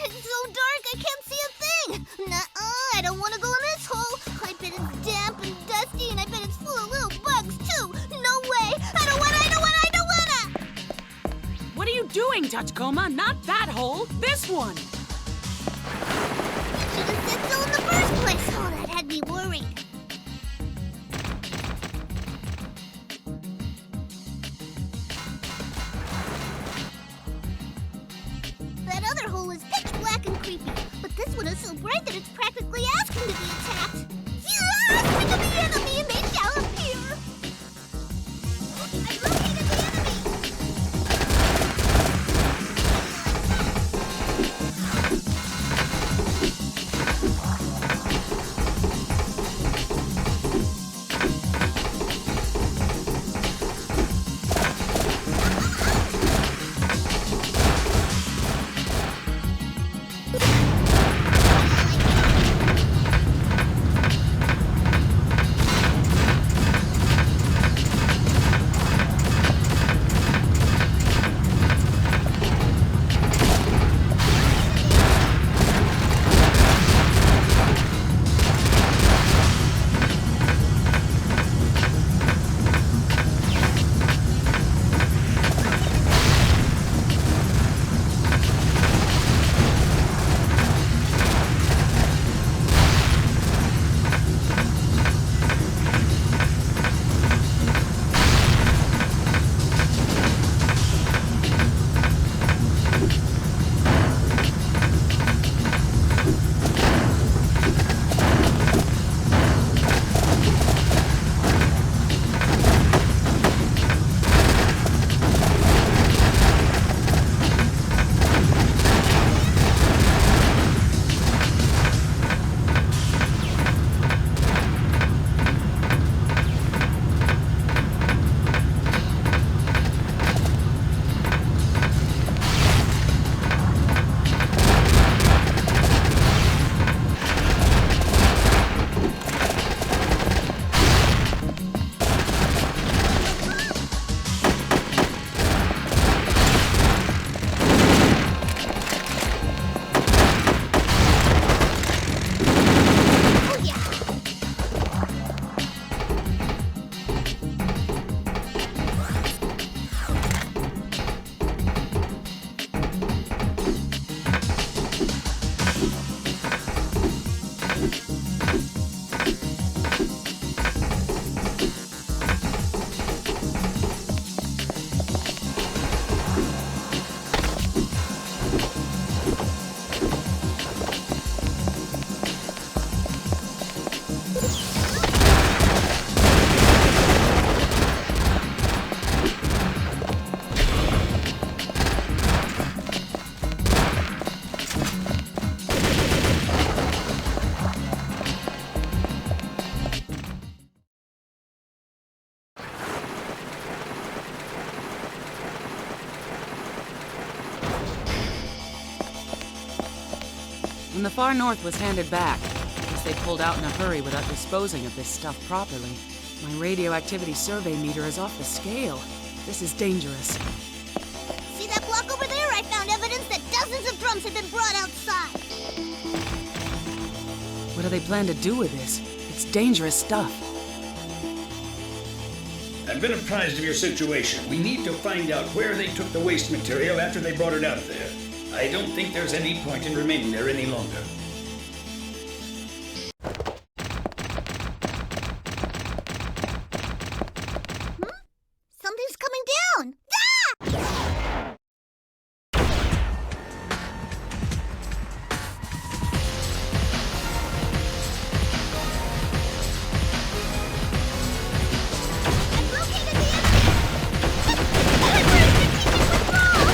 it's so dark I can't see a thing. Nuh-uh, I don't want to go in this hole. I bet it's damp and dusty, and I bet it's full of little bugs, too. No way. I don't wanna. What are you doing, Tachikoma? Not that hole, this one. Should have said so in the first place. Oh, that had me worried. That other hole is pitch black and creepy, but this one is so bright that it's practically asking to be attacked. Yeah! Think of the enemy and they shall appear! I located the enemy! When the far north was handed back, I guess they pulled out in a hurry without disposing of this stuff properly. My radioactivity survey meter is off the scale. This is dangerous. See that block over there? I found evidence that dozens of drums had been brought outside. What do they plan to do with this? It's dangerous stuff. I've been apprised of your situation. We need to find out where they took the waste material after they brought it out of there. I don't think there's any point in remaining there any longer. Something's coming down! Ah! I've located the enemy! Everywhere is strategic withdrawal!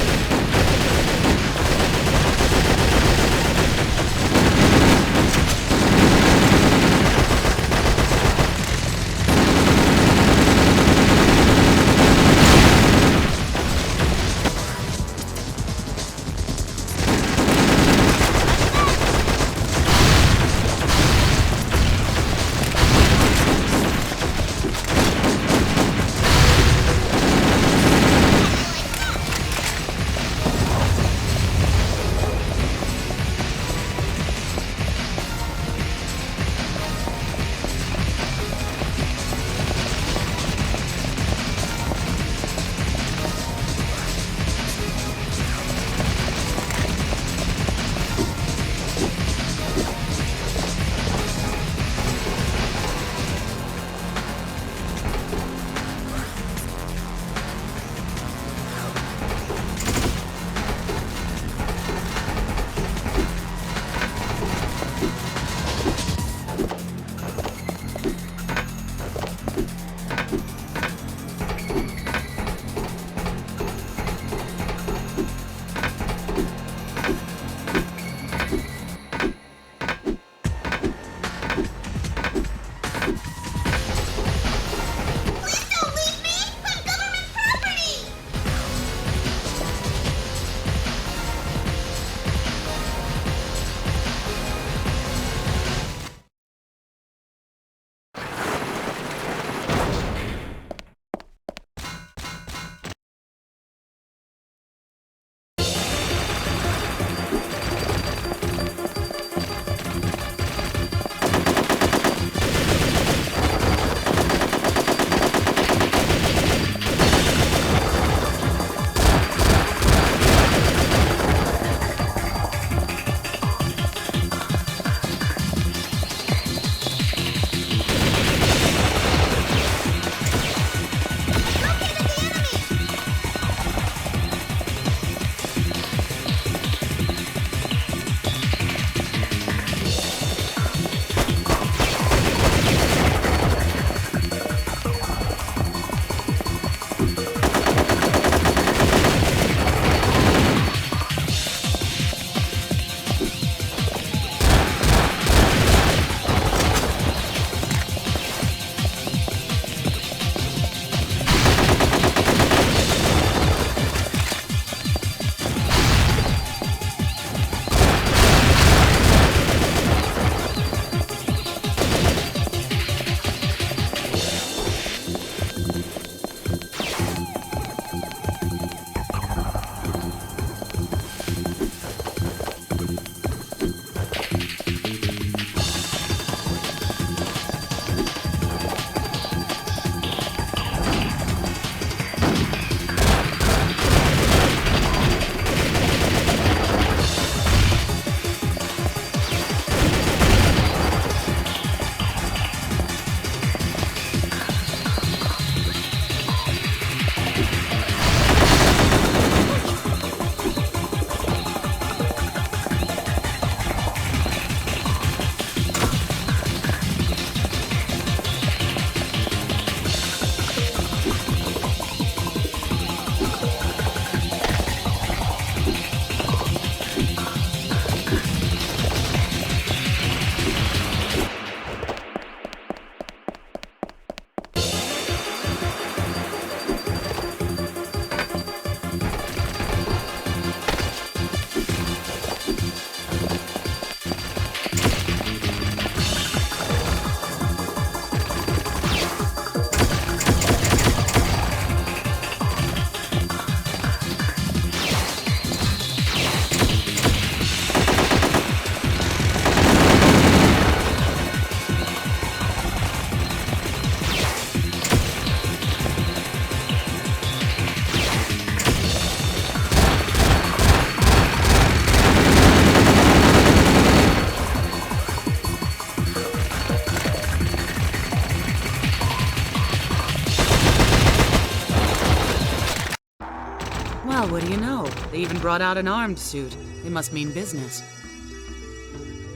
Well, what do you know? They even brought out an armed suit. They must mean business.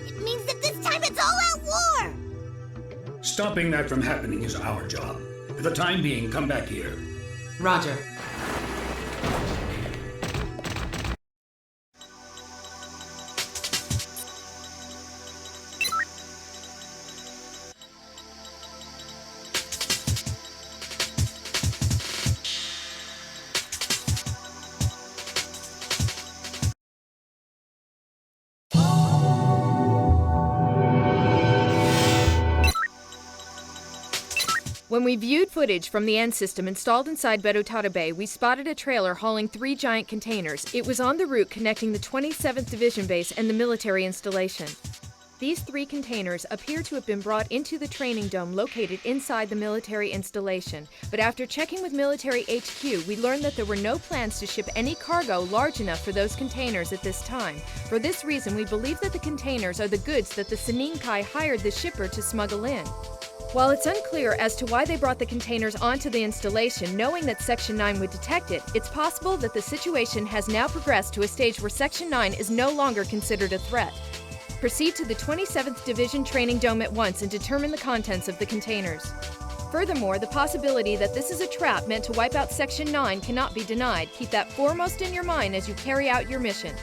It means that this time it's all out war! Stopping that from happening is our job. For the time being, come back here. Roger. When we viewed footage from the end system installed inside Berutara Bay, we spotted a trailer hauling 3 giant containers. It was on the route connecting the 27th Division Base and the military installation. These 3 containers appear to have been brought into the training dome located inside the military installation. But after checking with Military HQ, we learned that there were no plans to ship any cargo large enough for those containers at this time. For this reason, we believe that the containers are the goods that the Seninkai hired the shipper to smuggle in. While it's unclear as to why they brought the containers onto the installation, knowing that Section 9 would detect it, it's possible that the situation has now progressed to a stage where Section 9 is no longer considered a threat. Proceed to the 27th Division Training Dome at once and determine the contents of the containers. Furthermore, the possibility that this is a trap meant to wipe out Section 9 cannot be denied. Keep that foremost in your mind as you carry out your mission.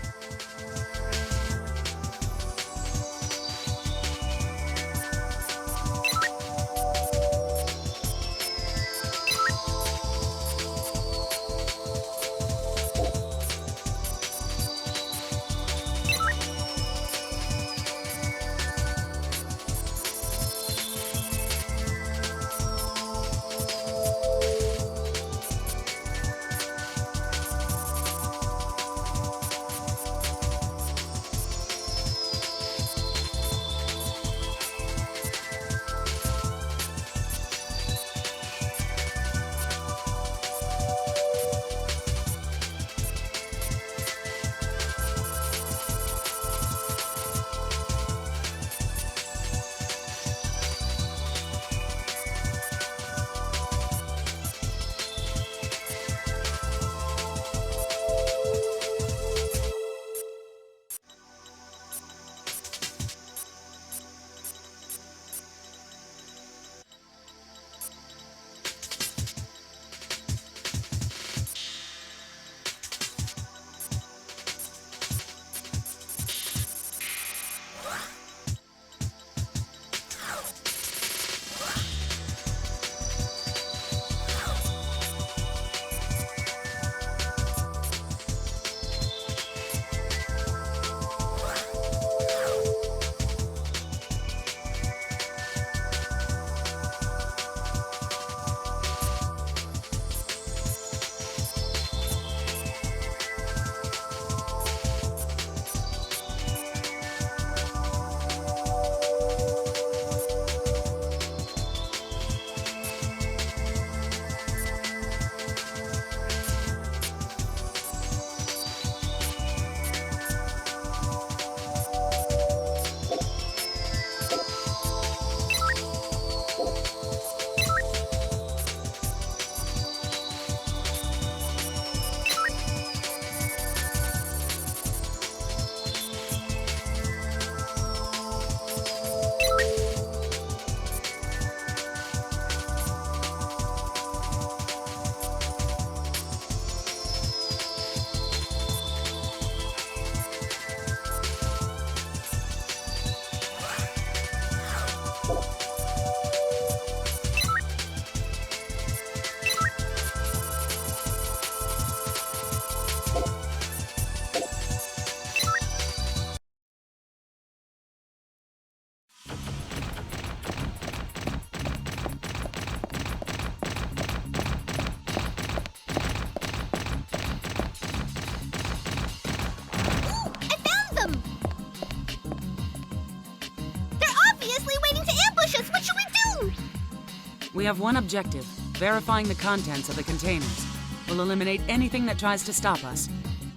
We have one objective, verifying the contents of the containers. We'll eliminate anything that tries to stop us.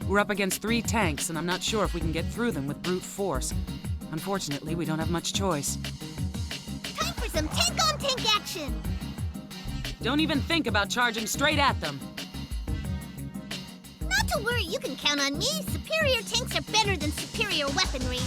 We're up against 3 tanks, and I'm not sure if we can get through them with brute force. Unfortunately, we don't have much choice. Time for some tank-on-tank action! Don't even think about charging straight at them. Not to worry, you can count on me. Superior tanks are better than superior weaponry.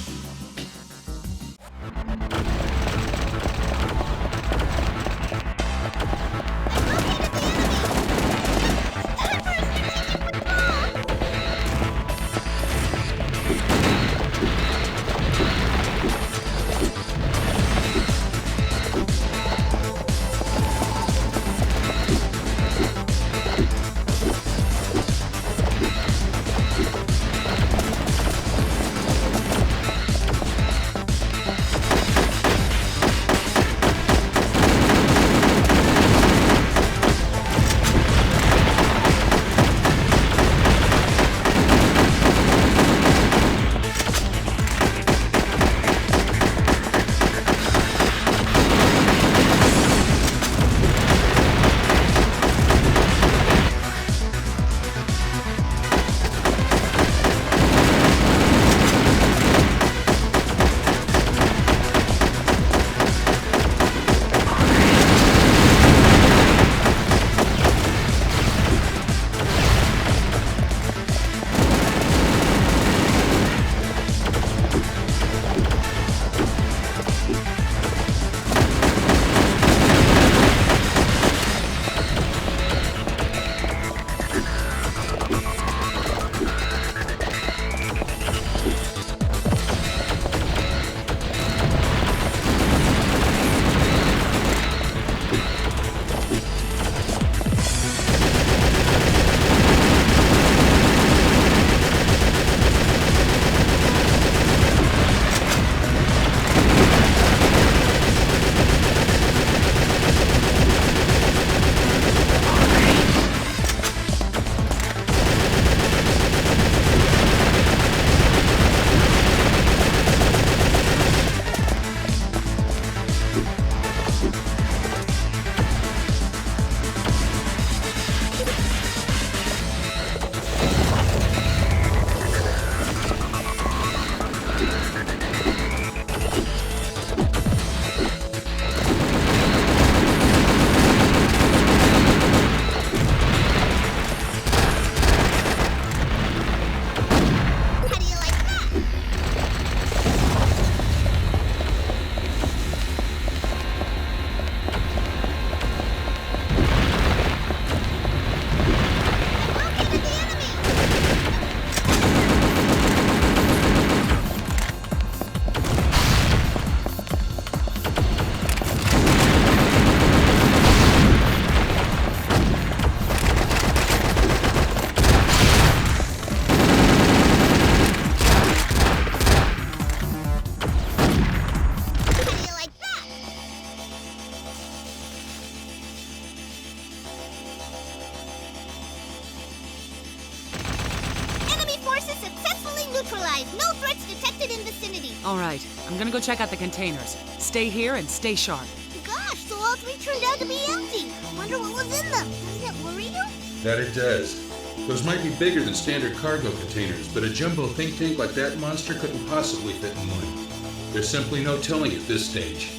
No threats detected in vicinity. All right, I'm gonna go check out the containers. Stay here and stay sharp. Gosh, so all three turned out to be empty. Wonder what was in them. Doesn't it worry you? That it does. Those might be bigger than standard cargo containers, but a jumbo think tank like that monster couldn't possibly fit in one. There's simply no telling at this stage.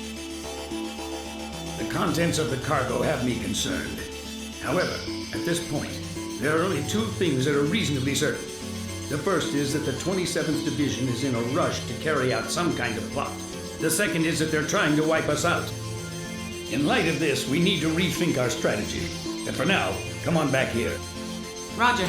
The contents of the cargo have me concerned. However, at this point, there are only two things that are reasonably certain. The first is that the 27th Division is in a rush to carry out some kind of plot. The second is that they're trying to wipe us out. In light of this, we need to rethink our strategy. And for now, come on back here. Roger.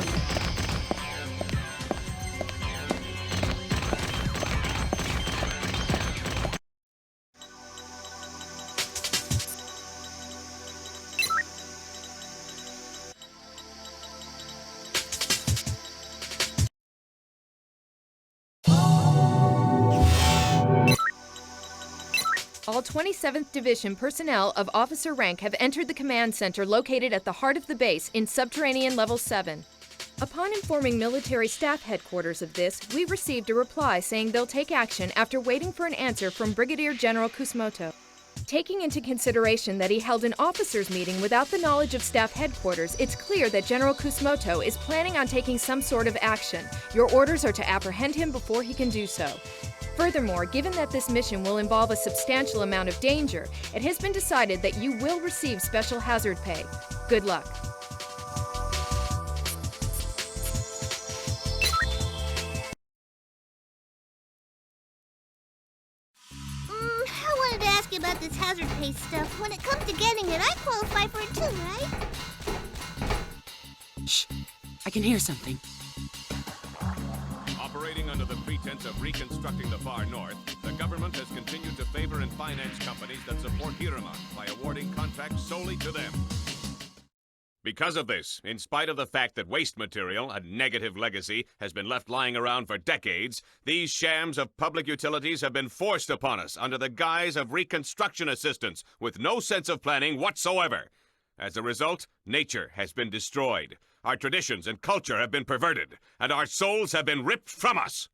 All 27th Division personnel of officer rank have entered the command center located at the heart of the base in subterranean level 7. Upon informing military staff headquarters of this, we received a reply saying they'll take action after waiting for an answer from Brigadier General Kusumoto. Taking into consideration that he held an officers' meeting without the knowledge of staff headquarters, it's clear that General Kusumoto is planning on taking some sort of action. Your orders are to apprehend him before he can do so. Furthermore, given that this mission will involve a substantial amount of danger, it has been decided that you will receive special hazard pay. Good luck. this hazard pay stuff. When it comes to getting it, I qualify for it too, right? Shh. I can hear something. Operating under the pretense of reconstructing the far north, the government has continued to favor and finance companies that support Hiruma by awarding contracts solely to them. Because of this, in spite of the fact that waste material, a negative legacy, has been left lying around for decades, these shams of public utilities have been forced upon us under the guise of reconstruction assistance with no sense of planning whatsoever. As a result, nature has been destroyed, our traditions and culture have been perverted, and our souls have been ripped from us.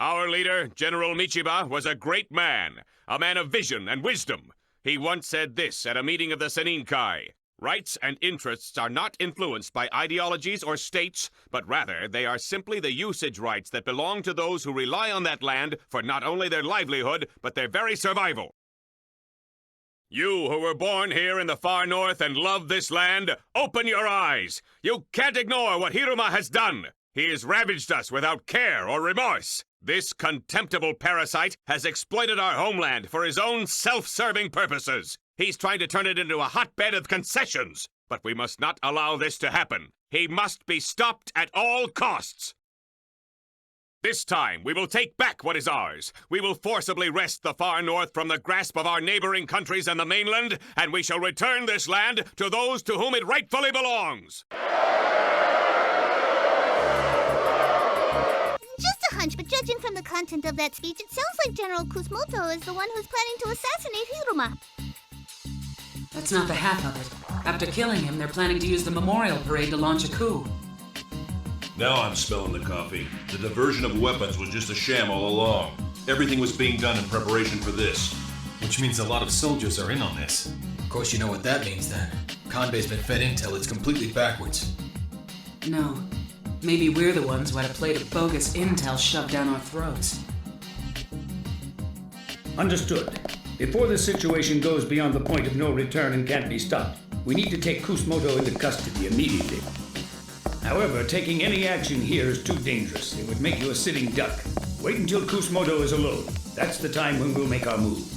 Our leader, General Michiba, was a great man, a man of vision and wisdom. He once said this at a meeting of the Seninkai: rights and interests are not influenced by ideologies or states, but rather they are simply the usage rights that belong to those who rely on that land for not only their livelihood, but their very survival. You who were born here in the far north and love this land, open your eyes! You can't ignore what Hiruma has done! He has ravaged us without care or remorse! This contemptible parasite has exploited our homeland for his own self-serving purposes! He's trying to turn it into a hotbed of concessions! But we must not allow this to happen! He must be stopped at all costs! This time, we will take back what is ours. We will forcibly wrest the far north from the grasp of our neighboring countries and the mainland, and we shall return this land to those to whom it rightfully belongs. Just a hunch, but judging from the content of that speech, it sounds like General Kusumoto is the one who's planning to assassinate Hiruma. That's not the half of it. After killing him, they're planning to use the memorial parade to launch a coup. Now I'm smelling the coffee. The diversion of weapons was just a sham all along. Everything was being done in preparation for this. Which means a lot of soldiers are in on this. Of course you know what that means then. Kanbei's been fed intel that's completely backwards. No. Maybe we're the ones who had a plate of bogus intel shoved down our throats. Understood. Before the situation goes beyond the point of no return and can't be stopped, we need to take Kusumoto into custody immediately. However, taking any action here is too dangerous. It would make you a sitting duck. Wait until Kusumoto is alone. That's the time when we'll make our move.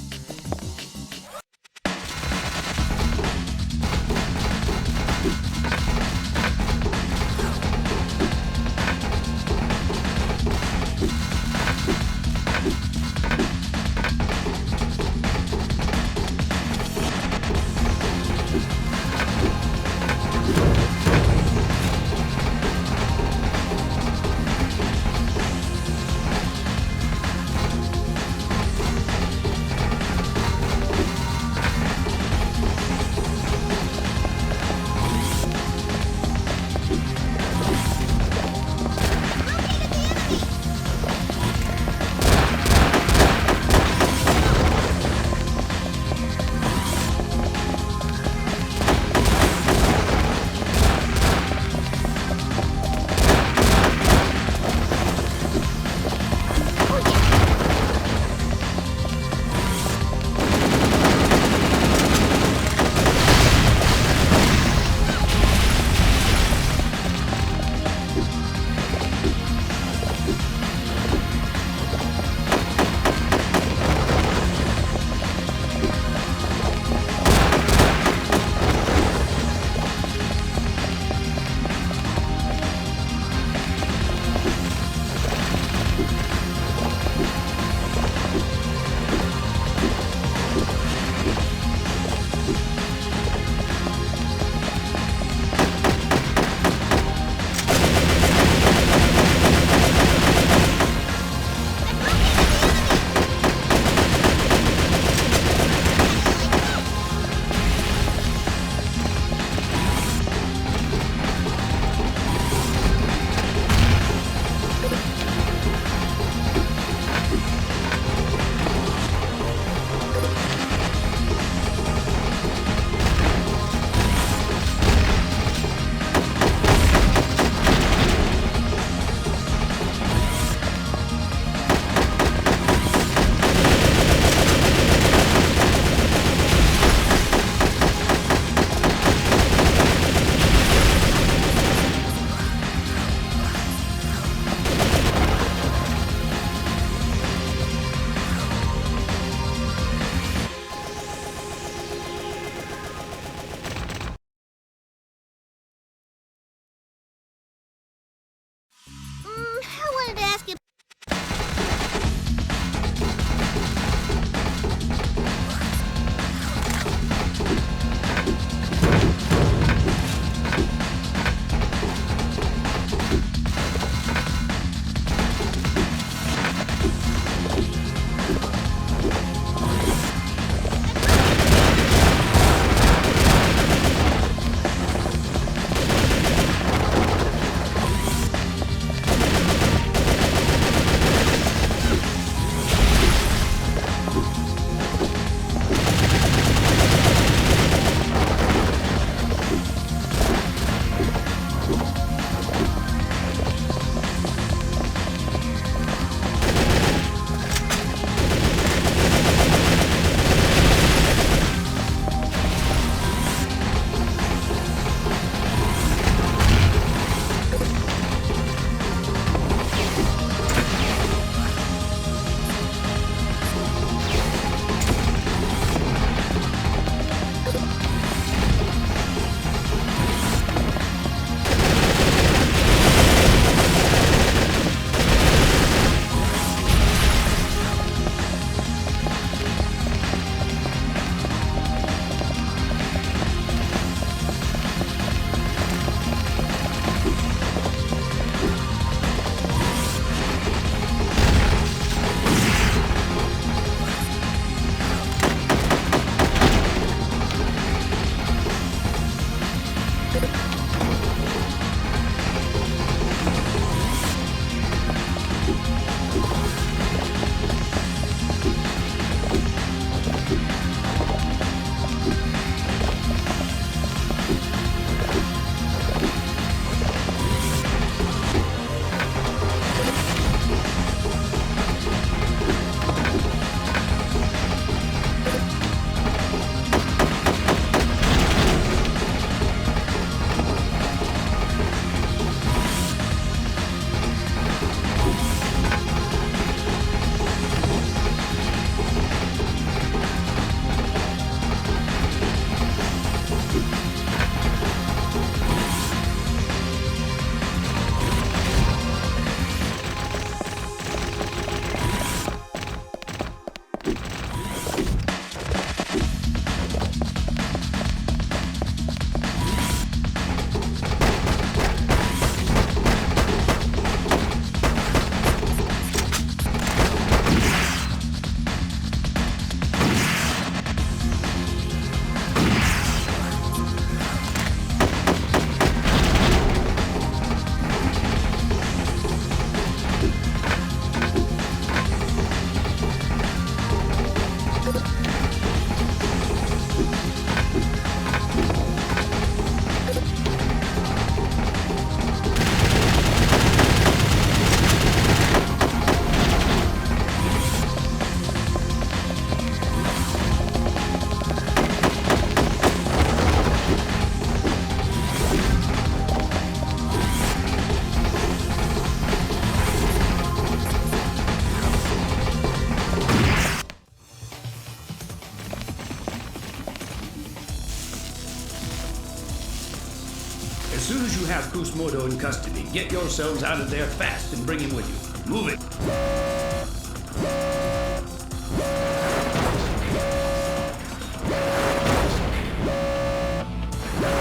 As soon as you have Kusumoto in custody, get yourselves out of there fast and bring him with you. Move it.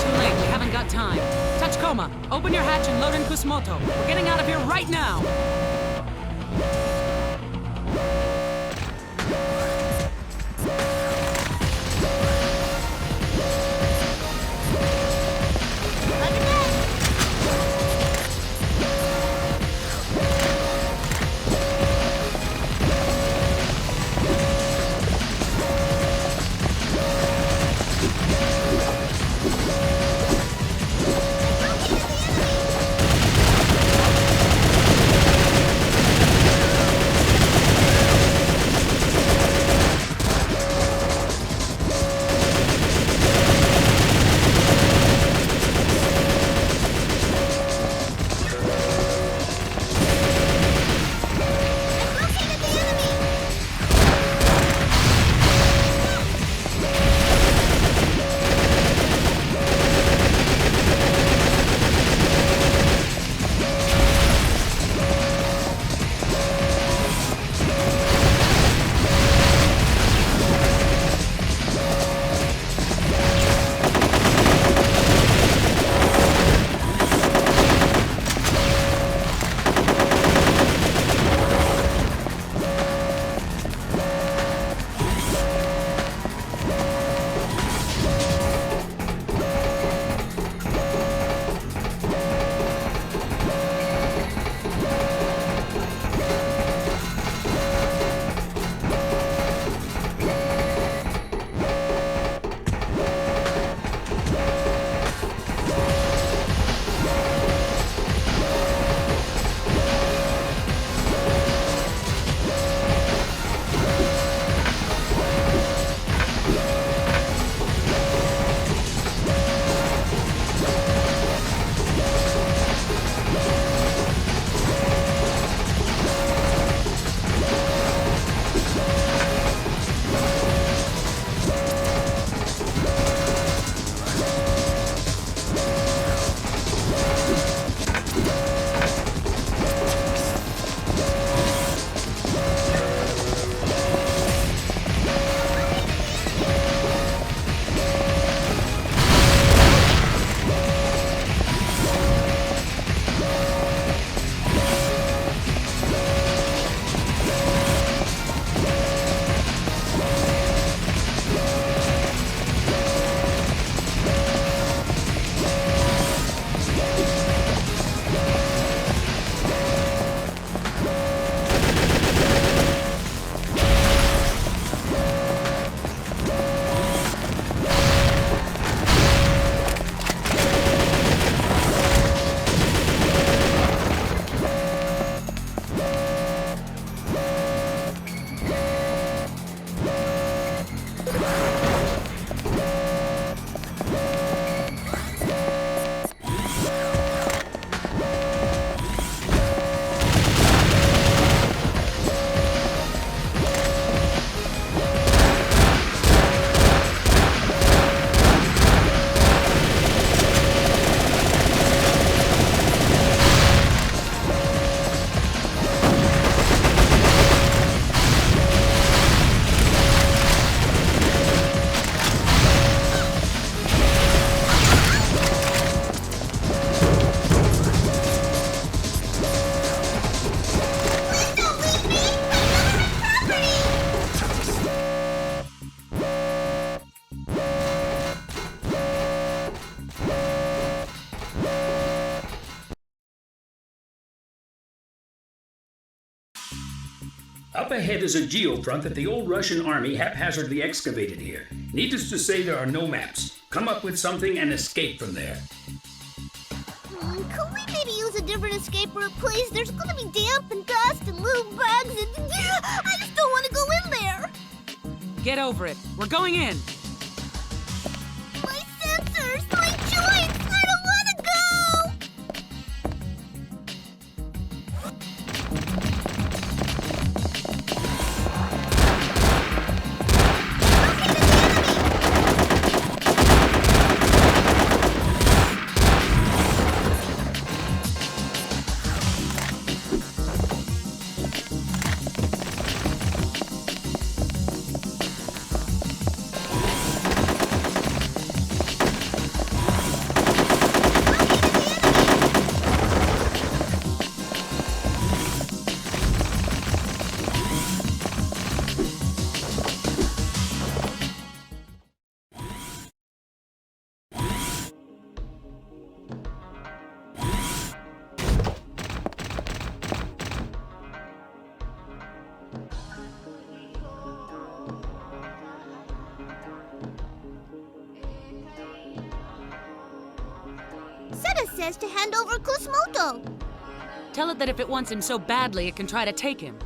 Too late, we haven't got time. Tachikoma, open your hatch and load in Kusumoto. We're getting out of here right now! Up ahead is a geofront that the old Russian army haphazardly excavated here. Needless to say, there are no maps. Come up with something and escape from there. Could we maybe use a different escape route, please? There's gonna be damp and dust and little bugs and... I just don't want to go in there! Get over it. We're going in. My sensors! My joints! I don't want to go! Seta says to hand over Kusmoto. Tell it that if it wants him so badly, it can try to take him.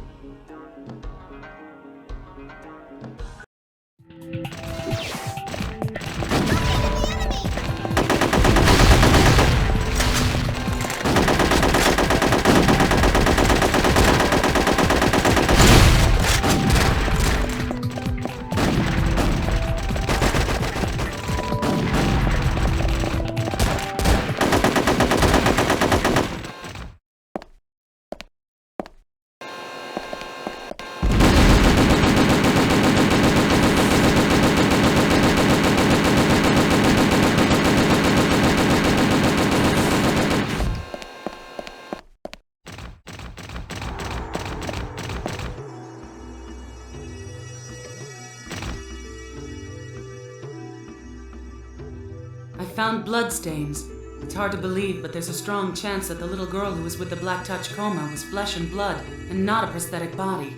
I found bloodstains. It's hard to believe, but there's a strong chance that the little girl who was with the black tachikoma was flesh and blood, and not a prosthetic body.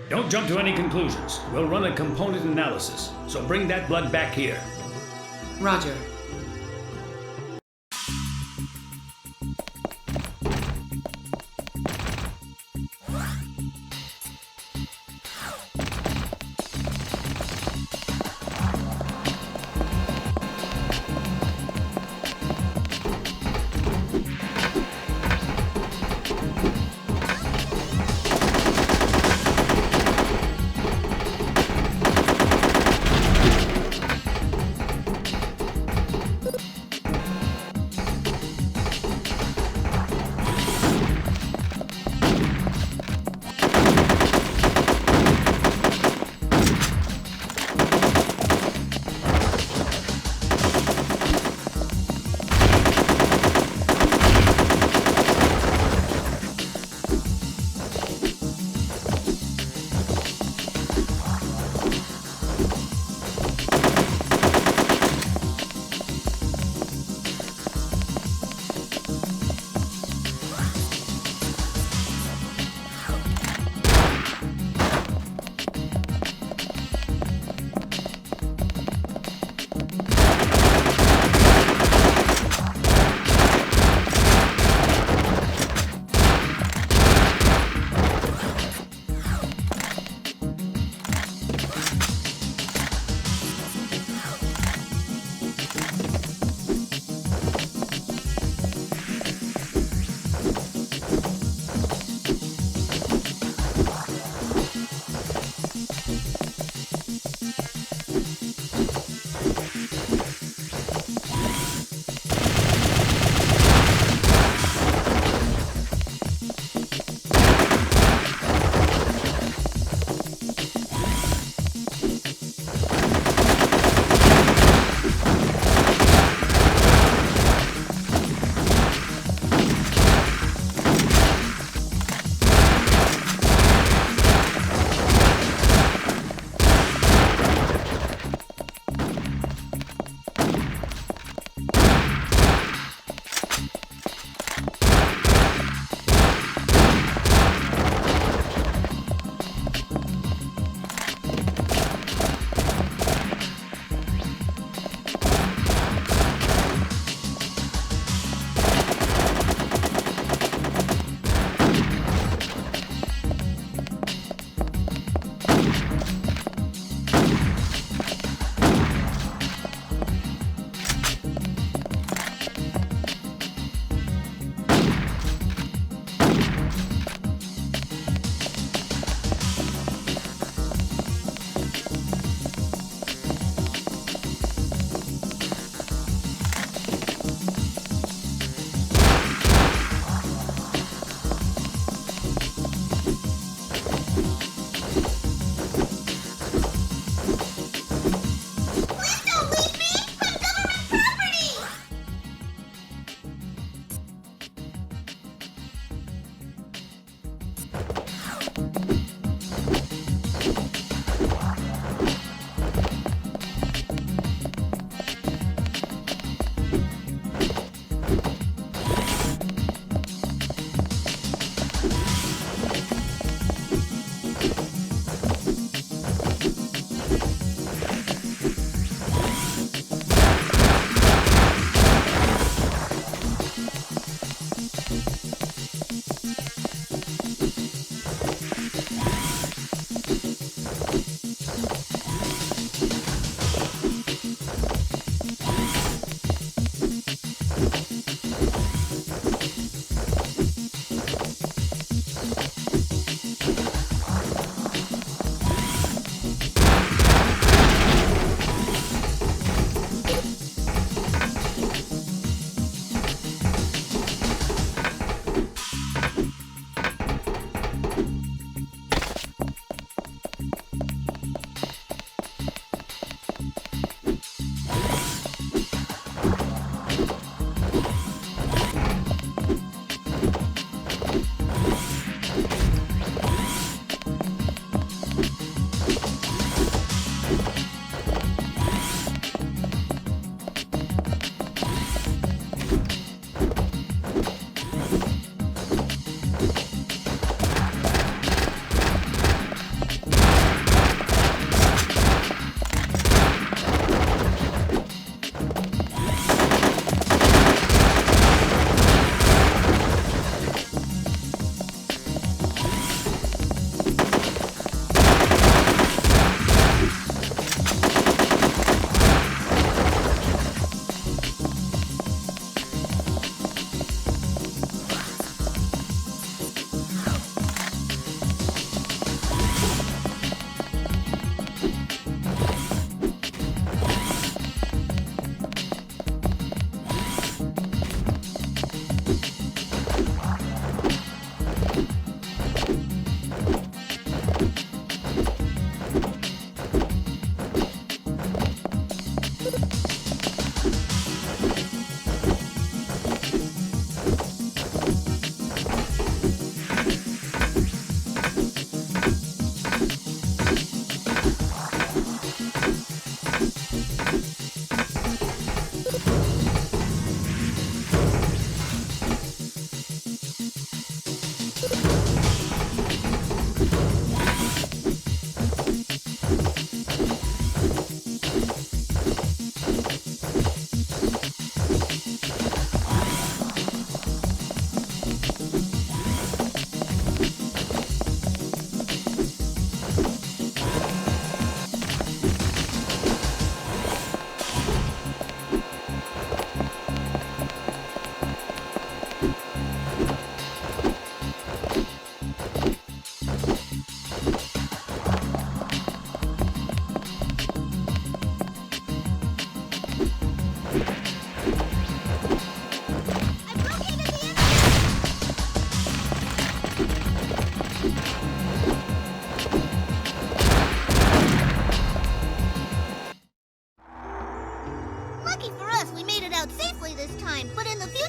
Don't jump to any conclusions. We'll run a component analysis, so bring that blood back here. Roger.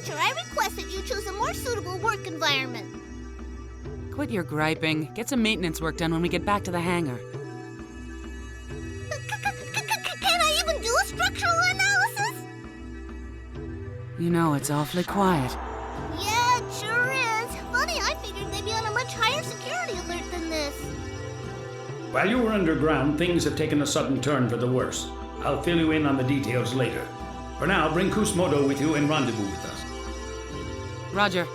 future, I request that you choose a more suitable work environment. Quit your griping. Get some maintenance work done when we get back to the hangar. Can I even do a structural analysis? You know, it's awfully quiet. Yeah, it sure is. Funny, I figured they'd be on a much higher security alert than this. While you were underground, things have taken a sudden turn for the worse. I'll fill you in on the details later. For now, bring Kusumoto with you and rendezvous with us. Roger.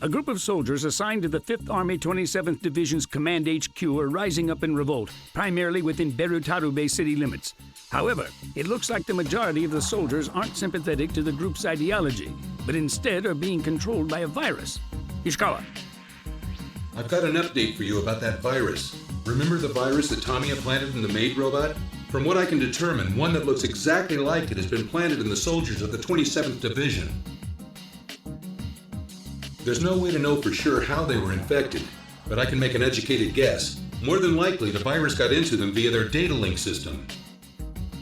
A group of soldiers assigned to the 5th Army 27th Division's Command HQ are rising up in revolt, primarily within Berutarube city limits. However, it looks like the majority of the soldiers aren't sympathetic to the group's ideology, but instead are being controlled by a virus. Ishikawa. I've got an update for you about that virus. Remember the virus that Tamiya planted in the maid robot? From what I can determine, one that looks exactly like it has been planted in the soldiers of the 27th Division. There's no way to know for sure how they were infected, but I can make an educated guess. More than likely, the virus got into them via their data link system.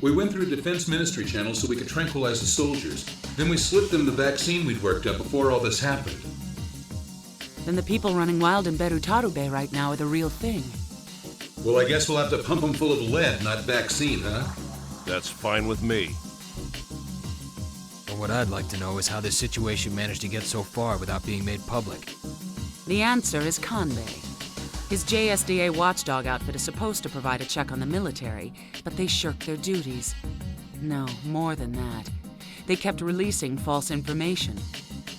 We went through Defense Ministry channels so we could tranquilize the soldiers. Then we slipped them the vaccine we'd worked up before all this happened. Then the people running wild in Berutarube right now are the real thing. Well, I guess we'll have to pump them full of lead, not vaccine, huh? That's fine with me. But what I'd like to know is how this situation managed to get so far without being made public. The answer is Kanbei. His JSDA watchdog outfit is supposed to provide a check on the military, but they shirked their duties. No, more than that. They kept releasing false information.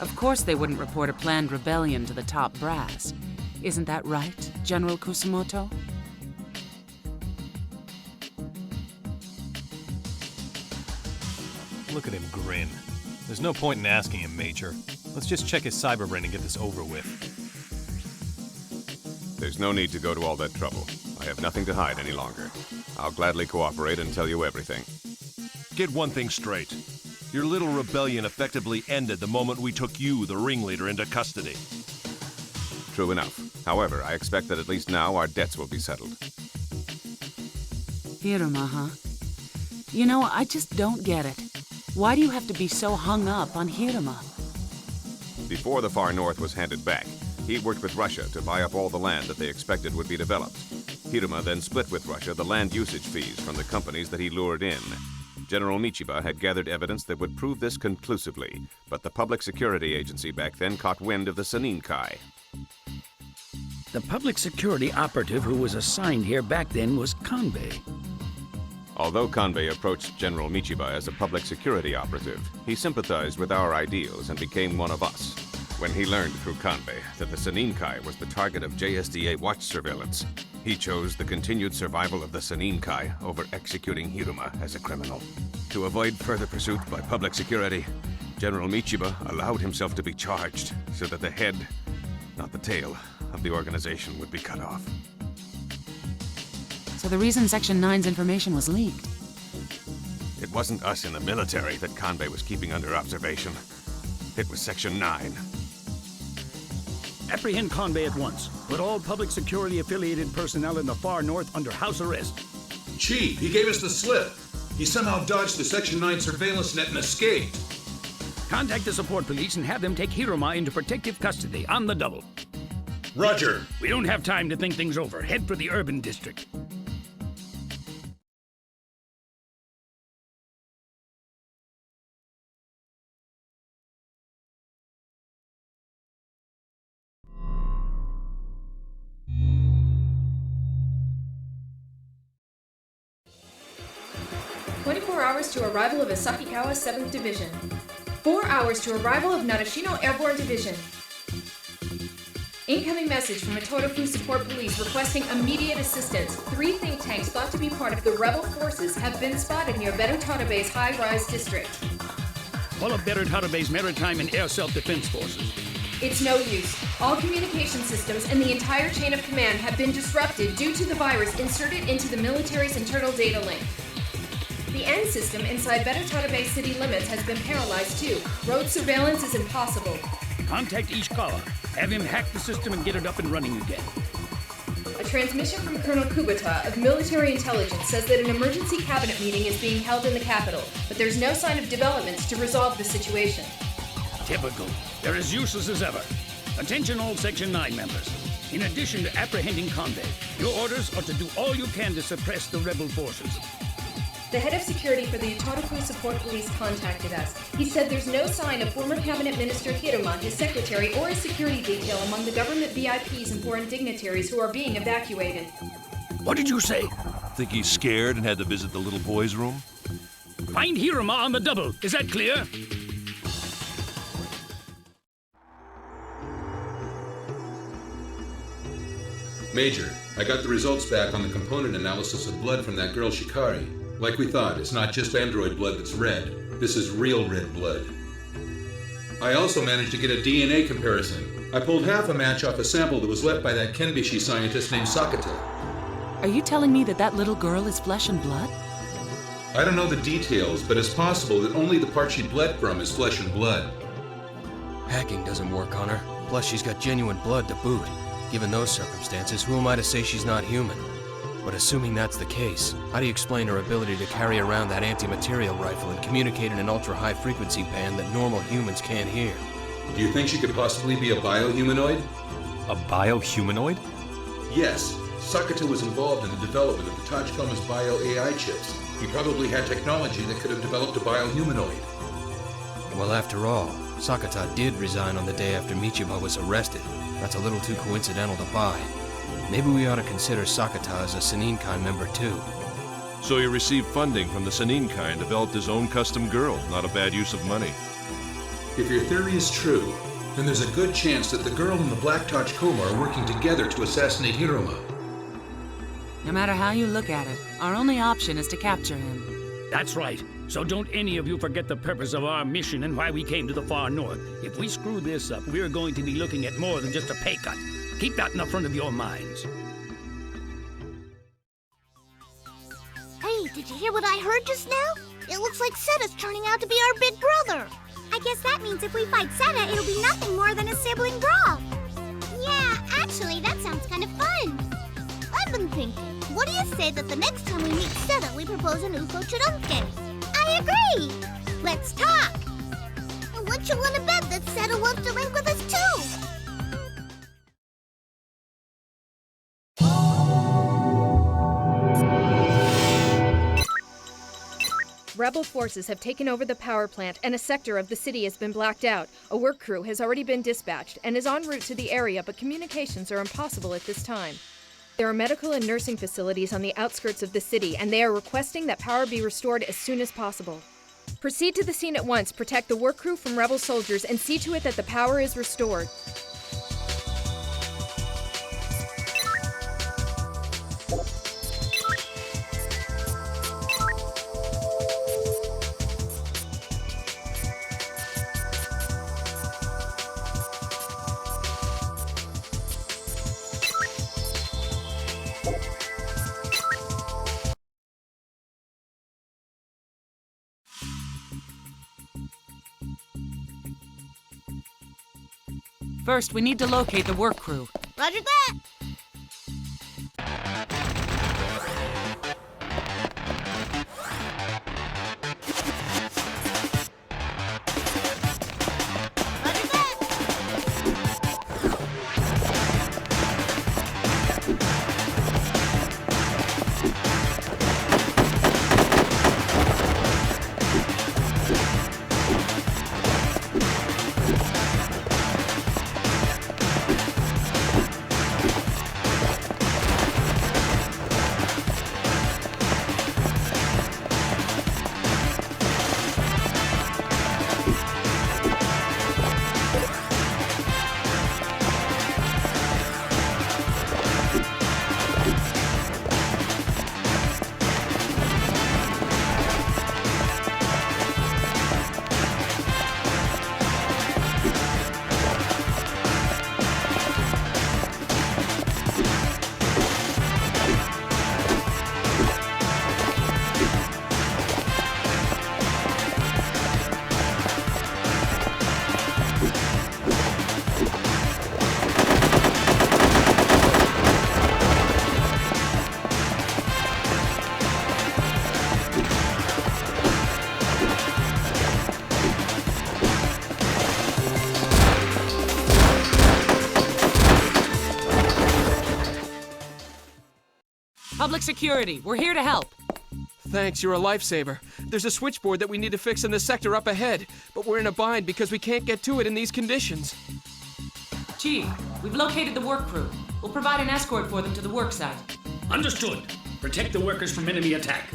Of course they wouldn't report a planned rebellion to the top brass. Isn't that right, General Kusumoto? Look at him grin. There's no point in asking him, Major. Let's just check his cyberbrain and get this over with. There's no need to go to all that trouble. I have nothing to hide any longer. I'll gladly cooperate and tell you everything. Get one thing straight. Your little rebellion effectively ended the moment we took you, the ringleader, into custody. True enough. However, I expect that at least now our debts will be settled. Hiruma, huh? You know, I just don't get it. Why do you have to be so hung up on Hiruma? Before the Far North was handed back, he worked with Russia to buy up all the land that they expected would be developed. Hiruma then split with Russia the land usage fees from the companies that he lured in. General Michiba had gathered evidence that would prove this conclusively, but the Public Security Agency back then caught wind of the Saninkai. The public security operative who was assigned here back then was Kanbei. Although Kanbei approached General Michiba as a public security operative, he sympathized with our ideals and became one of us. When he learned through Kanbei that the Saninkai was the target of JSDA watch surveillance, he chose the continued survival of the Saninkai over executing Hiruma as a criminal. To avoid further pursuit by public security, General Michiba allowed himself to be charged so that the head, not the tail, of the organization would be cut off. So the reason Section 9's information was leaked. It wasn't us in the military that Kanbei was keeping under observation. It was Section 9. Apprehend Kanbei at once. Put all public security-affiliated personnel in the Far North under house arrest. Chief, he gave us the slip. He somehow dodged the Section 9 surveillance net and escaped. Contact the support police and have them take Hiruma into protective custody on the double. Roger. We don't have time to think things over. Head for the urban district. Hours to arrival of Asakikawa 7th Division. 4 hours to arrival of Narashino Airborne Division. Incoming message from Matotofu Support Police requesting immediate assistance. 3 think tanks thought to be part of the rebel forces have been spotted near Berutarabe's high-rise district. All of Berutarabe's maritime and air self-defense forces. It's no use. All communication systems and the entire chain of command have been disrupted due to the virus inserted into the military's internal data link. The N system inside Better Bay city limits has been paralyzed too. Road surveillance is impossible. Contact Ishikawa. Have him hack the system and get it up and running again. A transmission from Colonel Kubota of military intelligence says that an emergency cabinet meeting is being held in the capital, but there's no sign of developments to resolve the situation. Typical. They're as useless as ever. Attention all Section 9 members. In addition to apprehending Conde, your orders are to do all you can to suppress the rebel forces. The head of security for the Ototoku Support Police contacted us. He said there's no sign of former Cabinet Minister Hiruma, his secretary, or his security detail among the government VIPs and foreign dignitaries who are being evacuated. What did you say? Think he's scared and had to visit the little boy's room? Find Hiruma on the double. Is that clear? Major, I got the results back on the component analysis of blood from that girl Shikari. Like we thought, it's not just android blood that's red. This is real red blood. I also managed to get a DNA comparison. I pulled half a match off a sample that was left by that Kenbishi scientist named Sakata. Are you telling me that that little girl is flesh and blood? I don't know the details, but it's possible that only the part she bled from is flesh and blood. Hacking doesn't work on her. Plus, she's got genuine blood to boot. Given those circumstances, who am I to say she's not human? But assuming that's the case, how do you explain her ability to carry around that anti-material rifle and communicate in an ultra-high frequency band that normal humans can't hear? Do you think she could possibly be a biohumanoid? A biohumanoid? Yes. Sakata was involved in the development of the Tachikomas bio-AI chips. He probably had technology that could have developed a biohumanoid. Well, after all, Sakata did resign on the day after Michiba was arrested. That's a little too coincidental to buy. Maybe we ought to consider Sakata as a Seninkai member too. So he received funding from the Seninkai and developed his own custom girl. Not a bad use of money. If your theory is true, then there's a good chance that the girl and the Black Tachikoma are working together to assassinate Hiruma. No matter how you look at it, our only option is to capture him. That's right. So don't any of you forget the purpose of our mission and why we came to the far north. If we screw this up, we're going to be looking at more than just a pay cut. Keep that in the front of your minds. Hey, did you hear what I heard just now? It looks like Seta's turning out to be our big brother. I guess that means if we fight Seta, it'll be nothing more than a sibling brawl. Yeah, actually, that sounds kind of fun. I've been thinking, what do you say that the next time we meet Seta, we propose an UFO Churunke? I agree! Let's talk! And what you want to bet that Seta wants to link with us too? Rebel forces have taken over the power plant and a sector of the city has been blacked out. A work crew has already been dispatched and is en route to the area, but communications are impossible at this time. There are medical and nursing facilities on the outskirts of the city, and they are requesting that power be restored as soon as possible. Proceed to the scene at once, protect the work crew from rebel soldiers, and see to it that the power is restored. First, we need to locate the work crew. Roger that! Public security, we're here to help. Thanks, you're a lifesaver. There's a switchboard that we need to fix in the sector up ahead, but we're in a bind because we can't get to it in these conditions. Chief, we've located the work crew. We'll provide an escort for them to the work site. Understood. Protect the workers from enemy attack.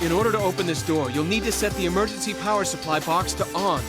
In order to open this door, you'll need to set the emergency power supply box to on.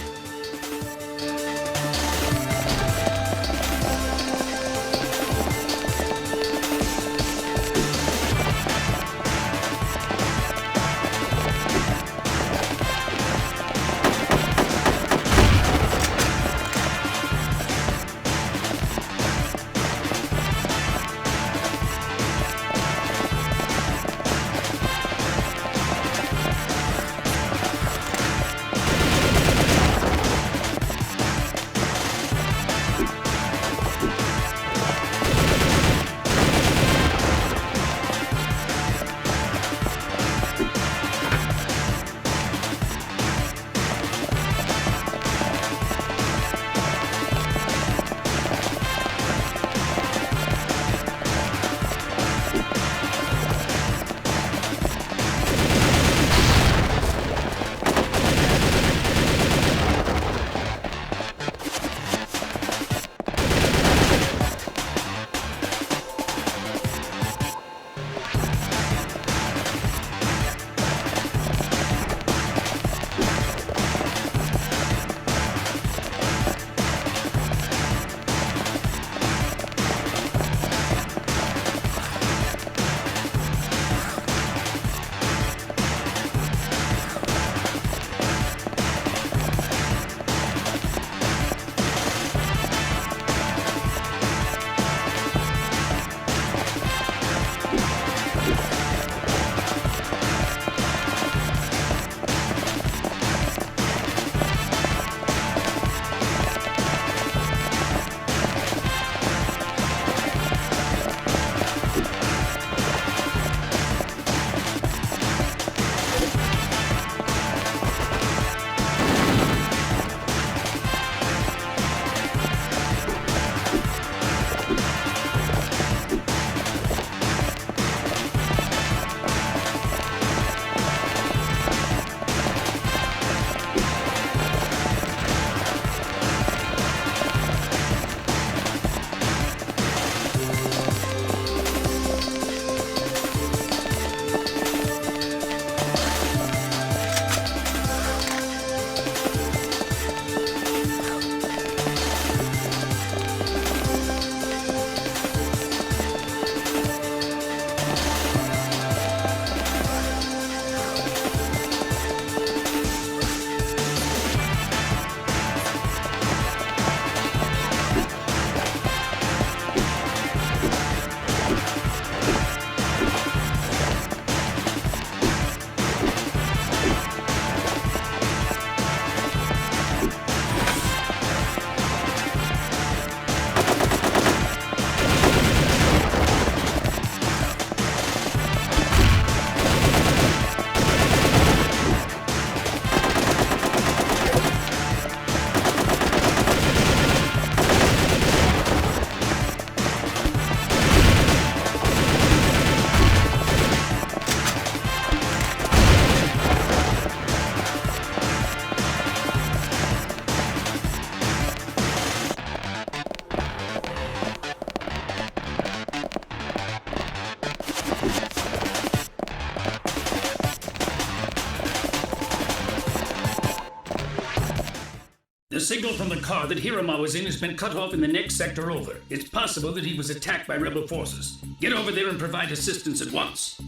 The signal from the car that Hirama was in has been cut off in the next sector over. It's possible that he was attacked by rebel forces. Get over there and provide assistance at once.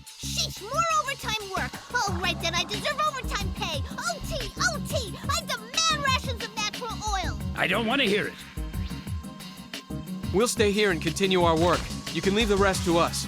Sheesh, more overtime work. All right, then I deserve overtime pay. OT, OT. I demand rations of natural oil. I don't want to hear it. We'll stay here and continue our work. You can leave the rest to us.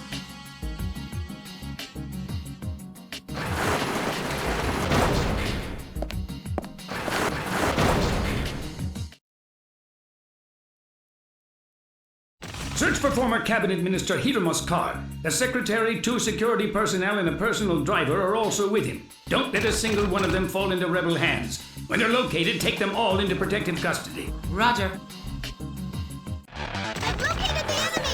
Search for former Cabinet Minister Hirama's car. The secretary, 2 security personnel, and a personal driver are also with him. Don't let a single one of them fall into rebel hands. When they're located, take them all into protective custody. Roger. I've located the enemy.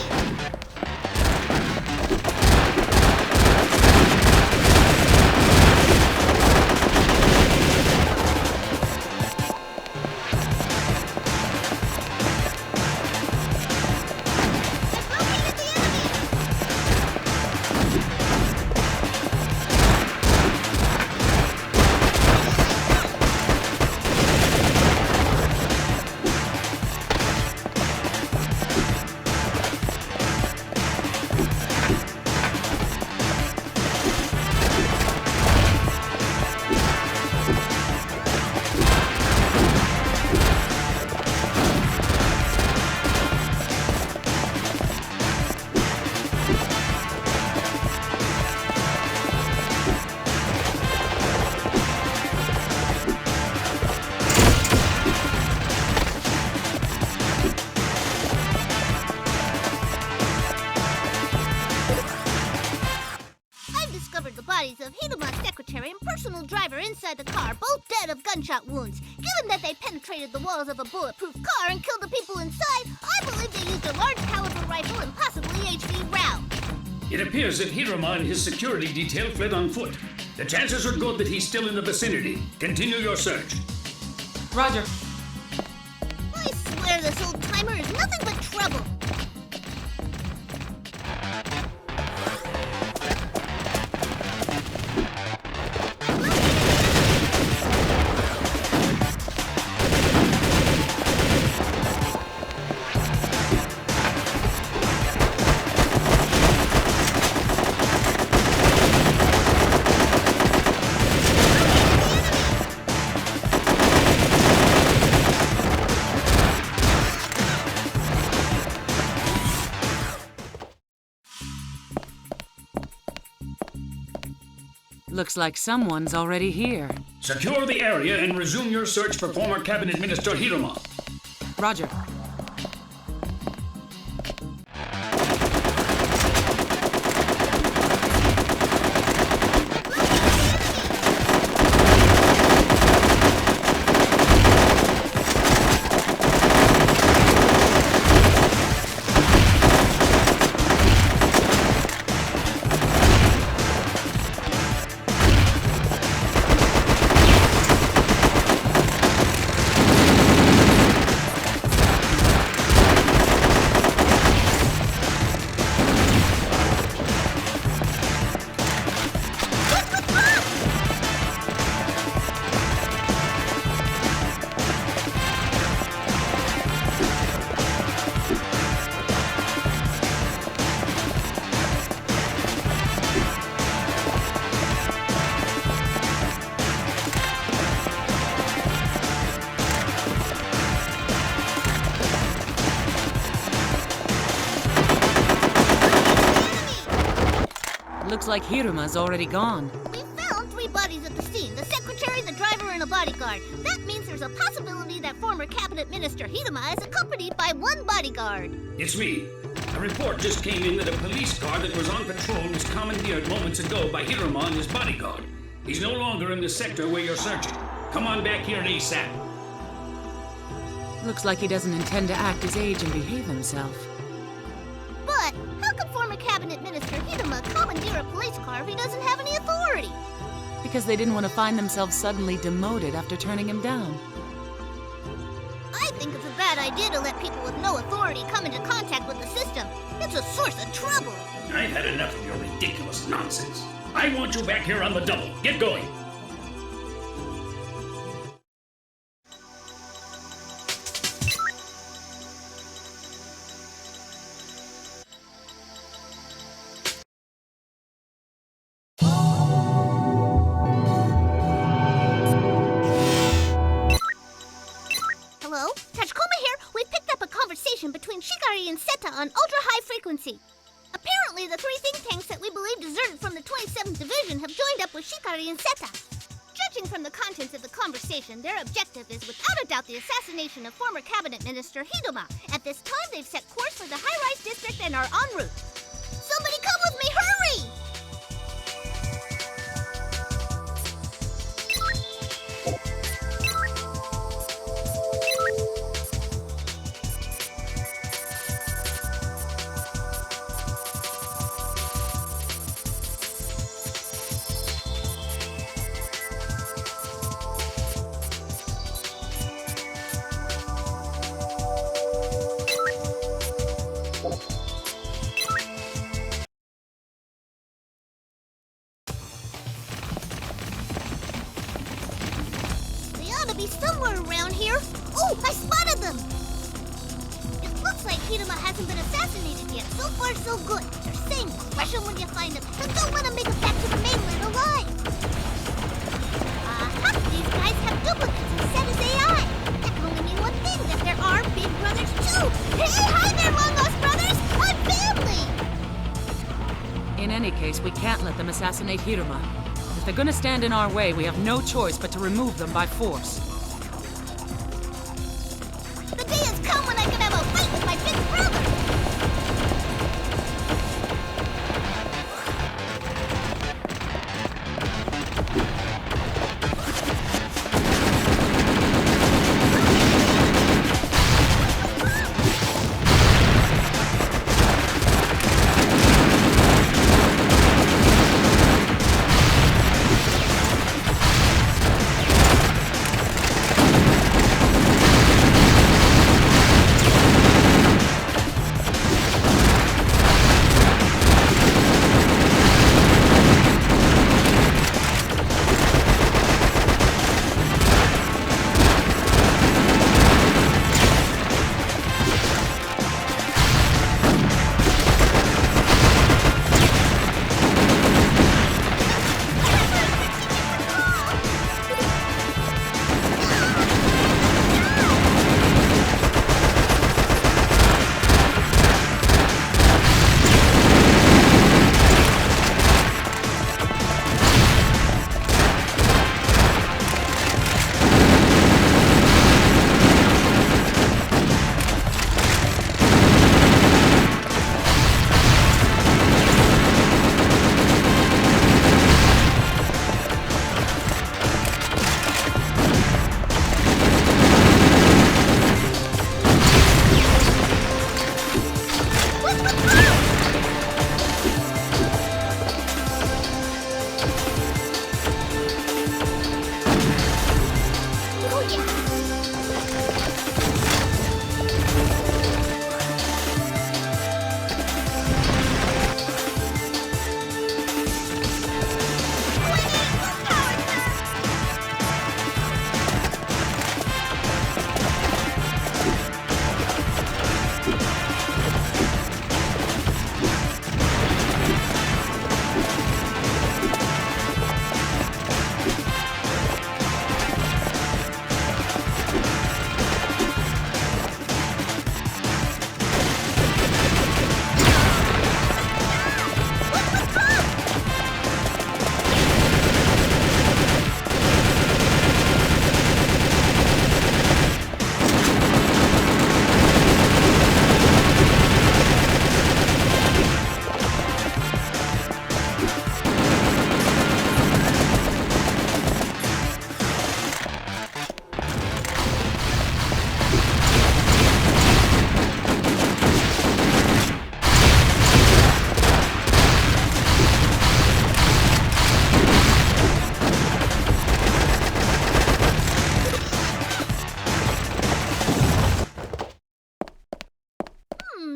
Of Hirama's secretary and personal driver inside the car, both dead of gunshot wounds. Given that they penetrated the walls of a bulletproof car and killed the people inside, I believe they used a large caliber rifle and possibly HV round. It appears that Hirama and his security detail fled on foot. The chances are good that he's still in the vicinity. Continue your search. Roger. I swear this old timer is nothing but trouble. Looks like someone's already here. Secure the area and resume your search for former Cabinet Minister Hirama. Roger. Looks like Hirama's already gone. We found 3 bodies at the scene, the secretary, the driver, and a bodyguard. That means there's a possibility that former Cabinet Minister Hirama is accompanied by 1 bodyguard. It's me. A report just came in that a police car that was on patrol was commandeered moments ago by Hirama and his bodyguard. He's no longer in the sector where you're searching. Come on back here ASAP. Looks like he doesn't intend to act his age and behave himself. But how could former Cabinet Minister Hirama commandeer a police car if he doesn't have any authority? Because they didn't want to find themselves suddenly demoted after turning him down. I think it's a bad idea to let people with no authority come into contact with the system. It's a source of trouble. I've had enough of your ridiculous nonsense. I want you back here on the double. Get going. Shikari and Seta on ultra-high frequency. Apparently, the 3 think tanks that we believe deserted from the 27th Division have joined up with Shikari and Seta. Judging from the contents of the conversation, their objective is without a doubt the assassination of former Cabinet Minister Hidoma. At this time, they've set course for the high-rise district and are en route. Somebody come with me, hurry! Be somewhere around here. Oh, I spotted them! It looks like Hidoma hasn't been assassinated yet. So far, so good. They're saying crush him when you find him, but don't let him make it back to the mainland alive. Half of these guys have duplicates and set as AI. That can only mean one thing, that there are big brothers too. Hey, hi there, long lost brothers! I'm family! In any case, we can't let them assassinate Hidoma. If they're gonna stand in our way, we have no choice but to remove them by force. The day has come when I can have a fight with my big brother!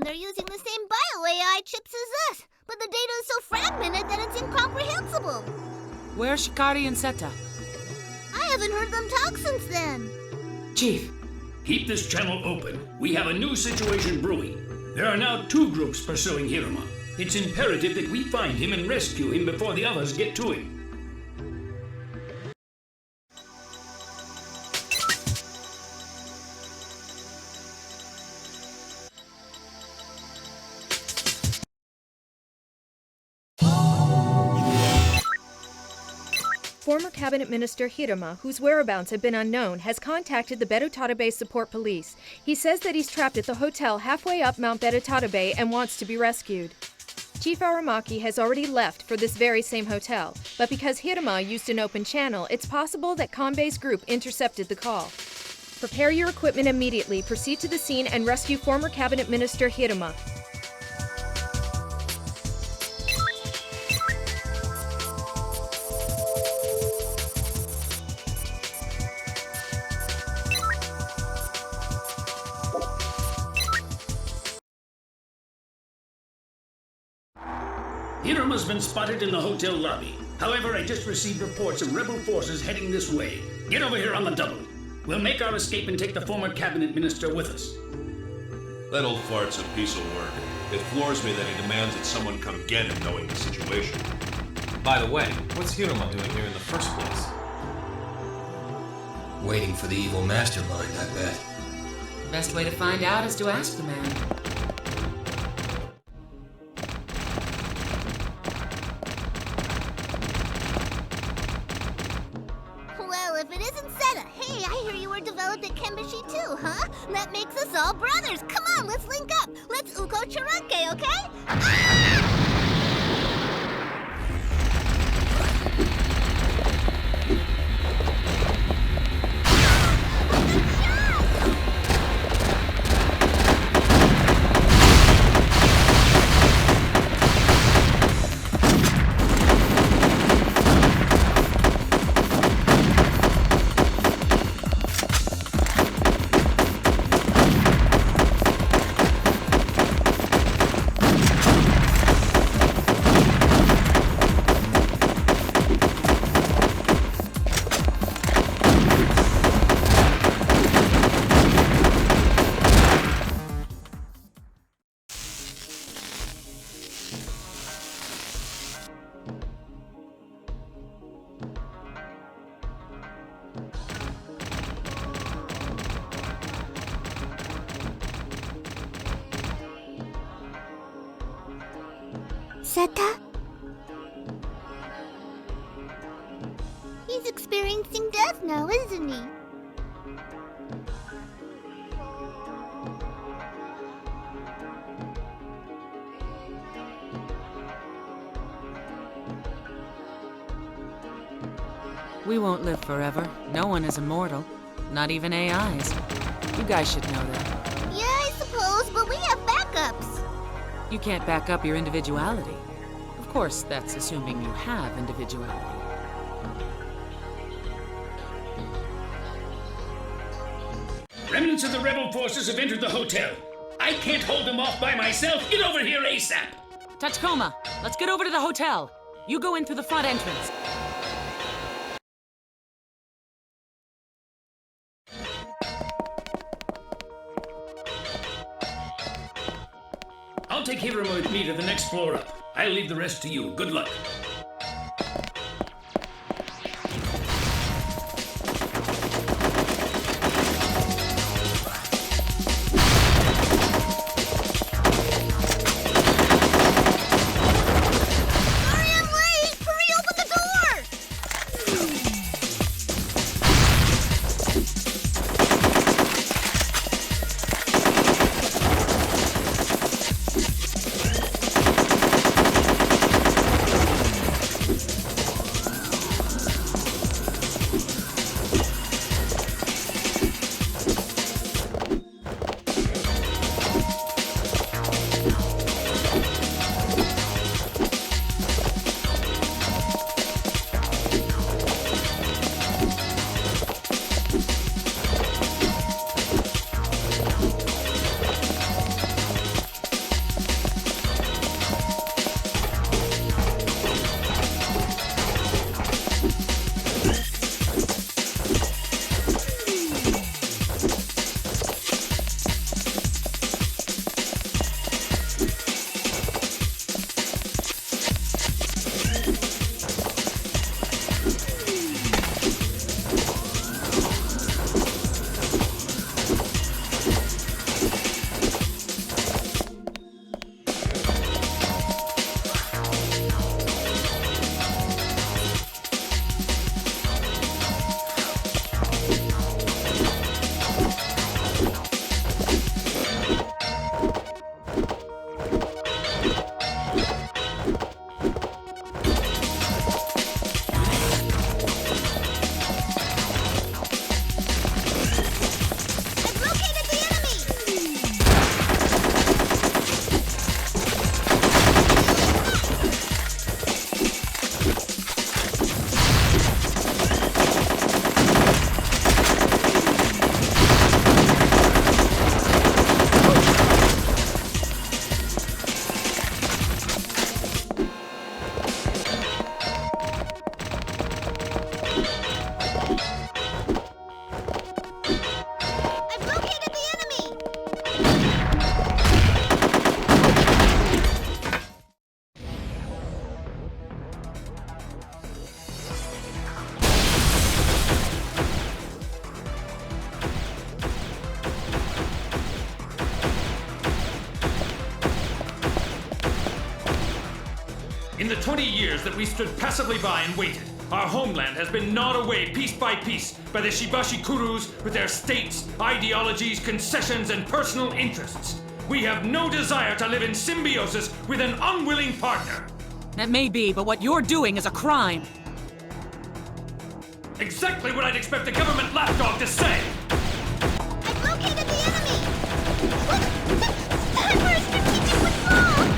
They're using the same bio-AI chips as us, but the data is so fragmented that it's incomprehensible. Where's Shikari and Seta? I haven't heard them talk since then. Chief, keep this channel open. We have a new situation brewing. There are now 2 groups pursuing Hiruma. It's imperative that we find him and rescue him before the others get to him. Former Cabinet Minister Hiruma, whose whereabouts have been unknown, has contacted the Berutarabe Support Police. He says that he's trapped at the hotel halfway up Mount Berutarabe and wants to be rescued. Chief Aramaki has already left for this very same hotel, but because Hiruma used an open channel, it's possible that Kanbei's group intercepted the call. Prepare your equipment immediately, proceed to the scene, and rescue former Cabinet Minister Hiruma. Hiruma's been spotted in the hotel lobby. However, I just received reports of rebel forces heading this way. Get over here on the double. We'll make our escape and take the former cabinet minister with us. That old fart's a piece of work. It floors me that he demands that someone come get him knowing the situation. By the way, what's Hiruma doing here in the first place? Waiting for the evil mastermind, I bet. Best way to find out is to ask the man. Well, if it isn't Seta, hey, I hear you were developed at Kembashi too, huh? That makes us all brothers. Come on, let's link up. Let's Uko Charanke, okay? Seta? He's experiencing death now, isn't he? We won't live forever. No one is immortal. Not even AIs. You guys should know that. Yeah, I suppose, but we have backups. You can't back up your individuality. Of course, that's assuming you have individuality. Remnants of the rebel forces have entered the hotel. I can't hold them off by myself. Get over here ASAP. Tachikoma, let's get over to the hotel. You go in through the front entrance. I'll take Hiruma with me to the next floor up. I'll leave the rest to you. Good luck. the 20 years that we stood passively by and waited, our homeland has been gnawed away piece by piece by the Shibashi Kurus with their states, ideologies, concessions, and personal interests. We have no desire to live in symbiosis with an unwilling partner. That may be, but what you're doing is a crime. Exactly what I'd expect a government lapdog to say. I've located the enemy! Look! Time for a strategic withdrawal!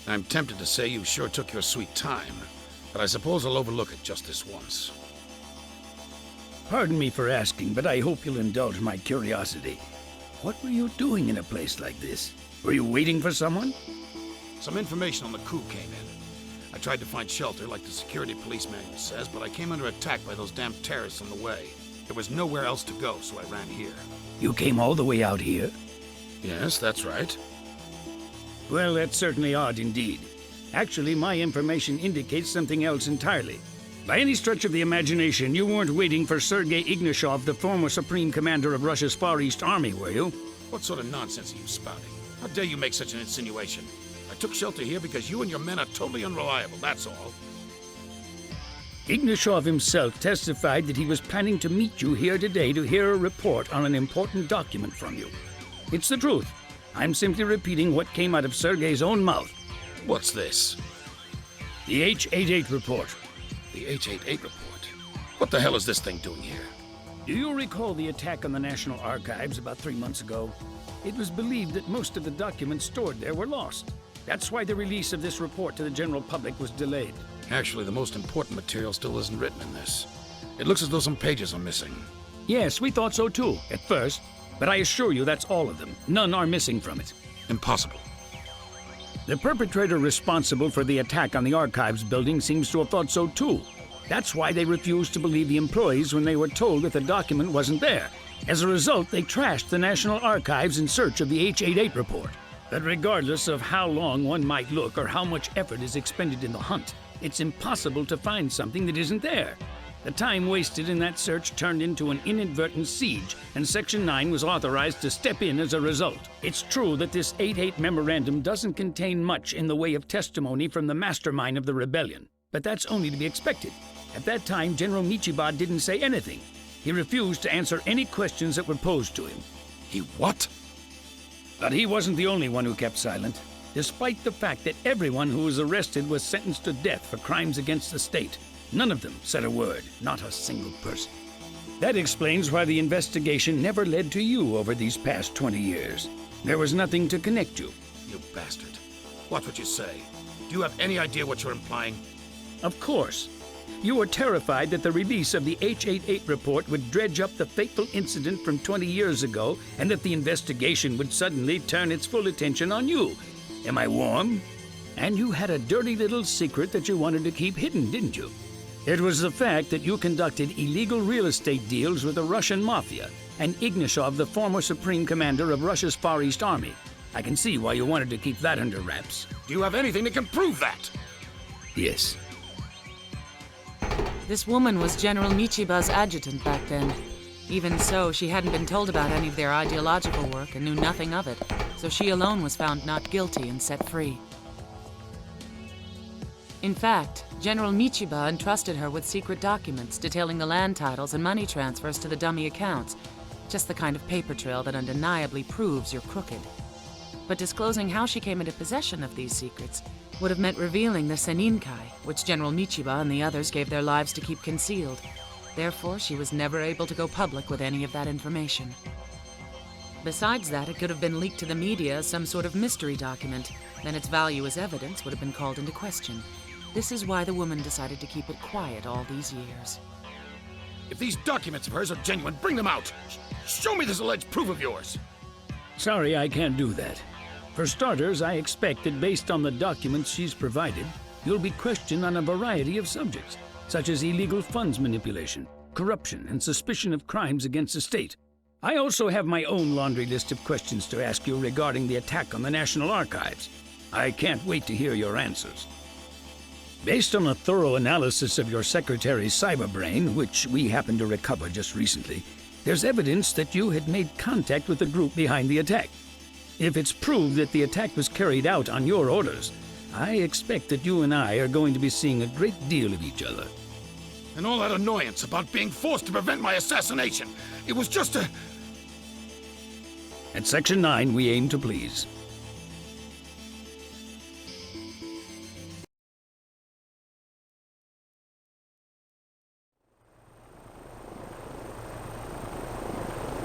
I'm tempted to say you sure took your sweet time, but I suppose I'll overlook it just this once. Pardon me for asking, but I hope you'll indulge my curiosity. What were you doing in a place like this? Were you waiting for someone? Some information on the coup came in. I tried to find shelter, like the security police manual says, but I came under attack by those damn terrorists on the way. There was nowhere else to go, so I ran here. You came all the way out here? Yes, that's right. Well, that's certainly odd indeed. Actually, my information indicates something else entirely. By any stretch of the imagination, you weren't waiting for Sergei Ignashov, the former Supreme Commander of Russia's Far East Army, were you? What sort of nonsense are you spouting? How dare you make such an insinuation? I took shelter here because you and your men are totally unreliable, that's all. Ignashov himself testified that he was planning to meet you here today to hear a report on an important document from you. It's the truth. I'm simply repeating what came out of Sergei's own mouth. What's this? The H-88 report. The H-88 report? What the hell is this thing doing here? Do you recall the attack on the National Archives about 3 months ago? It was believed that most of the documents stored there were lost. That's why the release of this report to the general public was delayed. Actually, the most important material still isn't written in this. It looks as though some pages are missing. Yes, we thought so too, at first. But I assure you that's all of them. None are missing from it. Impossible. The perpetrator responsible for the attack on the Archives building seems to have thought so too. That's why they refused to believe the employees when they were told that the document wasn't there. As a result, they trashed the National Archives in search of the H-88 report. But regardless of how long one might look or how much effort is expended in the hunt, it's impossible to find something that isn't there. The time wasted in that search turned into an inadvertent siege, and Section 9 was authorized to step in as a result. It's true that this 8-8 memorandum doesn't contain much in the way of testimony from the mastermind of the rebellion, but that's only to be expected. At that time, General Michiba didn't say anything. He refused to answer any questions that were posed to him. He what? But he wasn't the only one who kept silent, despite the fact that everyone who was arrested was sentenced to death for crimes against the state. None of them said a word, not a single person. That explains why the investigation never led to you over these past 20 years. There was nothing to connect you. You bastard. Watch what you say. Do you have any idea what you're implying? Of course. You were terrified that the release of the H-88 report would dredge up the fateful incident from 20 years ago and that the investigation would suddenly turn its full attention on you. Am I warm? And you had a dirty little secret that you wanted to keep hidden, didn't you? It was the fact that you conducted illegal real estate deals with the Russian mafia and Ignashov, the former supreme commander of Russia's Far East Army. I can see why you wanted to keep that under wraps. Do you have anything that can prove that? Yes. This woman was General Michiba's adjutant back then. Even so, she hadn't been told about any of their ideological work and knew nothing of it, so she alone was found not guilty and set free. In fact, General Michiba entrusted her with secret documents detailing the land titles and money transfers to the dummy accounts, just the kind of paper trail that undeniably proves you're crooked. But disclosing how she came into possession of these secrets would have meant revealing the Seninkai, which General Michiba and the others gave their lives to keep concealed. Therefore, she was never able to go public with any of that information. Besides that, it could have been leaked to the media as some sort of mystery document. Then its value as evidence would have been called into question. This is why the woman decided to keep it quiet all these years. If these documents of hers are genuine, bring them out! Show me this alleged proof of yours! Sorry, I can't do that. For starters, I expect that based on the documents she's provided, you'll be questioned on a variety of subjects, such as illegal funds manipulation, corruption, and suspicion of crimes against the state. I also have my own laundry list of questions to ask you regarding the attack on the National Archives. I can't wait to hear your answers. Based on a thorough analysis of your secretary's cyberbrain, which we happened to recover just recently, there's evidence that you had made contact with the group behind the attack. If it's proved that the attack was carried out on your orders, I expect that you and I are going to be seeing a great deal of each other. And all that annoyance about being forced to prevent my assassination, it was just a... At Section 9, we aim to please.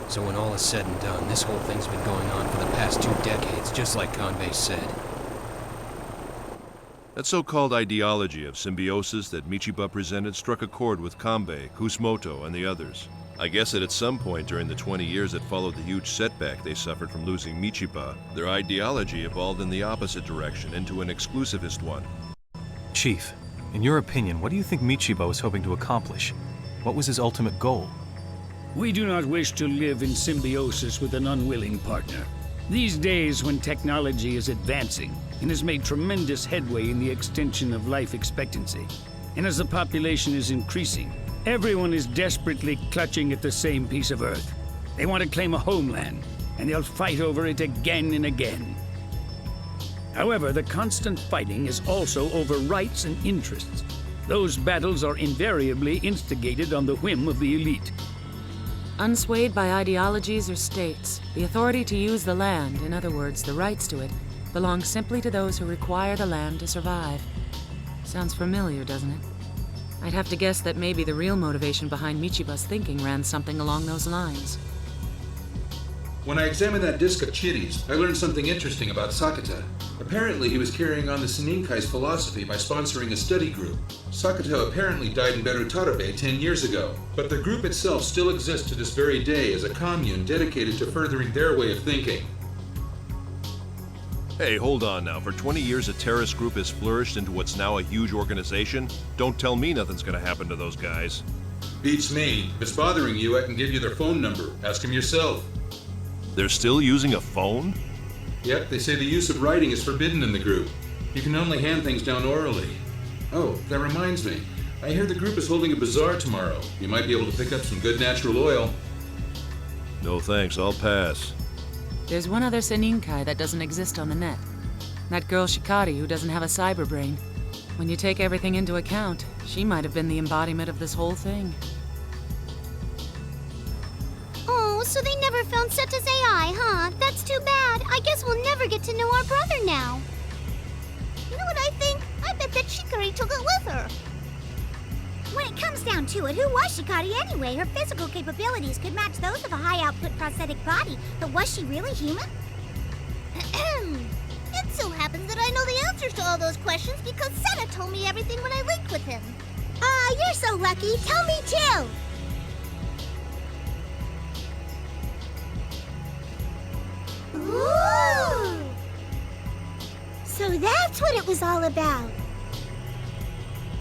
So when all is said and done, this whole thing's been going on for the past 2 decades, just like Kanbei said. That so-called ideology of symbiosis that Michiba presented struck a chord with Kanbei, Kusumoto, and the others. I guess that at some point during the 20 years that followed the huge setback they suffered from losing Michiba, their ideology evolved in the opposite direction, into an exclusivist one. Chief, in your opinion, what do you think Michiba was hoping to accomplish? What was his ultimate goal? We do not wish to live in symbiosis with an unwilling partner. These days, when technology is advancing and has made tremendous headway in the extension of life expectancy, and as the population is increasing, everyone is desperately clutching at the same piece of Earth. They want to claim a homeland, and they'll fight over it again and again. However, the constant fighting is also over rights and interests. Those battles are invariably instigated on the whim of the elite. Unswayed by ideologies or states, the authority to use the land, in other words, the rights to it, belongs simply to those who require the land to survive. Sounds familiar, doesn't it? I'd have to guess that maybe the real motivation behind Michiba's thinking ran something along those lines. When I examined that disc of chitties, I learned something interesting about Sakata. Apparently, he was carrying on the Seninkai's philosophy by sponsoring a study group. Sakata apparently died in Berutarabe 10 years ago, but the group itself still exists to this very day as a commune dedicated to furthering their way of thinking. Hey, hold on now. For 20 years, a terrorist group has flourished into what's now a huge organization? Don't tell me nothing's gonna happen to those guys. Beats me. If it's bothering you, I can give you their phone number. Ask them yourself. They're still using a phone? Yep, they say the use of writing is forbidden in the group. You can only hand things down orally. Oh, that reminds me. I hear the group is holding a bazaar tomorrow. You might be able to pick up some good natural oil. No thanks, I'll pass. There's one other Seninkai that doesn't exist on the net. That girl Shikari who doesn't have a cyber brain. When you take everything into account, she might have been the embodiment of this whole thing. Oh, so they never found Seta's AI, huh? That's too bad. I guess we'll never get to know our brother now. You know what I think? I bet that Shikari took it with her. When it comes down to it, who was Shikari anyway? Her physical capabilities could match those of a high-output prosthetic body, but was she really human? It so happens that I know the answers to all those questions because Seta told me everything when I linked with him. Aw, you're so lucky. Tell me too. Ooh! So that's what it was all about.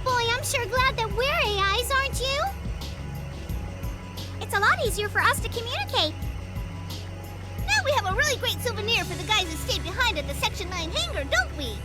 Boy, I'm sure glad that we're AIs, aren't you? It's a lot easier for us to communicate. Now we have a really great souvenir for the guys who stayed behind at the Section 9 hangar, don't we?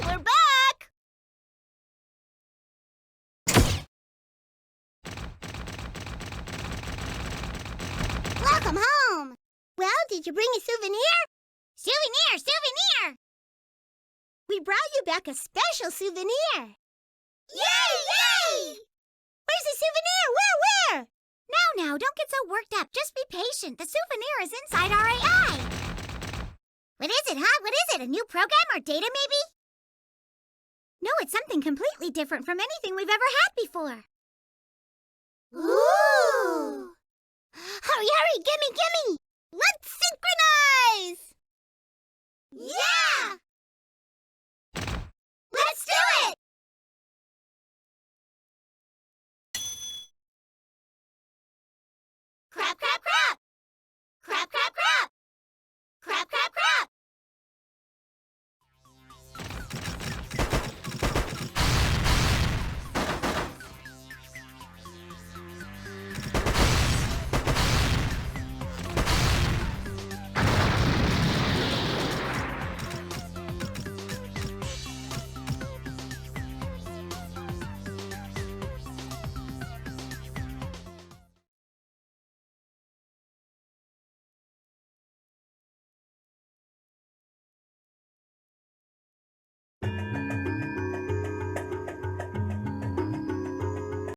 We're back! Welcome home! Well, did you bring a souvenir? Souvenir! Souvenir! We brought you back a special souvenir! Yay! Yay! Where's the souvenir? Where? Now, don't get so worked up. Just be patient. The souvenir is inside our AI. What is it, huh? What is it? A new program or data, maybe? No, it's something completely different from anything we've ever had before. Ooh! Hurry, gimme!